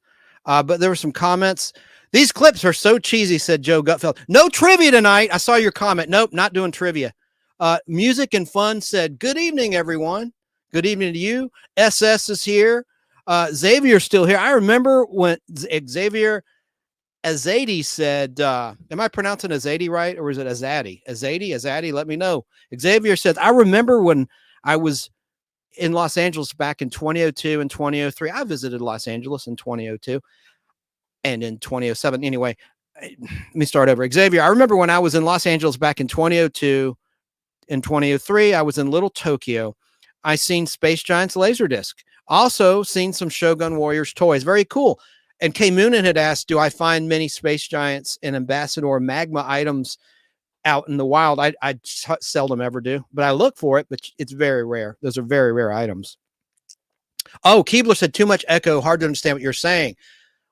But there were some comments. These clips are so cheesy, said Joe Gutfeld. No trivia tonight. I saw your comment. Nope, not doing trivia. Music and Fun said, good evening, everyone. Good evening to you. SS is here. Xavier's still here. I remember when Xavier Azadi said, am I pronouncing Azadi right? Or is it Azadi? Azadi, let me know. Xavier said, I remember when I was in Los Angeles back in 2002 and 2003. I visited Los Angeles in 2002 and in 2007. Anyway, let me start over. Xavier, I remember when I was in Los Angeles back in 2002 and 2003, I was in Little Tokyo. I seen Space Giants Laserdisc. Also seen some Shogun Warriors toys. Very cool. And K Moonin had asked, do I find many Space Giants and Ambassador Magma items out in the wild? I seldom ever do, but I look for it, but it's very rare. Those are very rare items. Oh, Keebler said too much echo. Hard to understand what you're saying.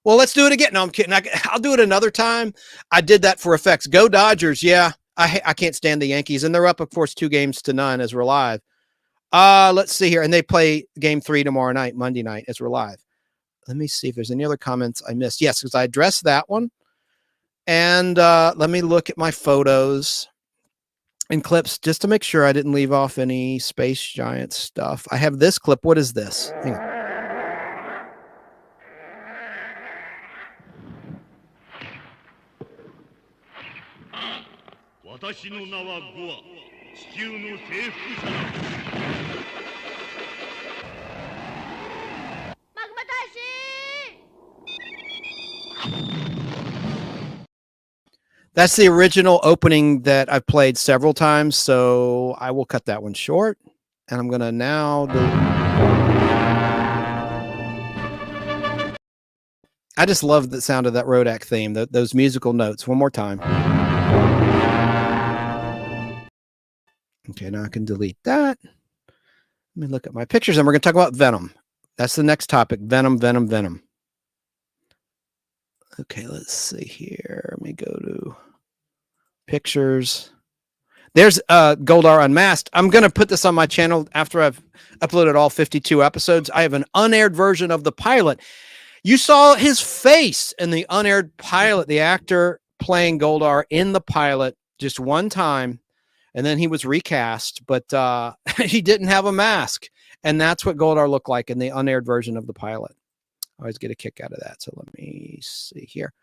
Well, let's do it again. No, I'm kidding. I'll do it another time. I did that for effects. Go Dodgers. Yeah, I can't stand the Yankees. And they're up, of course, 2-0 as we're live. Let's see here. And they play game 3 tomorrow night, Monday night, as we're live. Let me see if there's any other comments I missed. Yes, because I addressed that one. And let me look at my photos and clips just to make sure I didn't leave off any Space Giant stuff. I have this clip. What is this? Hang on. That's the original opening that I've played several times, so I will cut that one short. And I'm going to now do... I just love the sound of that Rodak theme, those musical notes. One more time. Okay, now I can delete that. Let me look at my pictures, and we're going to talk about Venom. That's the next topic, Venom. Okay, let's see here. Let me go to pictures. There's Goldar Unmasked. I'm going to put this on my channel after I've uploaded all 52 episodes. I have an unaired version of the pilot. You saw his face in the unaired pilot, the actor playing Goldar in the pilot just one time, and then he was recast, but he didn't have a mask. And that's what Goldar looked like in the unaired version of the pilot. I always get a kick out of that. So let me see here.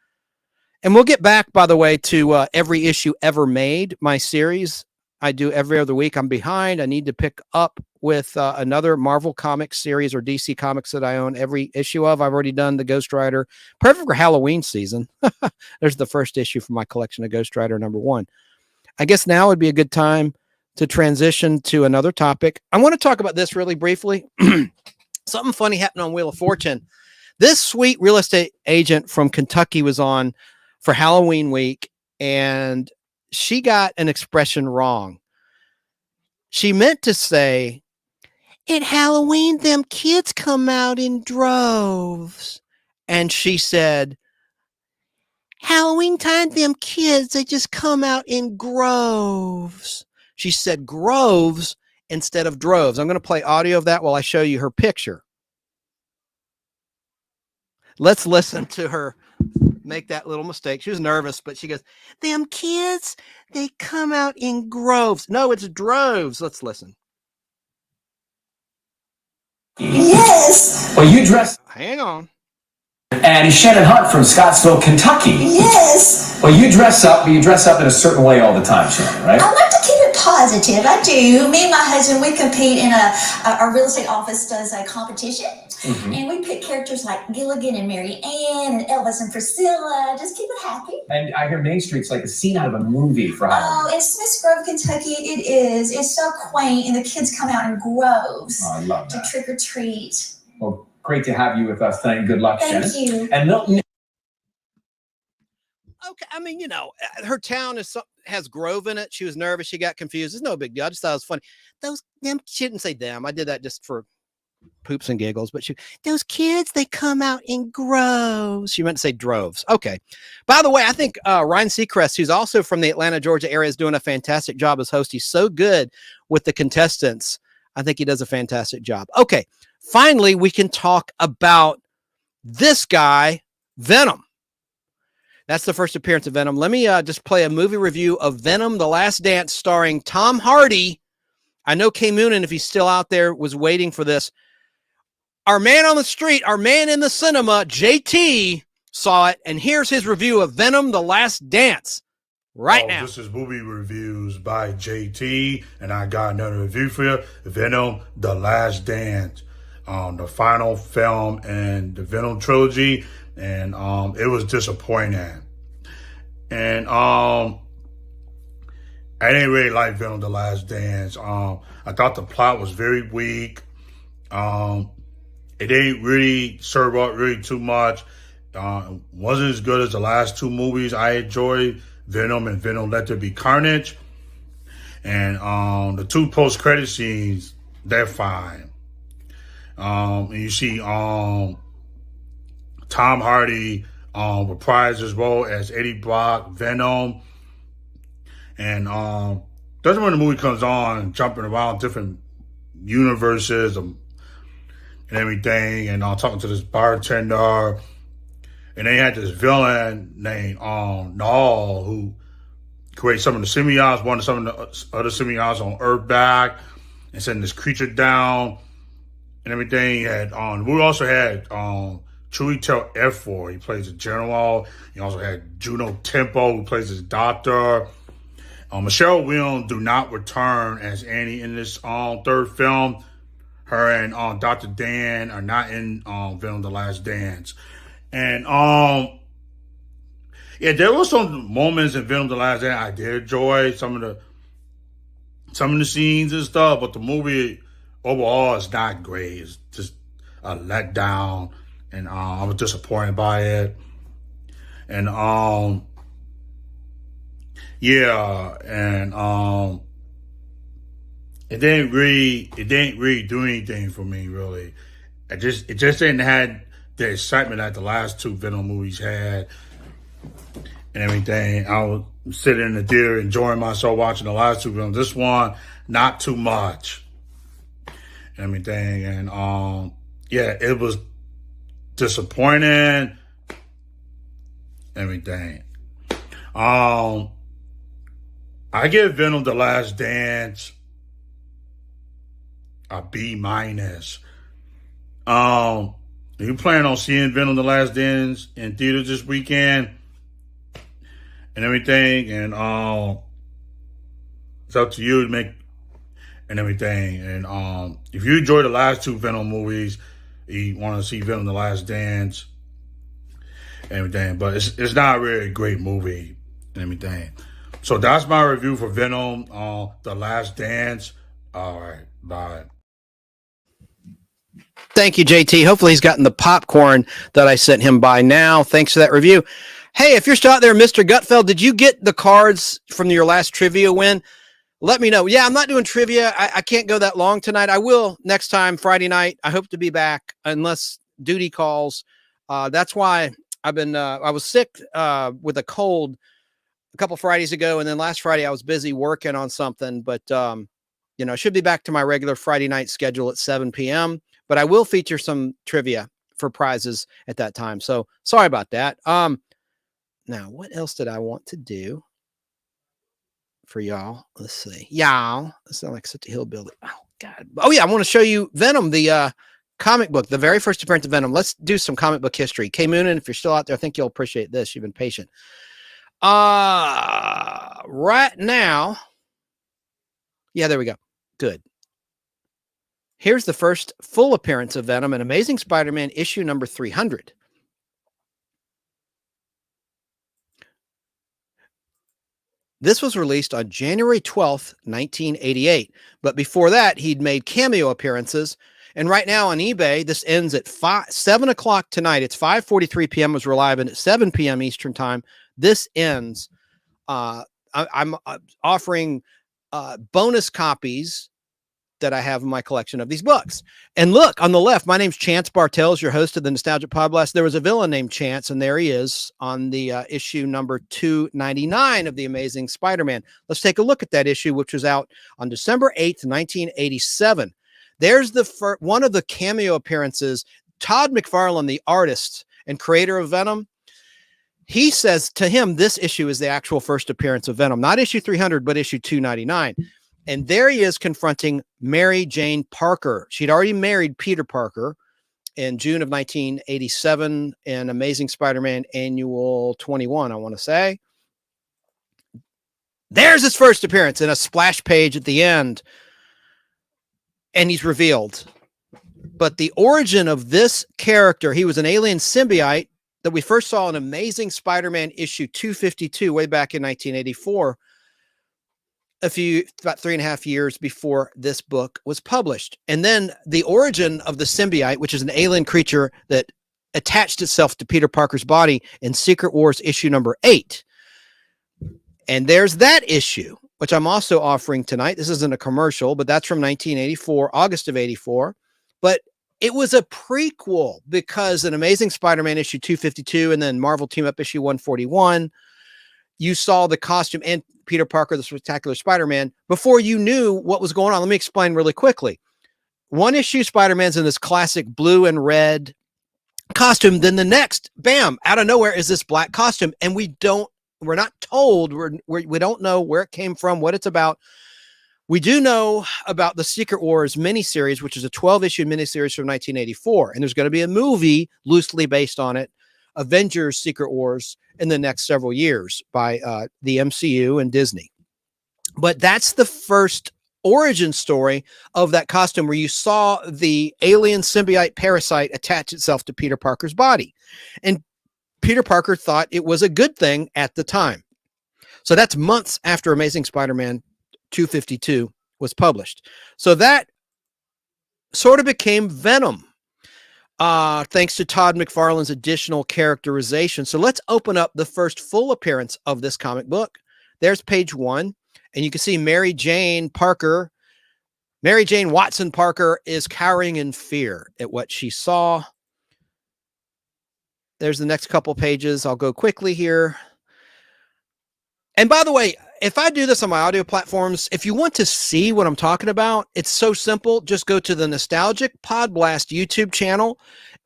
And we'll get back, by the way, to every issue ever made, my series. I do every other week. I'm behind. I need to pick up with another Marvel Comics series or DC Comics that I own every issue of. I've already done the Ghost Rider. Perfect for Halloween season. There's the first issue from my collection of Ghost Rider #1. I guess now would be a good time to transition to another topic. I want to talk about this really briefly. Something funny happened on Wheel of Fortune. This sweet real estate agent from Kentucky was on for Halloween week, and she got an expression wrong. She meant to say, at Halloween, them kids come out in droves. And she said, Halloween time, them kids, they just come out in groves. She said groves instead of droves. I'm going to play audio of that while I show you her picture. Let's listen to her make that little mistake. She was nervous, but she goes, them kids, they come out in groves. No, it's droves. Let's listen. Yes. Well, you dress. Hang on. And Shannon Hunt from Scottsville, Kentucky. Yes. Well, you dress up, but you dress up in a certain way all the time, Shannon, right? I like to keep it positive. I do. Me and my husband, we compete in our real estate office does a competition. Mm-hmm. And we pick characters like Gilligan and Mary Ann and Elvis and Priscilla. Just keep it happy. And I hear Main Street's like a scene out of a movie for Halloween. Oh, in Smiths Grove, Kentucky, it is. It's so quaint, and the kids come out in groves I love that. to trick or treat. Well, great to have you with us. Good luck, Shannon. Thank you. And okay, I mean, her town has grove in it. She was nervous. She got confused. It's no big deal. I just thought it was funny. She didn't say them. I did that just for poops and giggles, but those kids, they come out in groves. She meant to say droves. Okay. By the way, I think Ryan Seacrest, who's also from the Atlanta, Georgia area, is doing a fantastic job as host. He's so good with the contestants. I think he does a fantastic job. Okay. Finally, we can talk about this guy, Venom. That's the first appearance of Venom. Let me just play a movie review of Venom, The Last Dance, starring Tom Hardy. I know Kay Moonen, if he's still out there, was waiting for this. Our man on the street, our man in the cinema, JT, saw it, and here's his review of Venom, The Last Dance now. This is Movie Reviews by JT, and I got another review for you, Venom, The Last Dance. The final film in the Venom trilogy, and it was disappointing. And I didn't really like Venom: The Last Dance. I thought the plot was very weak. It didn't really serve up really too much. It wasn't as good as the last two movies I enjoyed, Venom and Venom Let There Be Carnage. And the two post-credit scenes, they're fine. And you see Tom Hardy reprise his role as Eddie Brock, Venom. And that's when the movie comes on, jumping around different universes and everything, and talking to this bartender. And they had this villain named Null, who created some of the symbiotes, one of some of the other symbiotes on Earth back, and sending this creature down. And everything. We also had Chiwetel Ejiofor. He plays a general. He also had Juno Tempo, who plays his doctor. Michelle Williams do not return as Annie in this third film. Her and Dr. Dan are not in Venom: The Last Dance. And there were some moments in Venom: The Last Dance I did enjoy, some of the scenes and stuff, but the movie overall, it's not great. It's just a letdown, and I was disappointed by it. And it didn't really do anything for me, really. It just didn't have the excitement that the last two Venom movies had, and everything. I was sitting in the theater enjoying myself watching the last two films. This one, not too much. Everything, and it was disappointing. Everything. I give Venom: The Last Dance a B-. You plan on seeing Venom: The Last Dance in theaters this weekend and everything, and it's up to you to make and everything. And if you enjoy the last two Venom movies, you want to see Venom: The Last Dance and everything. But it's not really a great movie and everything. So that's my review for Venom: The Last Dance. All right, bye. Thank you, JT. Hopefully he's gotten the popcorn that I sent him by now. Thanks for that review. Hey, if you're still out there, Mr. Gutfeld, did you get the cards from your last trivia win? Let me know. Yeah, I'm not doing trivia. I can't go that long tonight. I will next time, Friday night. I hope to be back unless duty calls. That's why I was sick with a cold a couple Fridays ago. And then last Friday I was busy working on something, but I should be back to my regular Friday night schedule at 7 p.m. But I will feature some trivia for prizes at that time. So sorry about that. Now, what else did I want to do for y'all? Let's see. Y'all. I sound like such a hillbilly. Oh, God. Oh, yeah. I want to show you Venom, the comic book, the very first appearance of Venom. Let's do some comic book history. K Moonin, if you're still out there, I think you'll appreciate this. You've been patient. Right now. Yeah, there we go. Good. Here's the first full appearance of Venom in Amazing Spider-Man issue number 300. This was released on January 12th, 1988. But before that, he'd made cameo appearances. And right now on eBay, this ends at 7 o'clock tonight. It's 5:43 p.m. was relive, and at 7 p.m. Eastern time, this ends. I'm offering bonus copies that I have in my collection of these books. And look, on the left, my name's Chance Bartels, your host of the Nostalgic Podblast. There was a villain named Chance, and there he is on the issue number 299 of The Amazing Spider-Man. Let's take a look at that issue, which was out on December 8th, 1987. There's one of the cameo appearances. Todd McFarlane, the artist and creator of Venom, he says to him, this issue is the actual first appearance of Venom, not issue 300, but issue 299. And there he is confronting Mary Jane Parker. She'd already married Peter Parker in June of 1987 in Amazing Spider-Man Annual 21, I want to say. There's his first appearance in a splash page at the end. And he's revealed. But the origin of this character, he was an alien symbiote that we first saw in Amazing Spider-Man issue 252 way back in 1984. About 3.5 years before this book was published. And then the origin of the symbiote, which is an alien creature that attached itself to Peter Parker's body in Secret Wars issue number 8. And there's that issue, which I'm also offering tonight. This isn't a commercial, but that's from 1984, August of 84. But it was a prequel because in Amazing Spider-Man issue 252 and then Marvel Team Up issue 141, you saw the costume and Peter Parker, the Spectacular Spider-Man, before you knew what was going on. Let me explain really quickly. One issue, Spider-Man's in this classic blue and red costume. Then the next, bam, out of nowhere is this black costume. And we're not told, we don't know where it came from, what it's about. We do know about the Secret Wars miniseries, which is a 12-issue miniseries from 1984. And there's going to be a movie loosely based on it, Avengers Secret Wars, in the next several years by the MCU and Disney. But that's the first origin story of that costume where you saw the alien symbiote parasite attach itself to Peter Parker's body. And Peter Parker thought it was a good thing at the time. So that's months after Amazing Spider-Man 252 was published. So that sort of became Venom. Thanks to Todd McFarlane's additional characterization. So let's open up the first full appearance of this comic book. There's page 1, and you can see Mary Jane Watson Parker is cowering in fear at what she saw. There's the next couple pages. I'll go quickly here. And by the way, if I do this on my audio platforms, if you want to see what I'm talking about, it's so simple. Just go to the Nostalgic Podblast YouTube channel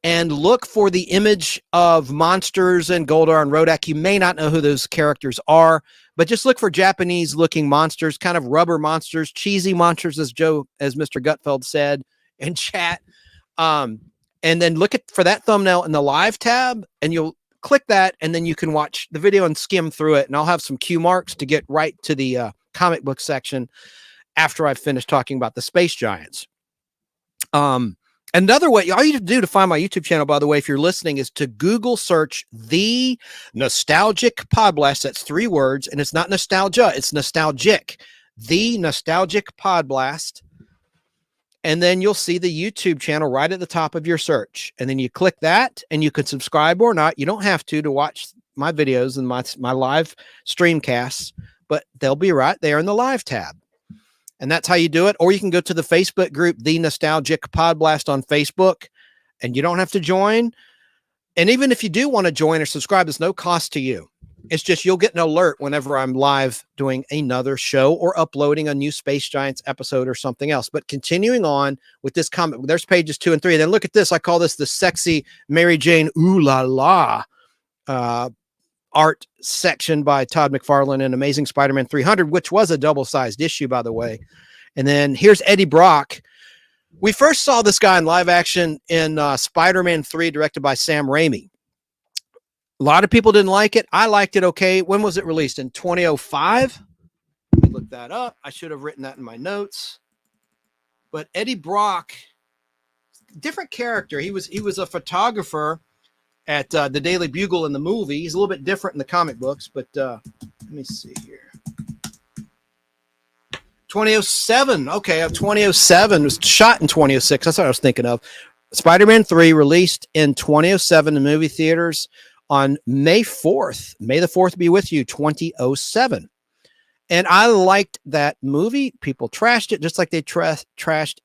and look for the image of monsters and Goldar and Rodak. You may not know who those characters are, but just look for Japanese looking monsters, kind of rubber monsters, cheesy monsters, as Mr. Gutfeld said in chat. And then look for that thumbnail in the live tab, and you'll click that, and then you can watch the video and skim through it. And I'll have some cue marks to get right to the comic book section after I've finished talking about the space giants. Another way, all you have to do to find my YouTube channel, by the way, if you're listening, is to Google search The Nostalgic Podblast. That's 3 words, and it's not nostalgia, it's nostalgic. The Nostalgic Podblast. And then you'll see the YouTube channel right at the top of your search. And then you click that, and you can subscribe or not. You don't have to watch my videos and my live streamcasts, but they'll be right there in the live tab. And that's how you do it. Or you can go to the Facebook group, The Nostalgic Podblast on Facebook, and you don't have to join. And even if you do want to join or subscribe, there's no cost to you. It's just you'll get an alert whenever I'm live doing another show or uploading a new Space Giants episode or something else. But continuing on with this comic, there's pages 2 and 3. And then look at this. I call this the sexy Mary Jane ooh la la art section by Todd McFarlane in Amazing Spider-Man 300, which was a double-sized issue, by the way. And then here's Eddie Brock. We first saw this guy in live action in Spider-Man 3, directed by Sam Raimi. A lot of people didn't like it. I liked it okay. When was it released? In 2005? Let me look that up. I should have written that in my notes. But Eddie Brock, different character. He was a photographer at the Daily Bugle in the movie. He's a little bit different in the comic books, but let me see here. 2007. Okay, 2007. It was shot in 2006. That's what I was thinking of. Spider-Man 3 released in 2007 in movie theaters on May 4th. May the 4th be with you, 2007. And I liked that movie. People trashed it just like they trashed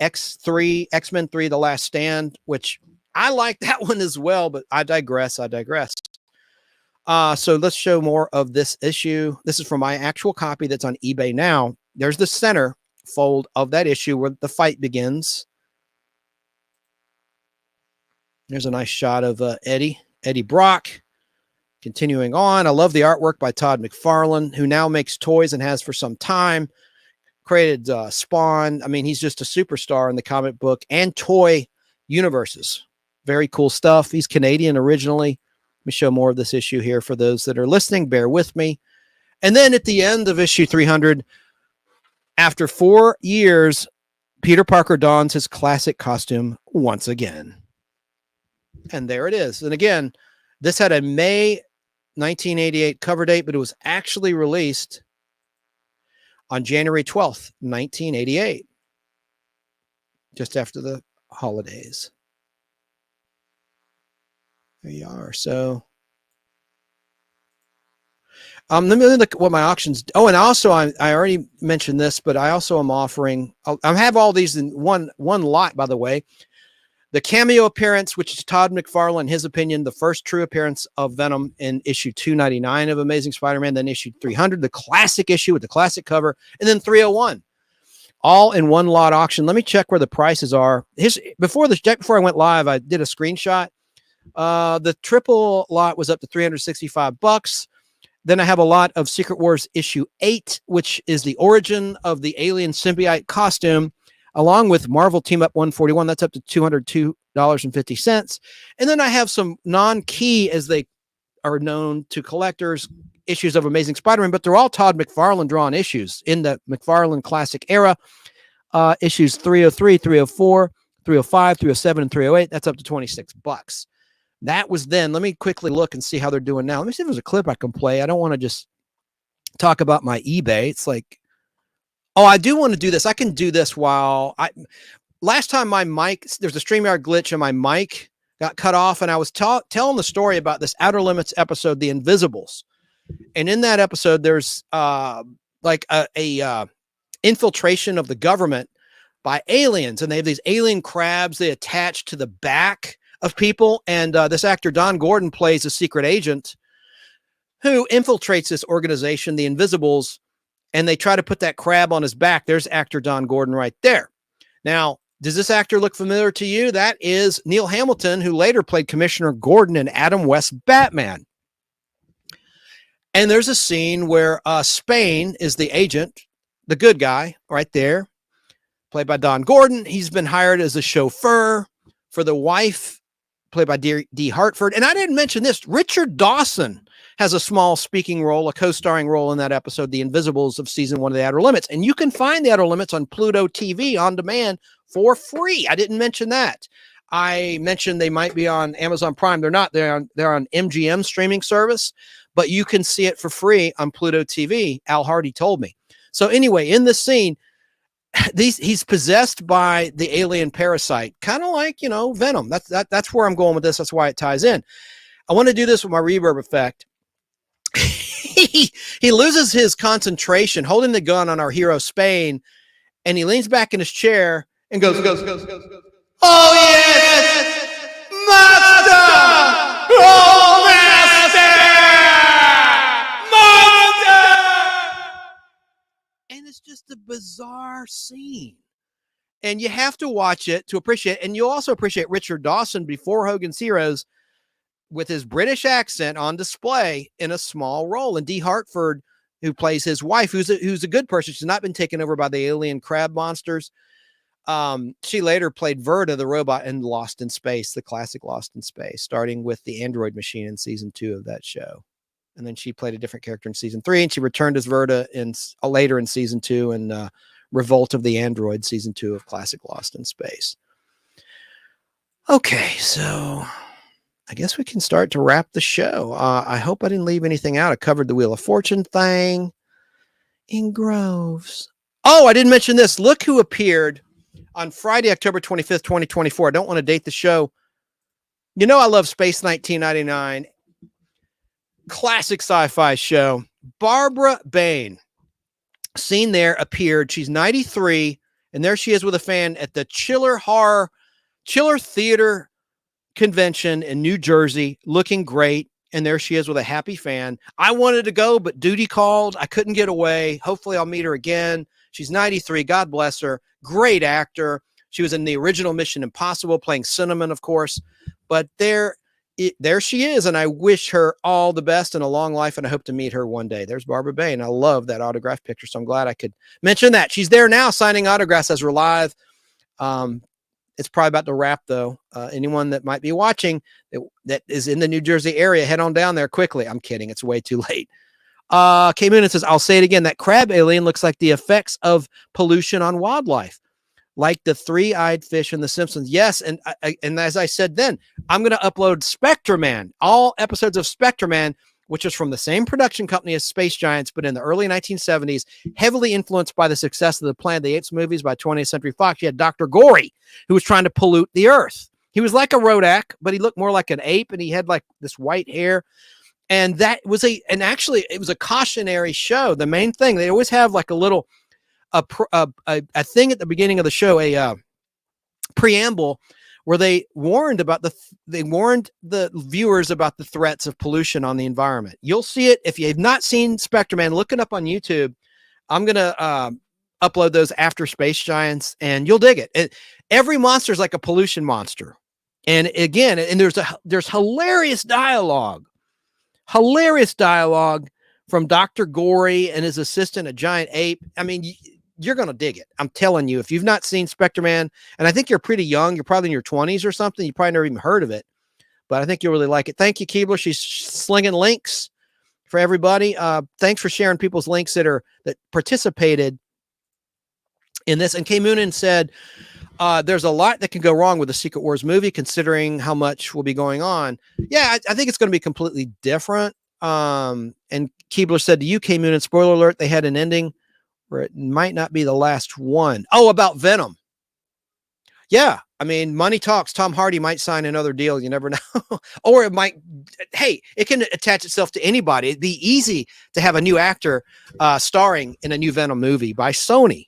X-Men 3, The Last Stand, which I like that one as well, but I digress. So let's show more of this issue. This is from my actual copy that's on eBay now. There's the center fold of that issue where the fight begins. There's a nice shot of Eddie Brock. Continuing on, I love the artwork by Todd McFarlane, who now makes toys and has for some time. Created Spawn. I mean, he's just a superstar in the comic book and toy universes. Very cool stuff. He's Canadian originally. Let me show more of this issue here for those that are listening. Bear with me. And then at the end of issue 300, after 4 years, Peter Parker dons his classic costume once again. And there it is. And again, this had a May 1988 cover date, but it was actually released on January 12th, 1988, just after the holidays. There you are. So, let me look at what my auctions. Oh, and also I already mentioned this, but I also am offering. I have all these in one lot, by the way. The cameo appearance, which is Todd McFarlane, his opinion, the first true appearance of Venom in issue 299 of Amazing Spider-Man, then issue 300, the classic issue with the classic cover, and then 301. All in one lot auction. Let me check where the prices are. Before I went live, I did a screenshot. The triple lot was up to $365. Then I have a lot of Secret Wars issue 8, which is the origin of the alien symbiote costume, along with Marvel Team Up 141. That's up to $202.50. And then I have some non-key, as they are known to collectors, issues of Amazing Spider-Man, but they're all Todd McFarlane drawn issues in the McFarlane classic era. Issues 303, 304, 305, 307, and 308. That's up to $26. That was then. Let me quickly look and see how they're doing now. Let me see if there's a clip I can play. I don't want to just talk about my eBay. It's like, oh, I do want to do this. I can do this while last time my mic, there's a StreamYard glitch and my mic got cut off, and I was telling the story about this Outer Limits episode, The Invisibles. And in that episode, there's like a infiltration of the government by aliens, and they have these alien crabs they attach to the back of people. And this actor, Don Gordon, plays a secret agent who infiltrates this organization, The Invisibles, and they try to put that crab on his back. There's actor Don Gordon right there. Now, does this actor look familiar to you? That is Neil Hamilton, who later played Commissioner Gordon in Adam West's Batman. And there's a scene where Spain is the agent, the good guy right there, played by Don Gordon. He's been hired as a chauffeur for the wife, played by Dee Hartford. And I didn't mention this. Richard Dawson has a small speaking role, a co-starring role in that episode, The Invisibles of season 1 of The Outer Limits. And you can find The Outer Limits on Pluto TV on demand for free. I didn't mention that. I mentioned they might be on Amazon Prime. They're not. They're on MGM streaming service, but you can see it for free on Pluto TV. Al Hardy told me. So anyway, in this scene, he's possessed by the alien parasite, kind of like, Venom. That's where I'm going with this. That's why it ties in. I want to do this with my reverb effect. He loses his concentration holding the gun on our hero Spain, and he leans back in his chair and goes. Oh yes, Master! Oh Master! And it's just a bizarre scene, and you have to watch it to appreciate it. And you'll also appreciate Richard Dawson before Hogan's Heroes with his British accent on display in a small role. And Dee Hartford, who plays his wife, who's a good person. She's not been taken over by the alien crab monsters. She later played Verda, the robot, in Lost in Space, the classic Lost in Space, starting with the android machine in season 2 of that show. And then she played a different character in season 3, and she returned as Verda later in season 2 in Revolt of the Android, season 2 of classic Lost in Space. Okay, so I guess we can start to wrap the show. I hope I didn't leave anything out. I covered the Wheel of Fortune thing in Groves. Oh, I didn't mention this. Look who appeared on Friday, October 25th, 2024. I don't want to date the show. You know I love Space 1999. Classic sci-fi show. Barbara Bain, seen there, appeared. She's 93, and there she is with a fan at the Chiller Theater Convention in New Jersey, looking great. And there she is with a happy fan. I wanted to go, but duty called. I couldn't get away. Hopefully I'll meet her again. She's 93. God bless her. Great actor. She was in the original Mission Impossible, playing Cinnamon, of course. But there she is, and I wish her all the best and a long life, and I hope to meet her one day. There's Barbara Bain. I love that autograph picture, so I'm glad I could mention that. She's there now signing autographs as we're live. It's probably about to wrap, though. Anyone that might be watching that is in the New Jersey area, head on down there quickly. I'm kidding. It's way too late. Came in and says, I'll say it again. That crab alien looks like the effects of pollution on wildlife, like the three-eyed fish in The Simpsons. Yes, and as I said then, I'm going to upload Spectreman, all episodes of Spectreman, which is from the same production company as Space Giants, but in the early 1970s, heavily influenced by the success of the Planet of the Apes movies by 20th Century Fox. You had Dr. Gory, who was trying to pollute the Earth. He was like a Rodak, but he looked more like an ape, and he had like this white hair. And that was actually it was a cautionary show. The main thing, they always have like a little, a thing at the beginning of the show, a preamble where they warned the viewers about the threats of pollution on the environment. You'll see it. If you've not seen Spectreman, look it up on YouTube. I'm going to upload those after Space Giants, and you'll dig it. Every monster is like a pollution monster. And again, there's hilarious dialogue from Dr. Gory and his assistant, a giant ape. I mean, you're going to dig it. I'm telling you, if you've not seen Spectreman, and I think you're pretty young, you're probably in your 20s or something, you probably never even heard of it, but I think you'll really like it. Thank you, Keebler. She's slinging links for everybody. Thanks for sharing people's links that participated in this. And K. Moonin said, there's a lot that can go wrong with the Secret Wars movie, considering how much will be going on. Yeah, I think it's going to be completely different. And Keebler said to you, K. Moonin, spoiler alert, they had an ending where it might not be the last one. Oh, about Venom. Yeah, I mean, money talks. Tom Hardy might sign another deal. You never know. Or it might, hey, it can attach itself to anybody. It'd be easy to have a new actor starring in a new Venom movie by Sony.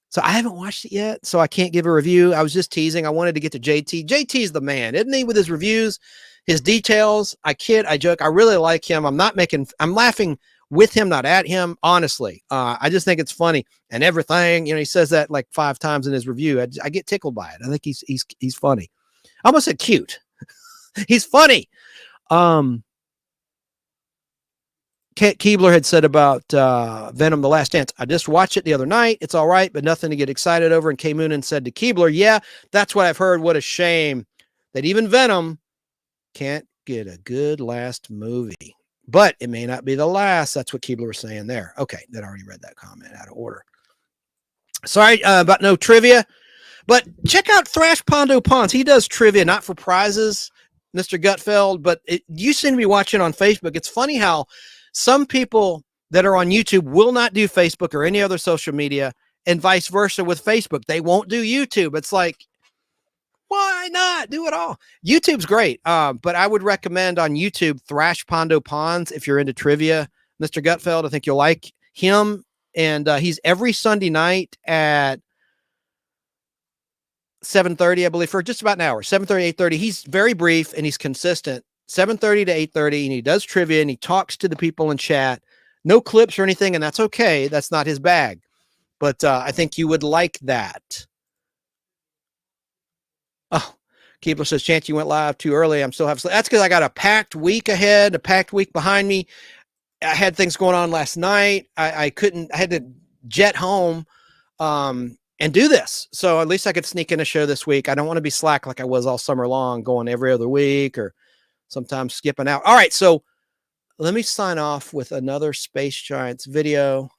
So I haven't watched it yet, so I can't give a review. I was just teasing. I wanted to get to JT. JT's the man, isn't he, with his reviews, his details? I kid, I joke. I really like him. I'm laughing with him, not at him, honestly. I just think it's funny and everything. He says that like 5 times in his review. I get tickled by it. I think he's funny. I almost said cute. He's funny. Keebler had said about Venom: The Last Dance. I just watched it the other night. It's all right, but nothing to get excited over. And K. Moonin said to Keebler, yeah, that's what I've heard. What a shame that even Venom can't get a good last movie. But it may not be the last. That's what Keebler was saying there. Okay, that already read that comment out of order. Sorry about no trivia. But check out Thrash Pondo Pons. He does trivia, not for prizes, Mr. Gutfeld, but you seem to be watching on Facebook. It's funny how some people that are on YouTube will not do Facebook or any other social media, and vice versa with Facebook. They won't do YouTube. It's like, why not do it all? YouTube's great, but I would recommend on YouTube Thrash Pondo Pons if you're into trivia. Mr. Gutfeld, I think you'll like him, and he's every Sunday night at 7:30, I believe, for just about an hour. 7:30, 8:30. He's very brief and he's consistent. 7:30 to 8:30, and he does trivia and he talks to the people in chat. No clips or anything, and that's okay. That's not his bag, but I think you would like that. Oh, Keebler says, Chance, you went live too early. I'm still having sleep. That's because I got a packed week ahead, a packed week behind me. I had things going on last night. I had to jet home and do this. So at least I could sneak in a show this week. I don't want to be slack like I was all summer long, going every other week or sometimes skipping out. All right. So let me sign off with another Space Giants video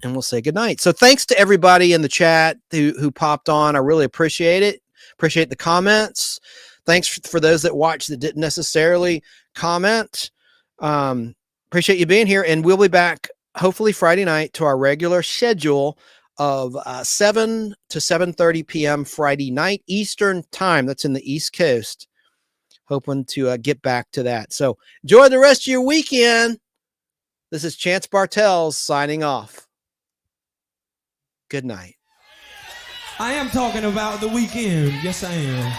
and we'll say goodnight. So thanks to everybody in the chat who popped on. I really appreciate it. Appreciate the comments. Thanks for those that watched that didn't necessarily comment. Appreciate you being here, and we'll be back hopefully Friday night to our regular schedule of 7 to 7:30 p.m. Friday night Eastern time. That's in the East Coast. Hoping to get back to that. So enjoy the rest of your weekend. This is Chance Bartels signing off. Good night. I am talking about the weekend. Yes, I am.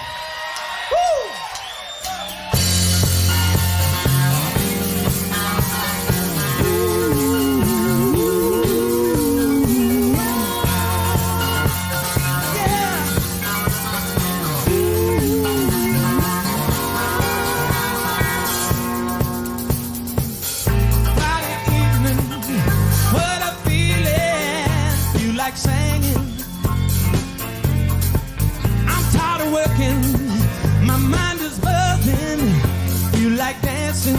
My mind is buzzing. You like dancing?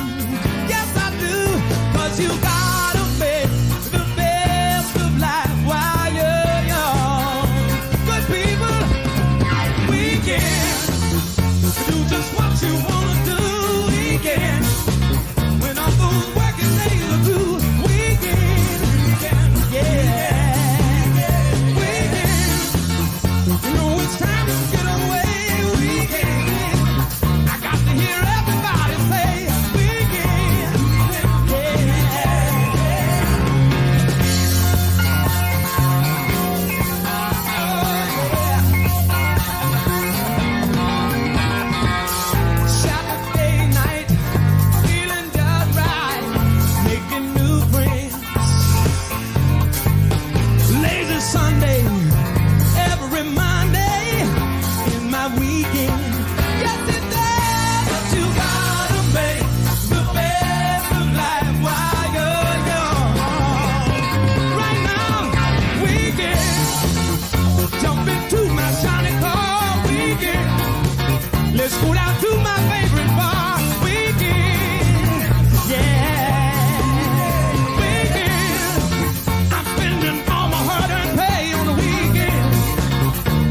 Yes, I do. 'Cause you gotta make the best of life while you're young. Good people, we can do just what you wanna do. We can. When all those working days are through, we can. Yeah. We can. You know it's time to get away. Hear everybody say we can, Saturday night, feeling just right, making new friends. Lazy Sunday, every Monday is my weekend. Yes, it does. You gotta make the best of life while you're young. Right now, we can jump into my shiny car. We can. Let's go down to my favorite bar. We can. Yeah. We can. I'm spending all my hard-earned pay on the weekend.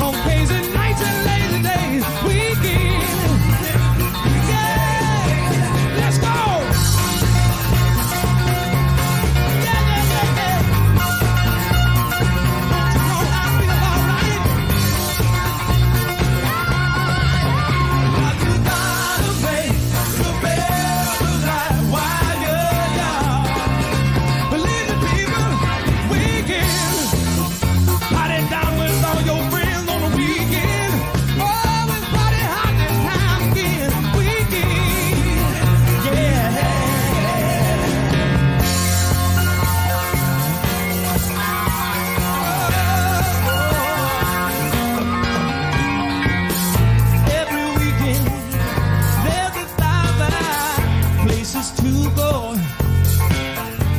On crazy nights and lazy days. We can. Let's go!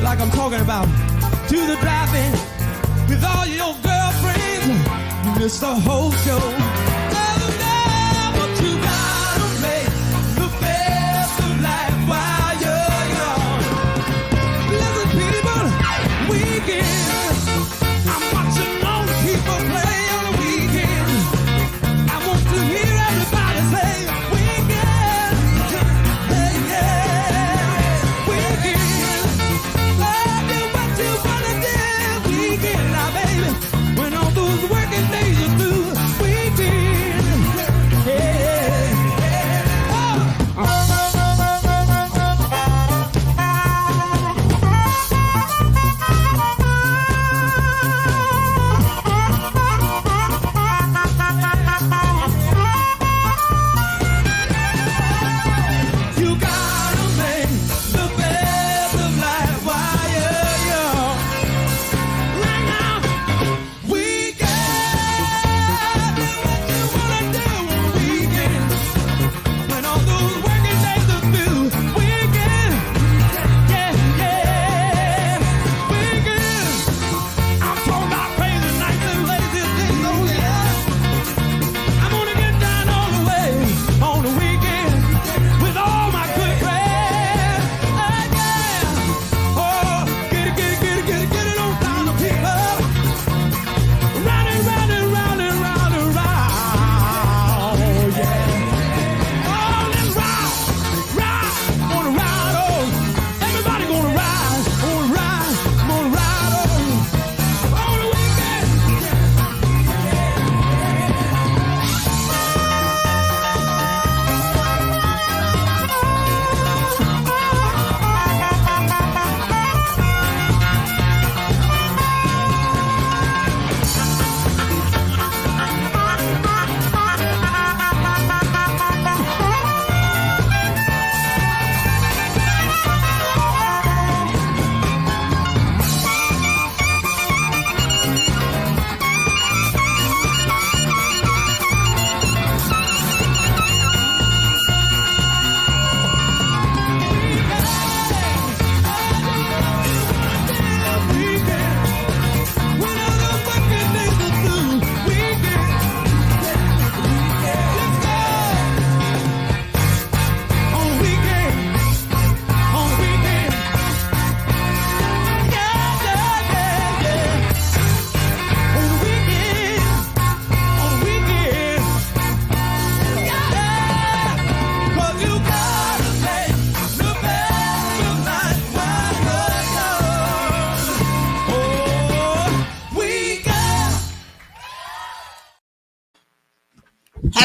Like I'm talking about to the drive-in with all your girlfriends. You miss the whole show. But you gotta make the best of life while you're young. Listen, people, weekend. I'm watching all the people play on the weekend. I want to hear everybody say weekend. Hey, yeah, weekend. When all those working days are through, we did.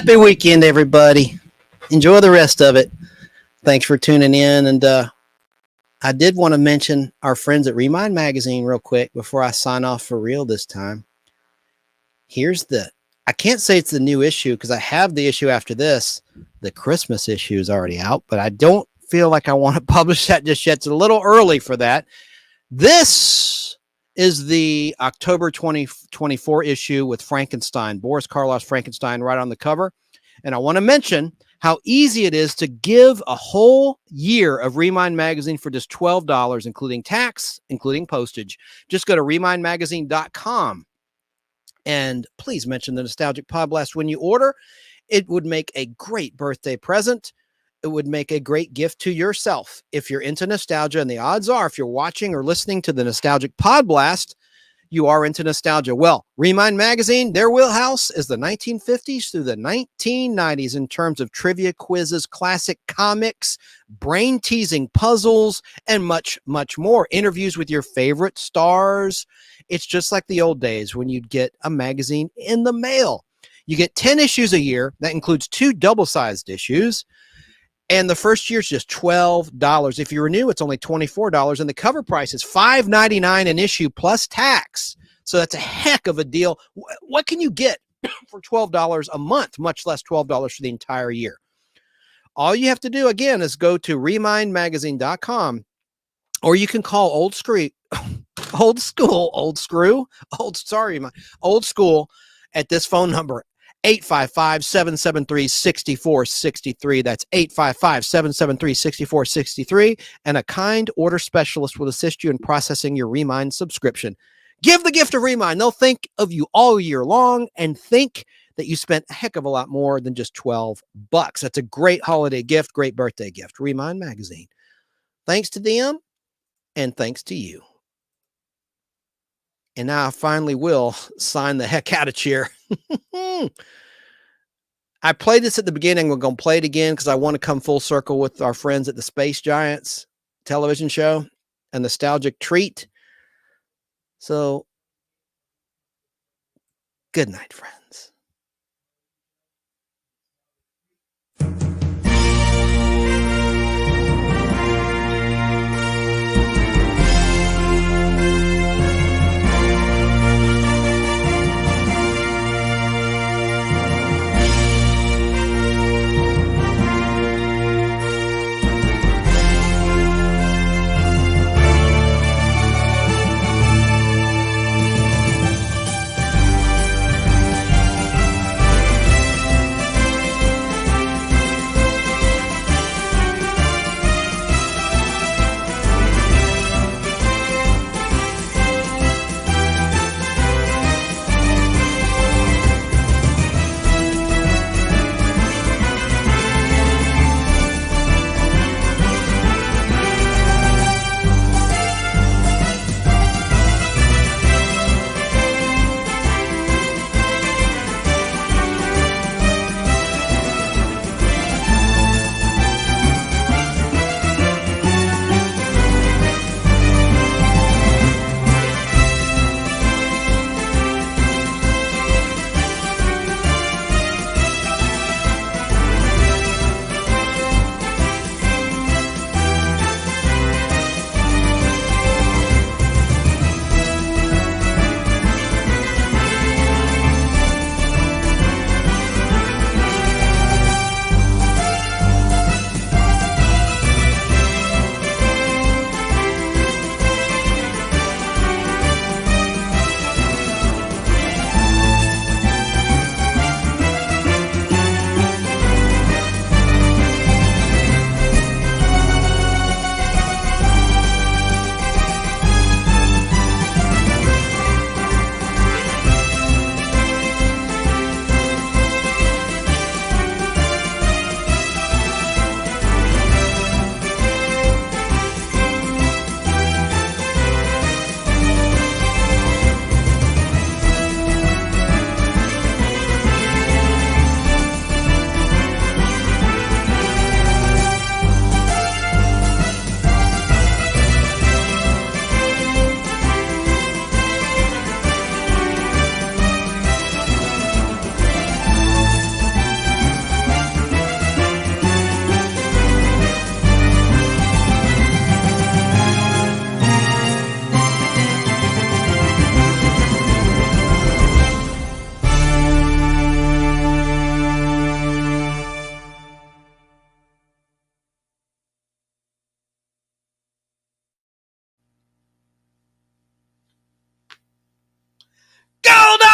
Happy weekend, everybody. Enjoy the rest of it. Thanks for tuning in. And I did want to mention our friends at Remind Magazine real quick before I sign off for real this time. I can't say it's the new issue because I have the issue after this. The Christmas issue is already out, but I don't feel like I want to publish that just yet. It's a little early for that. This is the October 2024 issue with Frankenstein, Boris Karloff's Frankenstein right on the cover. And I want to mention how easy it is to give a whole year of Remind Magazine for just $12, including tax, including postage. Just go to remindmagazine.com and please mention the Nostalgic Podblast when you order. It would make a great birthday present. It would make a great gift to yourself if you're into nostalgia. And the odds are, if you're watching or listening to the Nostalgic Podblast, you are into nostalgia. Well, Remind Magazine, their wheelhouse is the 1950s through the 1990s in terms of trivia quizzes, classic comics, brain-teasing puzzles, and much, much more. Interviews with your favorite stars. It's just like the old days when you'd get a magazine in the mail. You get 10 issues a year. That includes 2 double-sized issues. And the first year is just $12. If you renew, it's only $24. And the cover price is $5.99 an issue plus tax. So that's a heck of a deal. What can you get for $12 a month, much less $12 for the entire year? All you have to do, again, is go to remindmagazine.com, or you can call old school at this phone number, 855-773-6463. That's 855-773-6463. And a kind order specialist will assist you in processing your Remind subscription. Give the gift of Remind. They'll think of you all year long and think that you spent a heck of a lot more than just $12. That's a great holiday gift, great birthday gift. Remind Magazine. Thanks to them and thanks to you. And now I finally will sign the heck out of cheer. I played this at the beginning. We're going to play it again because I want to come full circle with our friends at the Space Giants television show, a nostalgic treat. So, good night, friends. Goldar!